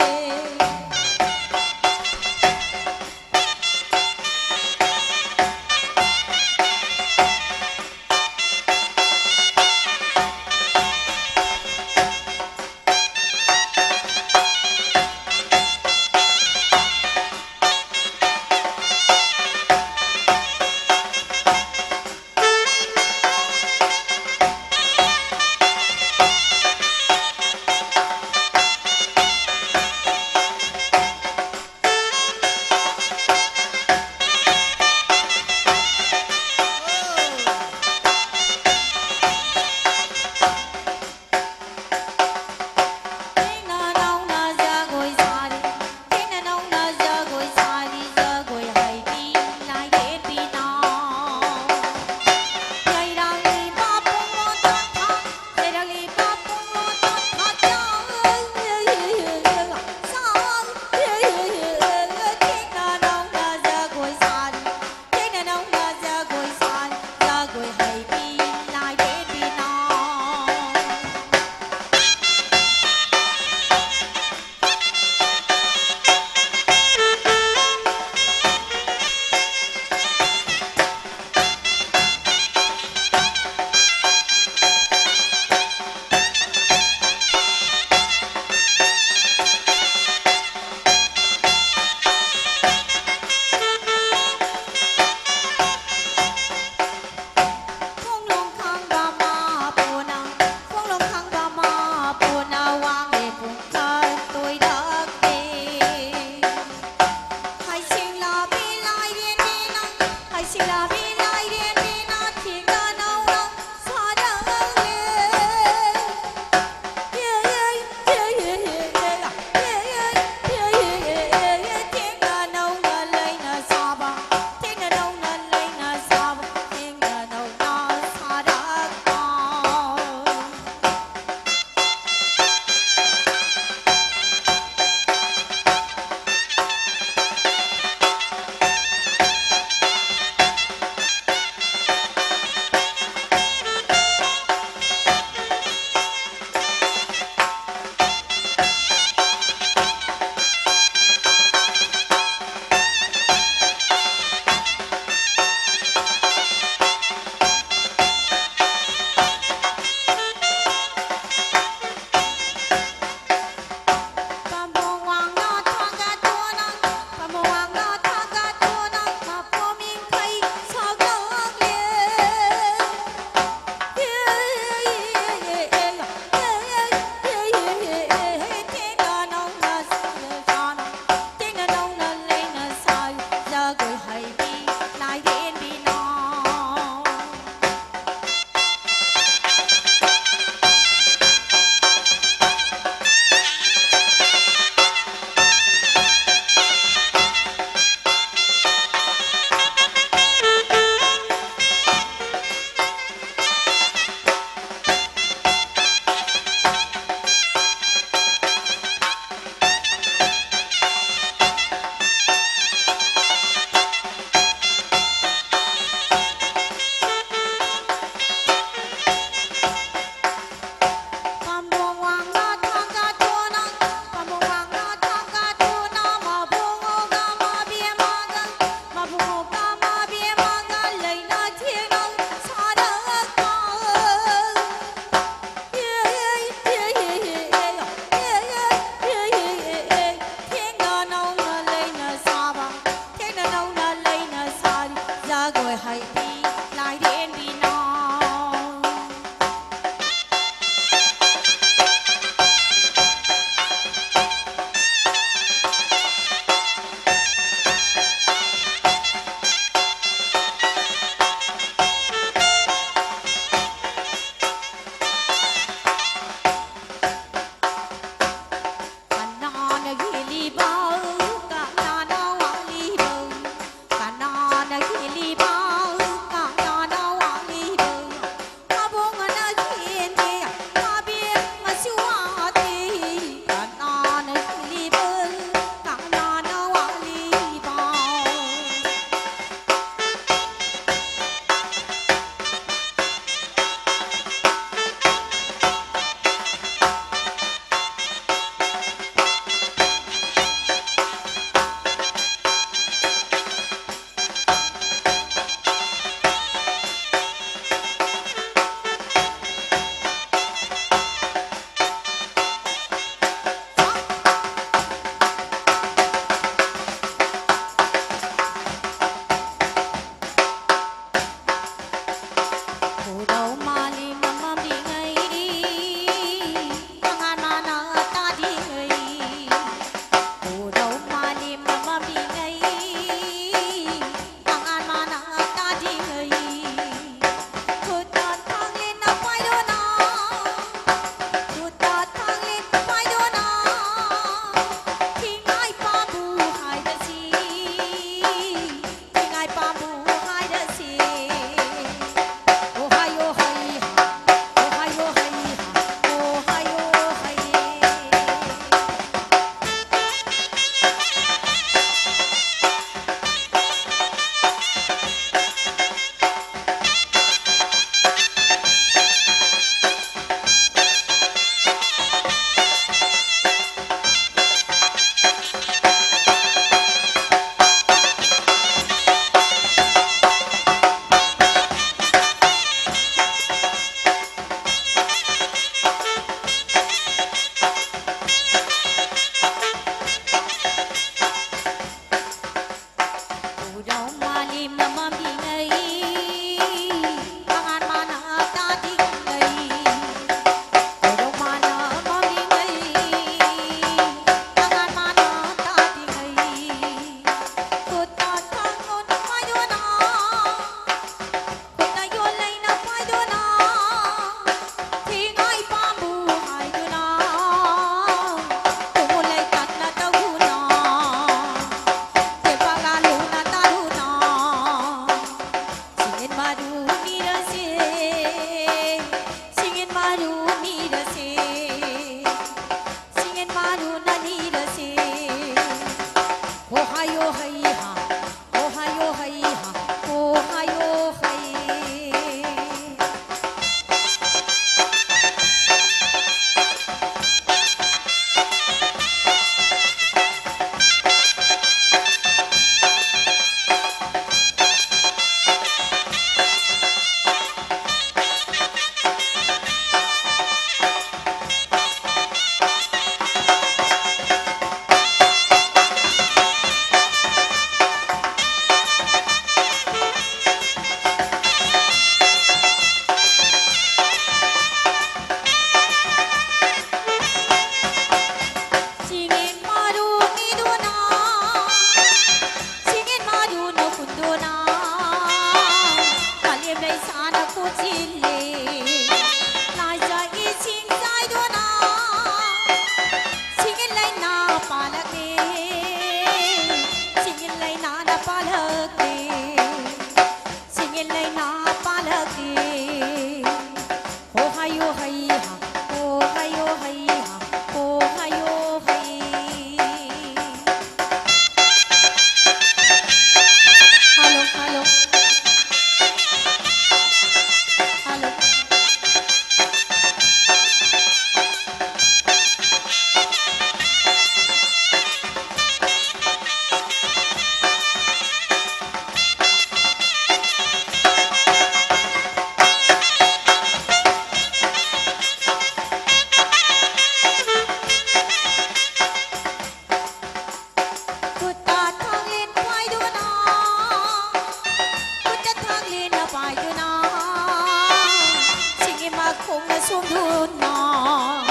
xuống thu nọ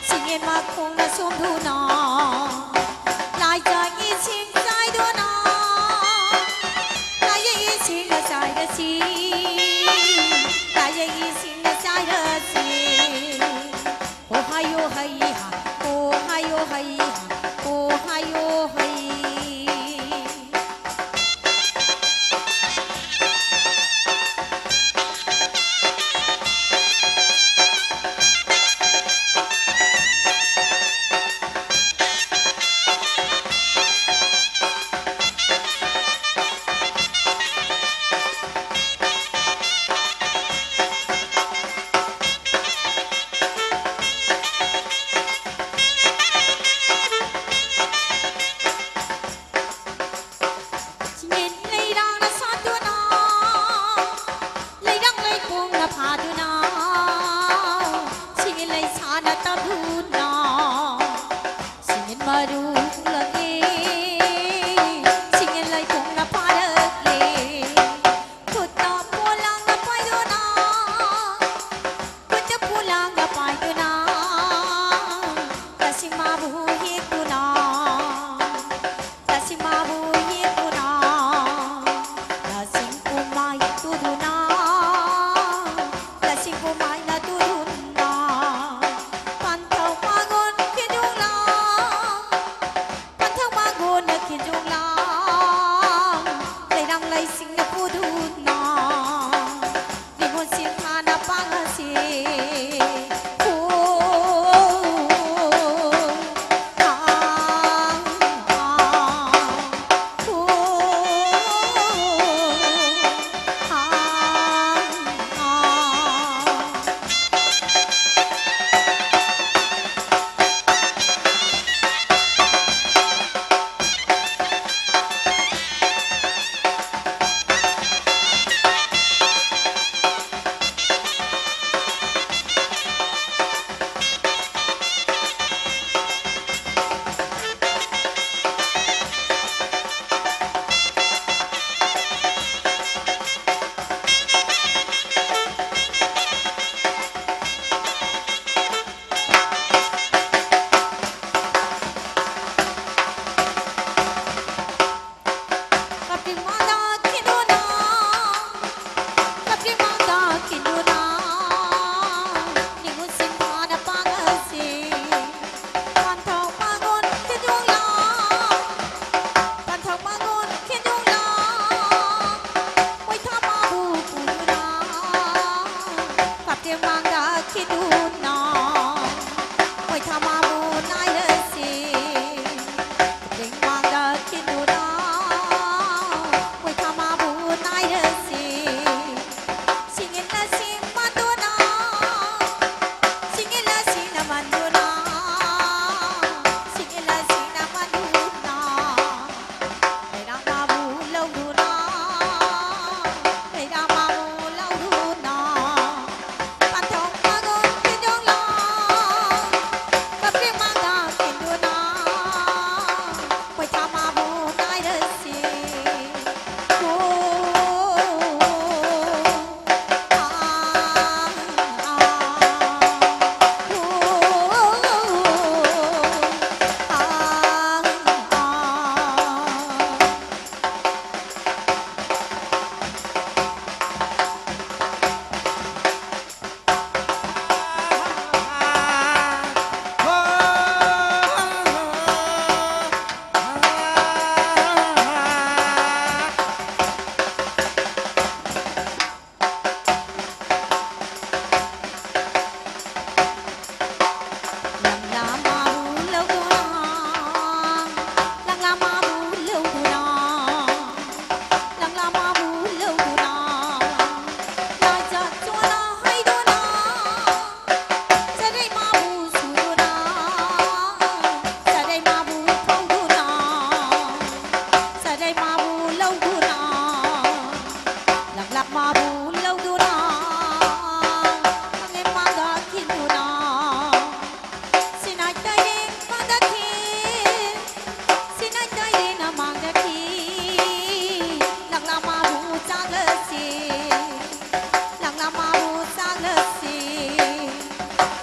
xin em mà cùng là xuống thu nọ lại cho ý xin dài đua nọ lại ý xin là dài là chi lại ý xin là dài là chi ô hay ha ô hay ha ô hay hay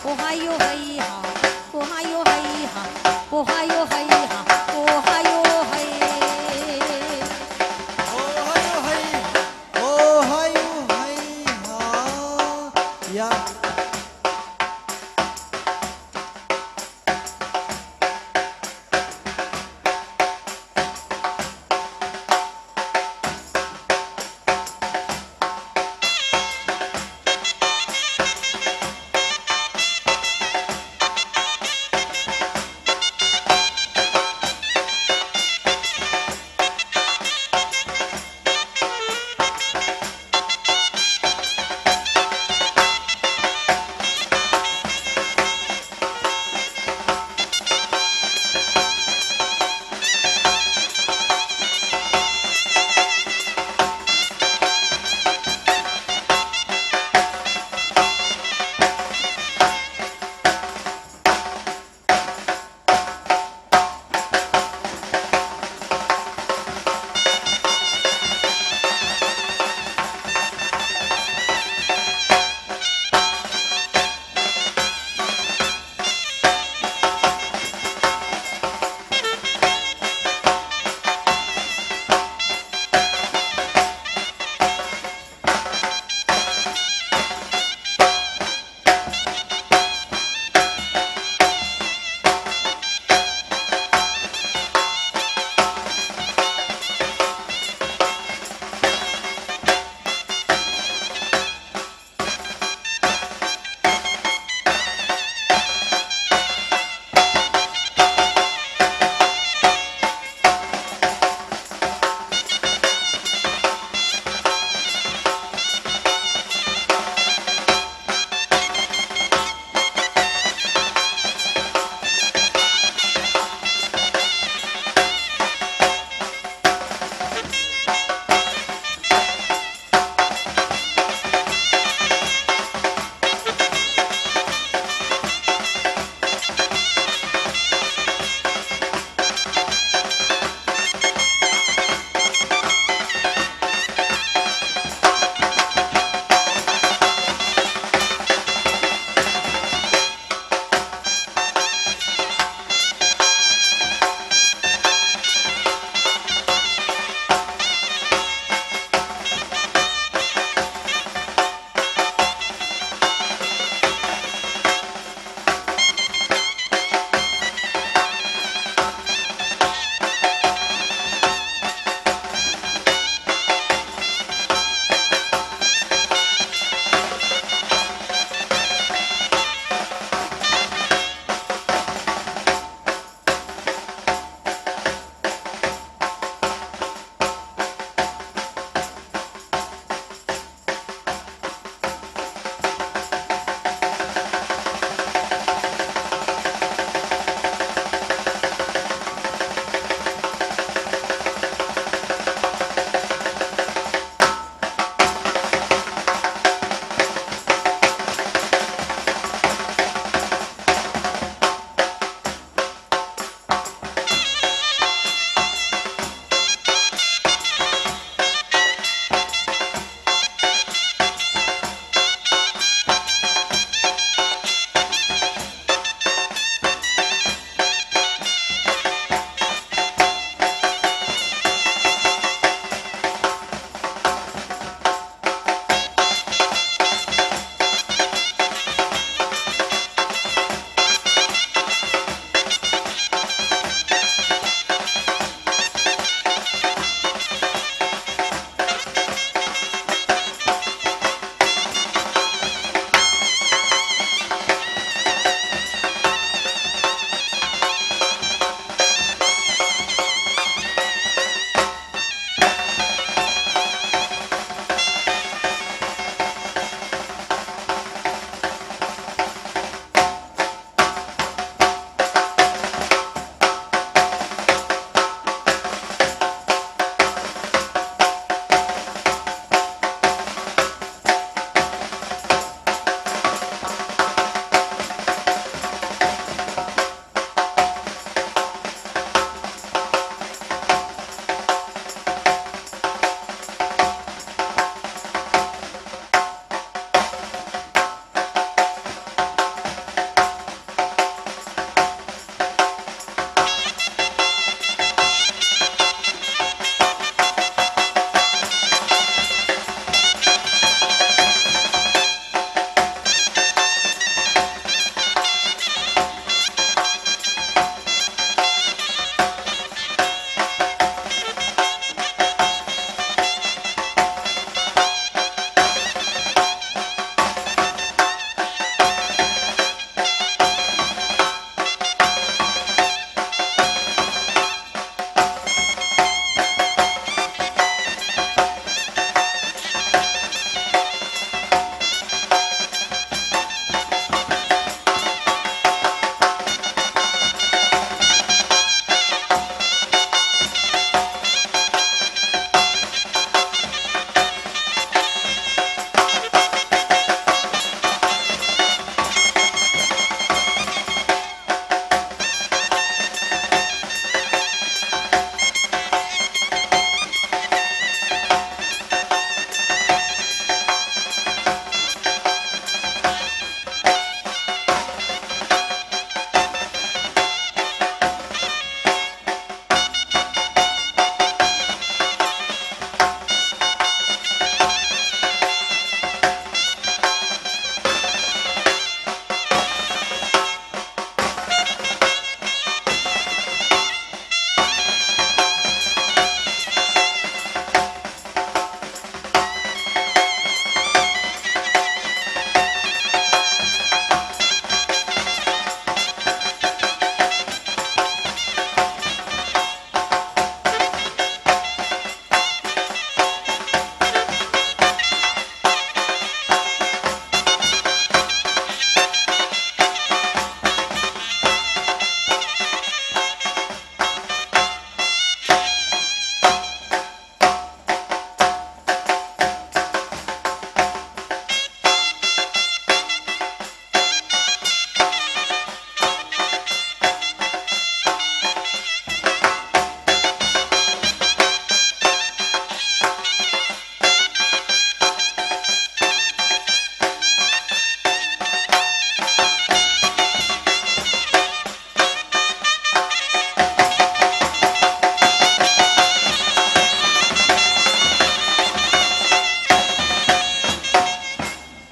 오하요 하이하 오하요 하이하 오하요 하이하 오하요 하이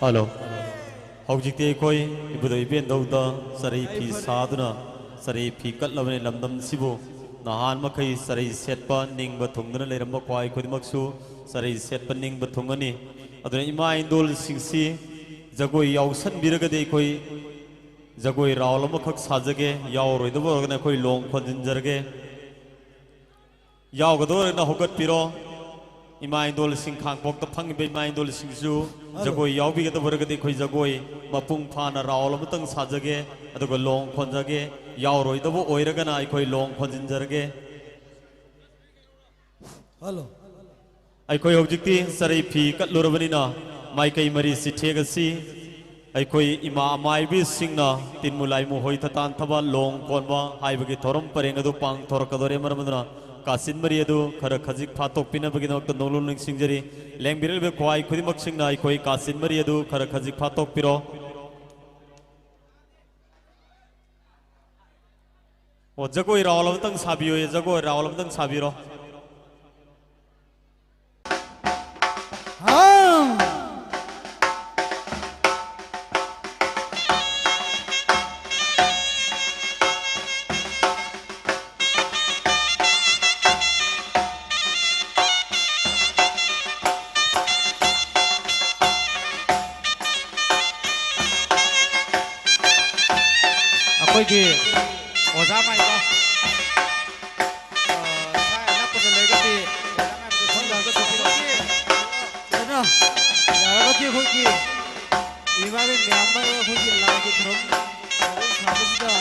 हेलो हौजिकते अखोई इबुदो इबेन दौदा सरै फी सादुना सरै फी कटलबने लमदम सिबु नहान मखै सरै सेटपा निंगबा थुंगदना लेरंबा क्वाई खुदिमक्सु सरै सेटपा निंगबा थुंगनी अदुना इमा इंदोल सिंगसी जगोई याउसन बिरगदे अखोई जगोई रावल अमखक साजगे यावरोइदबो अरगना अखोई लोंग खनजिनजरगे यावगदोरगना होगत पिरो इमा इंदोल सिंह खांगपोक फंगिबे इमा इंदोल सिंगसु जगोई यावबिगदबरगदे अखोई जगोई मपुंग फाना रावल अमतंग साजगे अदुगा लोंग खनजगे यावरोइदबो ओइरगना अखोई लोंग खनजिनजरगे हेलो अखोई हौजिकती सरै फी कटलुरबनिना माइकई मरी सिथेगसी अखोई इमा अमाइबी सिंगना तिनमुलाइमु होई थतान थबा लोंग कोनबा हाइबगी थोरम परेंग अदु पांग थोरकदोरे मरमदना कासिन मरी अदु खर खजिक फातोक पिनबगिनोक्त नोलुल निंगसिंगजरी लेंबिरल बे क्वाई खुदिमक सिंगना अखोई कासिन मरी अदु खर खजिक फातोक पिरो ओ जगोई रावलमतंग साबियो ये जगोई रावलमतंग साबिरो हाँ ꯑꯩꯈꯣꯏꯒꯤ ꯑꯣꯖꯥ ꯃꯥꯏꯕ ꯁꯥꯏ ꯑꯅꯛꯄꯗ ꯂꯩꯔꯒꯗꯤ ꯑꯣꯖꯥ ꯃꯥꯏꯕꯗ ꯁꯣꯝꯗ ꯊꯣꯛꯄꯤꯔꯛꯑꯣ ꯑꯗꯨꯅ ꯌꯥꯔꯒꯗꯤ ꯑꯩꯈꯣꯏꯒꯤ ꯏꯃꯥꯕꯦꯟ ꯃꯌꯥꯝ ꯑꯃ ꯑꯩꯈꯣꯏꯒꯤ ꯂꯥꯏꯒꯤ ꯊꯧꯔꯝ ꯁꯥꯕꯁꯤꯗ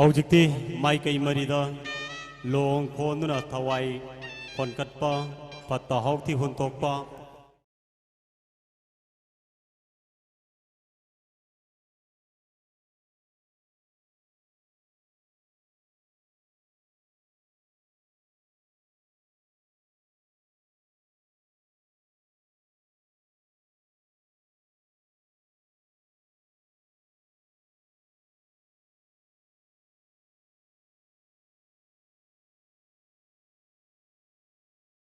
ꯍꯧꯖꯤꯛꯇꯤ ꯃꯥꯏꯀꯩ ꯃꯔꯤꯗ ꯂꯣꯡ ꯈꯣꯟꯗꯨꯅ ꯊꯋꯥꯏ ꯈꯣꯟꯀꯠꯄ ꯐꯠꯇ ꯍꯥꯎꯊꯤ ꯍꯨꯟꯇꯣꯛꯄ